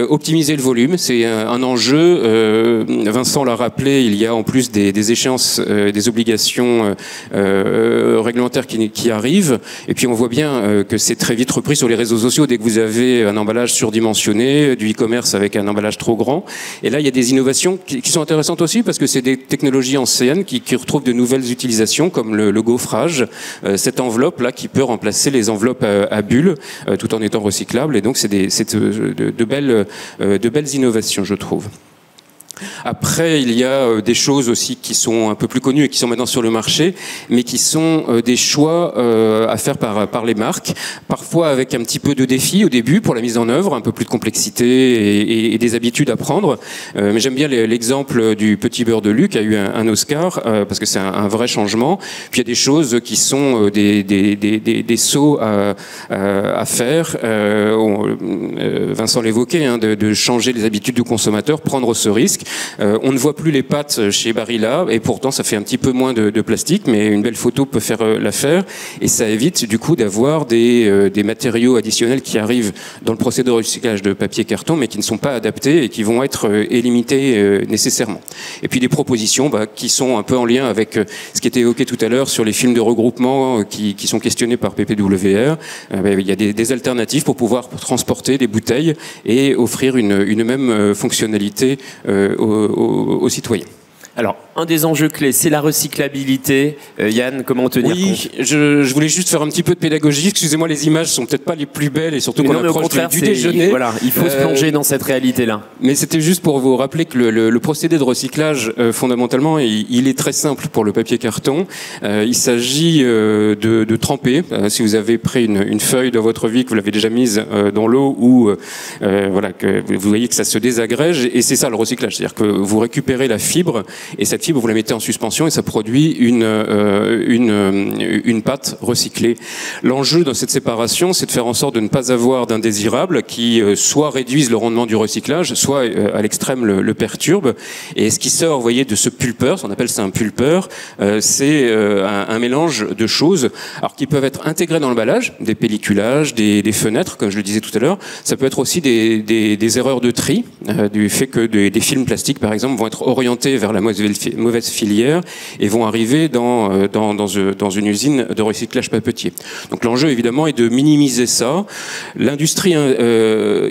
Optimiser le volume, c'est un enjeu. Vincent l'a rappelé, il y a en plus des échéances, des obligations réglementaires qui arrivent. Et puis on voit bien que c'est très vite repris sur les réseaux sociaux. Dès que vous avez avez un emballage surdimensionné, du e-commerce avec un emballage trop grand. Et là, il y a des innovations qui sont intéressantes aussi parce que c'est des technologies anciennes qui retrouvent de nouvelles utilisations comme le gaufrage, cette enveloppe-là qui peut remplacer les enveloppes à bulles tout en étant recyclable. Et donc, c'est de belles innovations, je trouve. Après, il y a des choses aussi qui sont un peu plus connues et qui sont maintenant sur le marché, mais qui sont des choix à faire par les marques, parfois avec un petit peu de défi au début pour la mise en œuvre, un peu plus de complexité et des habitudes à prendre. Mais j'aime bien l'exemple du Petit Beurre de Luc qui a eu un Oscar, parce que c'est un vrai changement. Puis il y a des choses qui sont des sauts à faire. Vincent l'évoquait, hein, de changer les habitudes du consommateur, prendre ce risque. On ne voit plus les pâtes chez Barilla et pourtant ça fait un petit peu moins de plastique, mais une belle photo peut faire l'affaire et ça évite du coup d'avoir des matériaux additionnels qui arrivent dans le procédé de recyclage de papier carton mais qui ne sont pas adaptés et qui vont être élimités nécessairement. Et puis des propositions qui sont un peu en lien avec ce qui était évoqué tout à l'heure sur les films de regroupement qui sont questionnés par PPWR. Il y a des alternatives pour pouvoir transporter des bouteilles et offrir une même fonctionnalité aux citoyens. Alors, un des enjeux clés, c'est la recyclabilité. Yann, comment tenir compte ? Oui, je voulais juste faire un petit peu de pédagogie. Excusez-moi, les images sont peut-être pas les plus belles et surtout qu'on approche du déjeuner. Voilà, il faut se plonger dans cette réalité-là. Mais c'était juste pour vous rappeler que le procédé de recyclage, fondamentalement, il est très simple pour le papier carton. Il s'agit de tremper. Si vous avez pris une feuille dans votre vie, que vous l'avez déjà mise dans l'eau ou voilà, que vous voyez que ça se désagrège, et c'est ça le recyclage. C'est-à-dire que vous récupérez la fibre et cette fibre, vous la mettez en suspension et ça produit une pâte recyclée. L'enjeu dans cette séparation, c'est de faire en sorte de ne pas avoir d'indésirables qui soit réduisent le rendement du recyclage, soit à l'extrême le perturbe. Et ce qui sort, vous voyez, de ce pulpeur, on appelle ça un pulpeur, c'est un mélange de choses, alors qui peuvent être intégrées dans l'emballage, des pelliculages, des fenêtres, comme je le disais tout à l'heure. Ça peut être aussi des erreurs de tri, du fait que des films plastiques, par exemple, vont être orientés vers la mauvaise filière et vont arriver dans une usine de recyclage papetier. Donc l'enjeu évidemment est de minimiser ça. L'industrie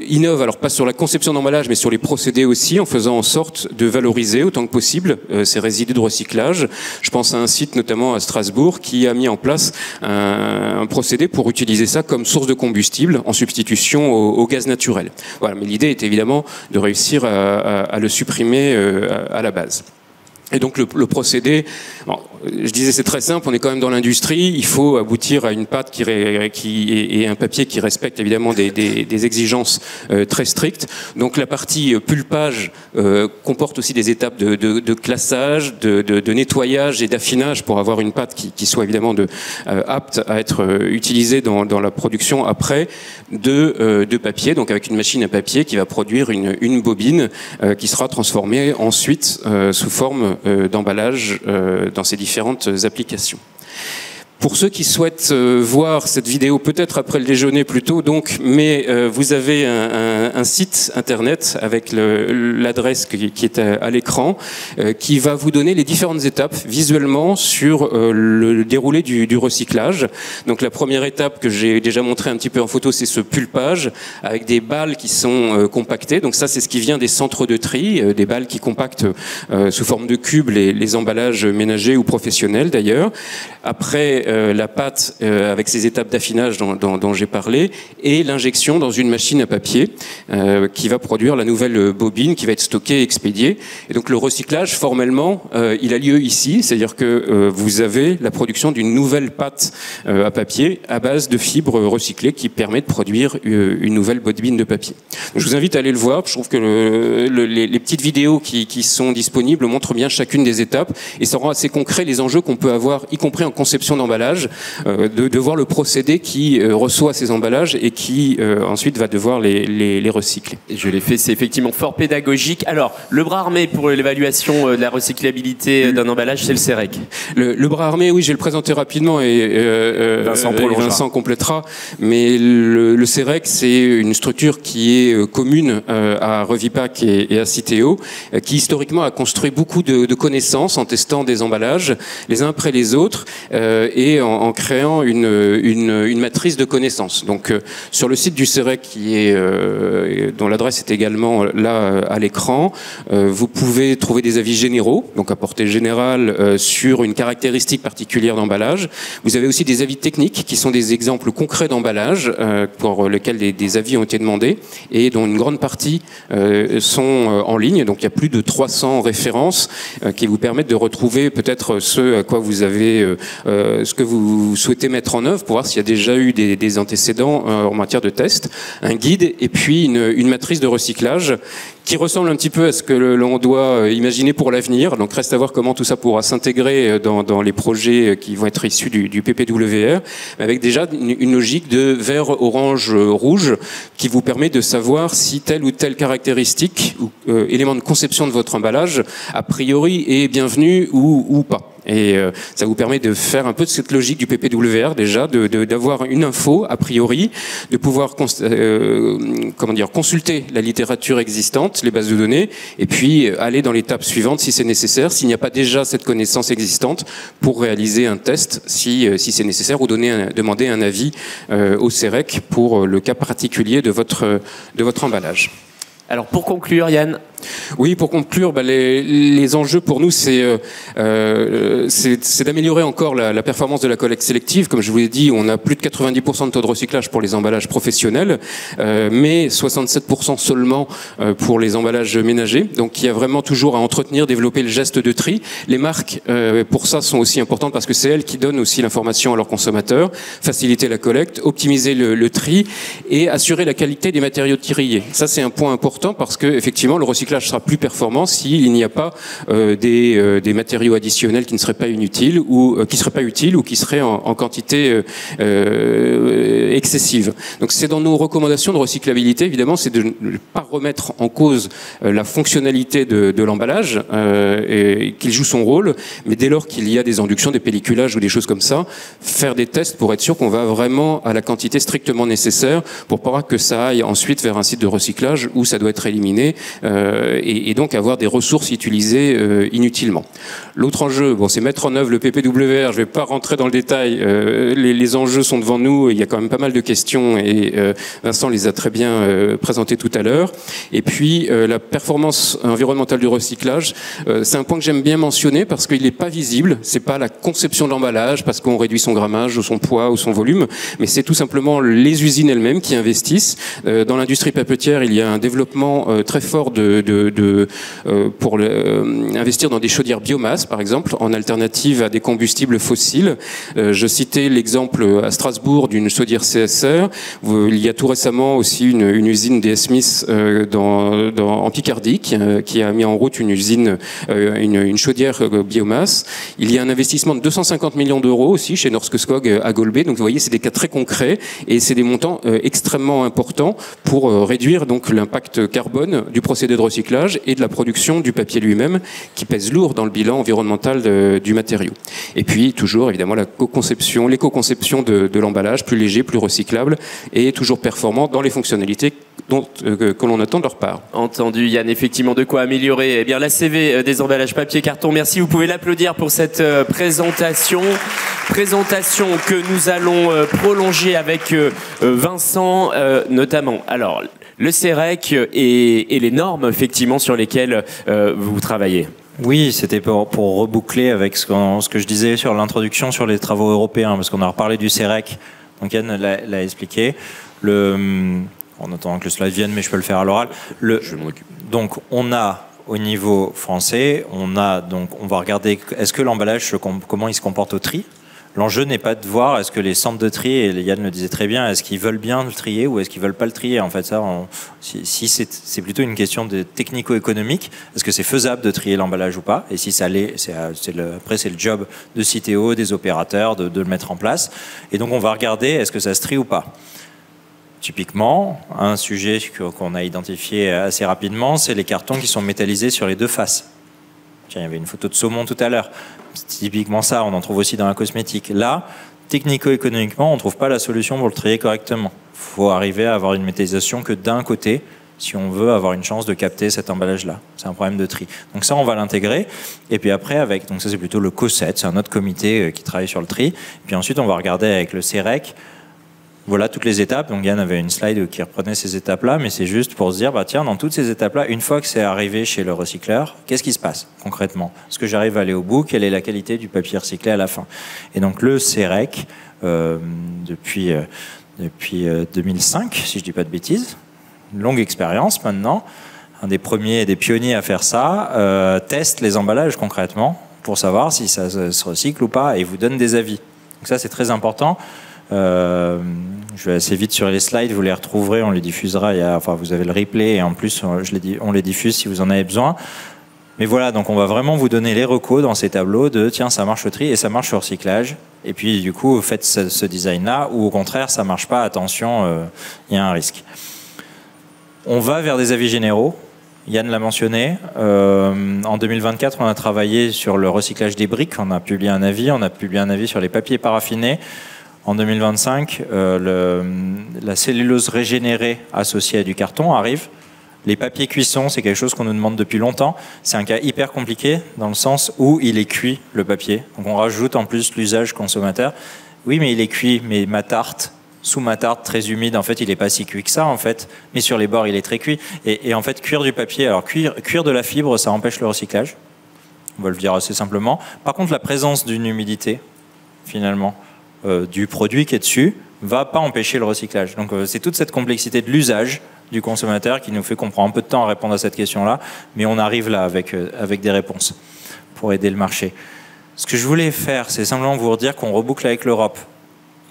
innove, alors pas sur la conception d'emballage mais sur les procédés aussi, en faisant en sorte de valoriser autant que possible ces résidus de recyclage. Je pense à un site notamment à Strasbourg qui a mis en place un procédé pour utiliser ça comme source de combustible en substitution au gaz naturel. Voilà, mais l'idée est évidemment de réussir à le supprimer à la base. Et donc le procédé, je disais c'est très simple, on est quand même dans l'industrie, il faut aboutir à une pâte et un papier qui respecte évidemment des exigences très strictes. Donc la partie pulpage comporte aussi des étapes de classage, de nettoyage et d'affinage pour avoir une pâte qui soit évidemment apte à être utilisée dans la production après de papier, donc avec une machine à papier qui va produire une bobine qui sera transformée ensuite sous forme d'emballage dans ces différentes applications. Pour ceux qui souhaitent voir cette vidéo, peut-être après le déjeuner plutôt, donc, mais vous avez un site internet avec l'adresse qui est à l'écran, qui va vous donner les différentes étapes visuellement sur le déroulé du recyclage. Donc la première étape que j'ai déjà montré un petit peu en photo, c'est ce pulpage avec des balles qui sont compactées. Donc ça, c'est ce qui vient des centres de tri, des balles qui compactent sous forme de cubes les emballages ménagers ou professionnels d'ailleurs. Après la pâte avec ses étapes d'affinage dont j'ai parlé et l'injection dans une machine à papier qui va produire la nouvelle bobine qui va être stockée et expédiée. Et donc le recyclage, formellement, il a lieu ici, c'est-à-dire que vous avez la production d'une nouvelle pâte à papier à base de fibres recyclées qui permet de produire une nouvelle bobine de papier. Donc, je vous invite à aller le voir. Je trouve que les petites vidéos qui sont disponibles montrent bien chacune des étapes et ça rend assez concret les enjeux qu'on peut avoir, y compris en conception d'emballage, de voir le procédé qui reçoit ces emballages et qui ensuite va devoir les recycler. Et je l'ai fait, c'est effectivement fort pédagogique. Alors, le bras armé pour l'évaluation de la recyclabilité d'un emballage, c'est le CEREC. Le bras armé, oui, je vais le présenter rapidement et Vincent complétera. Mais le CEREC, c'est une structure qui est commune à Revipac et à Citeo, qui historiquement a construit beaucoup de connaissances en testant des emballages les uns après les autres. Et et en créant une matrice de connaissances. Donc sur le site du CEREC, dont l'adresse est également là à l'écran, vous pouvez trouver des avis généraux, donc à portée générale sur une caractéristique particulière d'emballage. Vous avez aussi des avis techniques qui sont des exemples concrets d'emballage pour lesquels des avis ont été demandés et dont une grande partie sont en ligne. Donc il y a plus de 300 références qui vous permettent de retrouver peut-être ce à quoi vous avez, ce que vous souhaitez mettre en œuvre pour voir s'il y a déjà eu des antécédents en matière de test, un guide et puis une matrice de recyclage qui ressemble un petit peu à ce que l'on doit imaginer pour l'avenir. Donc reste à voir comment tout ça pourra s'intégrer dans les projets qui vont être issus du PPWR, avec déjà une logique de vert, orange, rouge qui vous permet de savoir si telle ou telle caractéristique ou élément de conception de votre emballage a priori est bienvenu ou pas. Et ça vous permet de faire un peu de cette logique du PPWR déjà, d'avoir une info a priori, de pouvoir consulter la littérature existante, les bases de données, et puis aller dans l'étape suivante si c'est nécessaire, s'il n'y a pas déjà cette connaissance existante, pour réaliser un test si c'est nécessaire, ou demander un avis au CEREC pour le cas particulier de votre emballage. Alors pour conclure, Yann. Oui, pour conclure, les enjeux pour nous, c'est d'améliorer encore la performance de la collecte sélective. Comme je vous l'ai dit, on a plus de 90% de taux de recyclage pour les emballages professionnels, mais 67% seulement pour les emballages ménagers. Donc il y a vraiment toujours à entretenir, développer le geste de tri. Les marques, pour ça, sont aussi importantes parce que c'est elles qui donnent aussi l'information à leurs consommateurs, faciliter la collecte, optimiser le tri et assurer la qualité des matériaux triés. Ça, c'est un point important parce que effectivement, le recyclage sera plus performant s'il n'y a pas des matériaux additionnels qui ne seraient pas inutiles ou qui seraient en quantité excessive. Donc c'est dans nos recommandations de recyclabilité, évidemment, c'est de ne pas remettre en cause la fonctionnalité de l'emballage et qu'il joue son rôle, mais dès lors qu'il y a des inductions, des pelliculages ou des choses comme ça, faire des tests pour être sûr qu'on va vraiment à la quantité strictement nécessaire pour pas que ça aille ensuite vers un site de recyclage où ça doit être éliminé et donc avoir des ressources utilisées inutilement. L'autre enjeu, c'est mettre en œuvre le PPWR. Je vais pas rentrer dans le détail. Les enjeux sont devant nous. Il y a quand même pas mal de questions et Vincent les a très bien présentées tout à l'heure. Et puis la performance environnementale du recyclage, c'est un point que j'aime bien mentionner parce qu'il n'est pas visible. C'est pas la conception de l'emballage parce qu'on réduit son grammage ou son poids ou son volume, mais c'est tout simplement les usines elles-mêmes qui investissent. Dans l'industrie papetière, il y a un développement très fort pour investir dans des chaudières biomasse, par exemple, en alternative à des combustibles fossiles. Je citais l'exemple à Strasbourg d'une chaudière CSR. Il y a tout récemment aussi une usine DS Smith en Picardie qui a mis en route une usine, une chaudière biomasse. Il y a un investissement de 250 millions d'euros aussi chez Norske Skog à Golbey. Donc vous voyez, c'est des cas très concrets et c'est des montants extrêmement importants pour réduire donc l'impact carbone du procédé de recyclage et de la production du papier lui-même qui pèse lourd dans le bilan environnemental du matériau. Et puis toujours évidemment l'éco-conception de l'emballage, plus léger, plus recyclable et toujours performant dans les fonctionnalités que l'on attend de leur part. Entendu Yann, effectivement de quoi améliorer la CV des emballages papier carton. Merci, vous pouvez l'applaudir pour cette présentation que nous allons prolonger avec Vincent notamment. Alors le CEREC et les normes effectivement sur lesquelles vous travaillez. Oui, c'était pour reboucler avec ce que je disais sur l'introduction sur les travaux européens, parce qu'on a reparlé du CEREC, donc Yann l'a expliqué. En attendant que le slide vienne, mais je peux le faire à l'oral. Je m'en occupe. Donc on a au niveau français, on va regarder est-ce que l'emballage, comment il se comporte au tri. L'enjeu n'est pas de voir est-ce que les centres de tri, et Yann le disait très bien, est-ce qu'ils veulent bien le trier ou est-ce qu'ils veulent pas le trier. En fait, si c'est plutôt une question de technico-économique, est-ce que c'est faisable de trier l'emballage ou pas. Et si ça l'est, après c'est le job de Citeo, des opérateurs de le mettre en place. Et donc on va regarder est-ce que ça se trie ou pas. Typiquement, un sujet qu'on a identifié assez rapidement, c'est les cartons qui sont métallisés sur les deux faces. Tiens, il y avait une photo de saumon tout à l'heure. C'est typiquement ça, on en trouve aussi dans la cosmétique. Là, technico-économiquement, on ne trouve pas la solution pour le trier correctement. Il faut arriver à avoir une métallisation que d'un côté, si on veut avoir une chance de capter cet emballage-là. C'est un problème de tri. Donc ça, on va l'intégrer. Et puis après, donc ça c'est plutôt le COSET, c'est un autre comité qui travaille sur le tri. Et puis ensuite, on va regarder avec le CEREC. Voilà toutes les étapes. Donc Yann avait une slide qui reprenait ces étapes-là, mais c'est juste pour se dire, bah tiens, dans toutes ces étapes-là, une fois que c'est arrivé chez le recycleur, qu'est-ce qui se passe concrètement? Est-ce que j'arrive à aller au bout? Quelle est la qualité du papier recyclé à la fin? Et donc le CEREC, depuis 2005, si je dis pas de bêtises, une longue expérience maintenant, un des premiers et des pionniers à faire ça, teste les emballages concrètement pour savoir si ça se recycle ou pas et vous donne des avis. Donc ça c'est très important. Je vais assez vite sur les slides, vous les retrouverez, on les diffusera. Vous avez le replay et en plus on les diffuse si vous en avez besoin. Mais voilà, donc on va vraiment vous donner les recos dans ces tableaux de tiens, ça marche au tri et ça marche au recyclage. Et puis du coup, faites ce design-là ou au contraire, ça marche pas, attention, il y a un risque. On va vers des avis généraux. Yann l'a mentionné. En 2024, on a travaillé sur le recyclage des briques. On a publié un avis sur les papiers paraffinés. En 2025, la cellulose régénérée associée à du carton arrive. Les papiers cuisson, c'est quelque chose qu'on nous demande depuis longtemps. C'est un cas hyper compliqué dans le sens où il est cuit, le papier. Donc on rajoute en plus l'usage consommateur. Oui, mais il est cuit, mais sous ma tarte très humide, en fait, il n'est pas si cuit que ça, en fait. Mais sur les bords, il est très cuit. Et en fait, cuire du papier, alors cuire de la fibre, ça empêche le recyclage. On va le dire assez simplement. Par contre, la présence d'une humidité, finalement, du produit qui est dessus va pas empêcher le recyclage. Donc c'est toute cette complexité de l'usage du consommateur qui nous fait qu'on prend un peu de temps à répondre à cette question-là, mais on arrive là avec des réponses pour aider le marché. Ce que je voulais faire, c'est simplement vous dire qu'on reboucle avec l'Europe.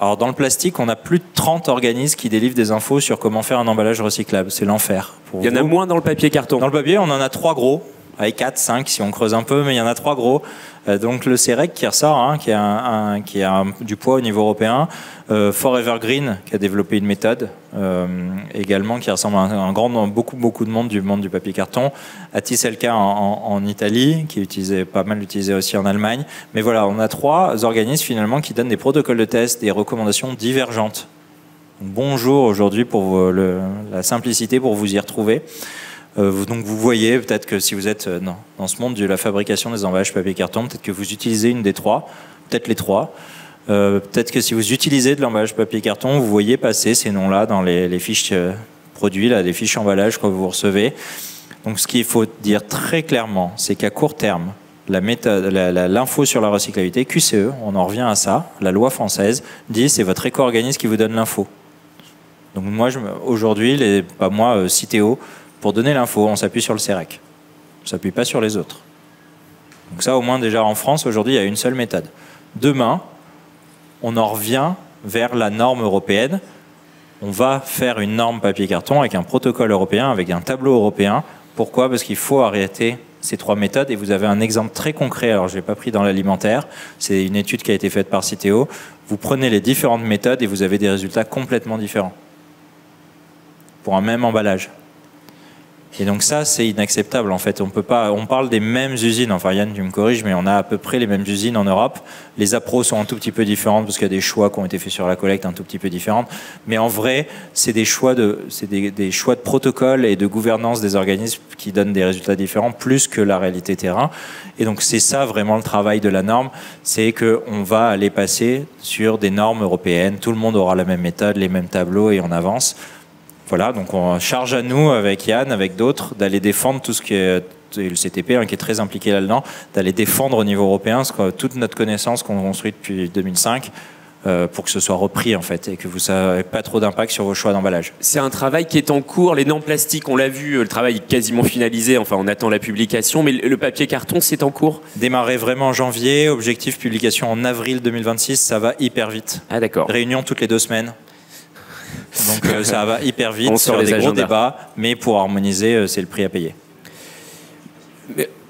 Alors dans le plastique, on a plus de 30 organismes qui délivrent des infos sur comment faire un emballage recyclable. C'est l'enfer. Il y en a moins dans le papier carton. Dans le papier, on en a 3 gros. Avec 4, 5 si on creuse un peu, mais il y en a 3 gros. Donc le CEREC qui ressort, qui a du poids au niveau européen. Forever Green qui a développé une méthode également qui ressemble à beaucoup de monde du papier carton. Atiselka en Italie, qui est pas mal utilisé aussi en Allemagne. Mais voilà, on a 3 organismes finalement qui donnent des protocoles de test, des recommandations divergentes. Donc, bonjour aujourd'hui pour la simplicité pour vous y retrouver. Donc vous voyez peut-être que si vous êtes dans ce monde de la fabrication des emballages papier carton, peut-être que vous utilisez une des 3, peut-être les 3. Peut-être que si vous utilisez de l'emballage papier carton, vous voyez passer ces noms-là dans les fiches produits, les fiches emballage que vous recevez. Donc ce qu'il faut dire très clairement, c'est qu'à court terme, l'info sur la recyclabilité, QCE, on en revient à ça, la loi française dit c'est votre éco-organisme qui vous donne l'info. Donc moi aujourd'hui, Citeo, pour donner l'info, on s'appuie sur le CEREC. On ne s'appuie pas sur les autres. Donc ça, au moins, déjà en France, aujourd'hui, il y a une seule méthode. Demain, on en revient vers la norme européenne. On va faire une norme papier-carton avec un protocole européen, avec un tableau européen. Pourquoi? Parce qu'il faut arrêter ces 3 méthodes. Et vous avez un exemple très concret. Alors, je ne l'ai pas pris dans l'alimentaire. C'est une étude qui a été faite par Citeo. Vous prenez les différentes méthodes et vous avez des résultats complètement différents pour un même emballage. Et donc ça, c'est inacceptable en fait. On parle des mêmes usines. Enfin Yann, tu me corriges, mais on a à peu près les mêmes usines en Europe. Les appros sont un tout petit peu différentes parce qu'il y a des choix qui ont été faits sur la collecte un tout petit peu différents. Mais en vrai, c'est des choix de protocole et de gouvernance des organismes qui donnent des résultats différents plus que la réalité terrain. Et donc c'est ça vraiment le travail de la norme, c'est qu'on va aller passer sur des normes européennes. Tout le monde aura la même méthode, les mêmes tableaux et on avance. Voilà, donc on charge à nous, avec Yann, avec d'autres, d'aller défendre tout ce qui est le CTP, qui est très impliqué là-dedans, d'aller défendre au niveau européen toute notre connaissance qu'on construit depuis 2005 pour que ce soit repris en fait et que vous n'ayez pas trop d'impact sur vos choix d'emballage. C'est un travail qui est en cours. Les normes plastiques, on l'a vu, le travail est quasiment finalisé. Enfin, on attend la publication, mais le papier carton, c'est en cours. Démarrer vraiment en janvier, objectif publication en avril 2026, ça va hyper vite. Ah d'accord. Réunion toutes les 2 semaines. Donc ça va hyper vite, on sur des gros débats, mais pour harmoniser, c'est le prix à payer.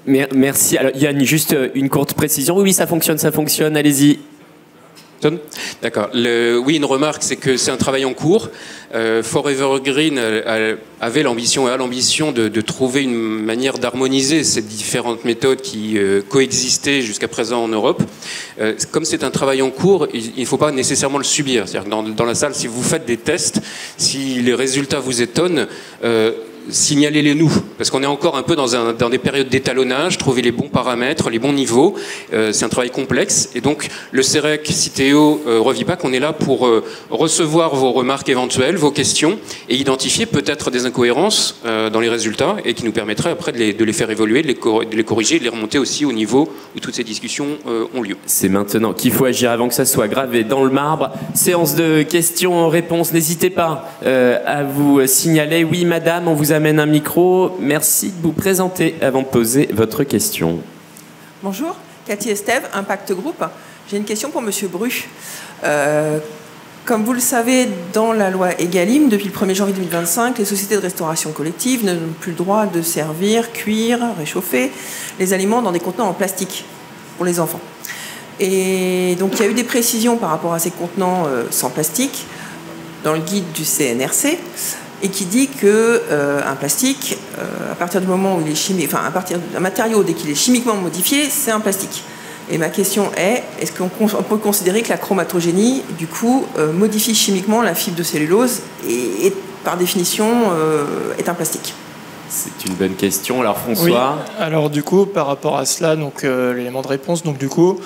Merci. Alors Yann, juste une courte précision. Oui, ça fonctionne, allez-y. D'accord. Oui, une remarque, c'est que c'est un travail en cours. Forever Green avait l'ambition et a l'ambition de trouver une manière d'harmoniser ces différentes méthodes qui coexistaient jusqu'à présent en Europe. Comme c'est un travail en cours, il ne faut pas nécessairement le subir. C'est-à-dire que dans la salle, si vous faites des tests, si les résultats vous étonnent, signalez-les nous, parce qu'on est encore un peu dans des périodes d'étalonnage, trouver les bons paramètres, les bons niveaux. C'est un travail complexe, et donc le CEREC, Citeo, Revipac, on est là pour recevoir vos remarques éventuelles, vos questions, et identifier peut-être des incohérences dans les résultats, et qui nous permettraient après de les faire évoluer, de les corriger, de les remonter aussi au niveau où toutes ces discussions ont lieu. C'est maintenant qu'il faut agir avant que ça soit gravé dans le marbre. Séance de questions-réponses, n'hésitez pas à vous signaler. Oui, madame, on vous amène un micro. Merci de vous présenter avant de poser votre question. Bonjour, Cathy Estève, Impact Group. J'ai une question pour Monsieur Bru. Comme vous le savez, dans la loi Egalim, depuis le 1er janvier 2025, les sociétés de restauration collective n'ont plus le droit de servir, cuire, réchauffer les aliments dans des contenants en plastique pour les enfants. Et donc il y a eu des précisions par rapport à ces contenants sans plastique dans le guide du CNRC, et qui dit que un plastique, à partir du moment où il est chimique, enfin à partir d'un matériau dès qu'il est chimiquement modifié, c'est un plastique. Et ma question est-ce qu'on peut considérer que la chromatogénie, du coup, modifie chimiquement la fibre de cellulose et par définition, est un plastique? C'est une bonne question. Alors François. Oui. Alors du coup, par rapport à cela, donc l'élément de réponse, donc du coup,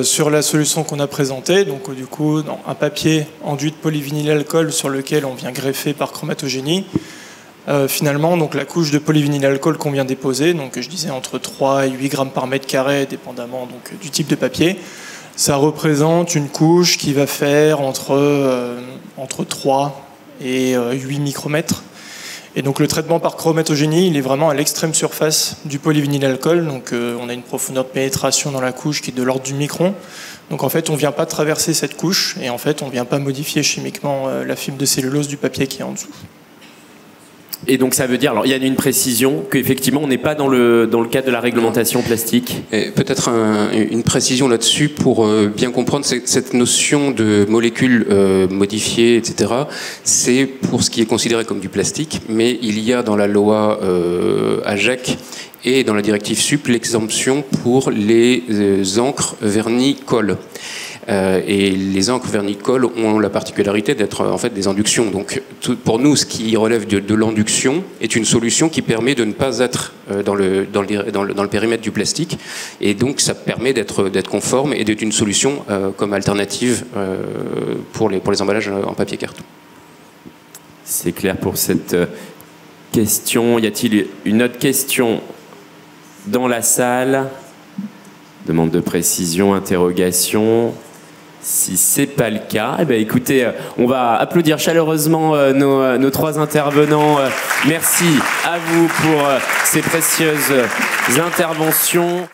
sur la solution qu'on a présentée, donc du coup, dans un papier enduit de polyvinylalcool sur lequel on vient greffer par chromatogénie. Finalement, donc la couche de polyvinylalcool qu'on vient déposer, donc je disais entre 3 et 8 grammes par mètre carré, dépendamment donc, du type de papier, ça représente une couche qui va faire entre 3 et 8 micromètres. Et donc le traitement par chromatogénie, il est vraiment à l'extrême surface du polyvinylalcool, donc on a une profondeur de pénétration dans la couche qui est de l'ordre du micron. Donc en fait, on ne vient pas traverser cette couche, et en fait, on ne vient pas modifier chimiquement la fibre de cellulose du papier qui est en dessous. Et donc ça veut dire, alors il y a une précision, qu'effectivement on n'est pas dans le cadre de la réglementation plastique. Peut-être une précision là-dessus pour bien comprendre cette notion de molécules modifiées, etc. C'est pour ce qui est considéré comme du plastique, mais il y a dans la loi AGEC et dans la directive SUP l'exemption pour les encres vernis colle. Et les encres vernis-colle ont la particularité d'être en fait des inductions. Donc pour nous, ce qui relève de l'induction est une solution qui permet de ne pas être dans le périmètre du plastique. Et donc ça permet d'être conforme et d'être une solution comme alternative pour les emballages en papier carton. C'est clair pour cette question. Y a-t-il une autre question dans la salle? Demande de précision, interrogation. Si c'est pas le cas, eh bien, écoutez, on va applaudir chaleureusement nos trois intervenants. Merci à vous pour ces précieuses interventions.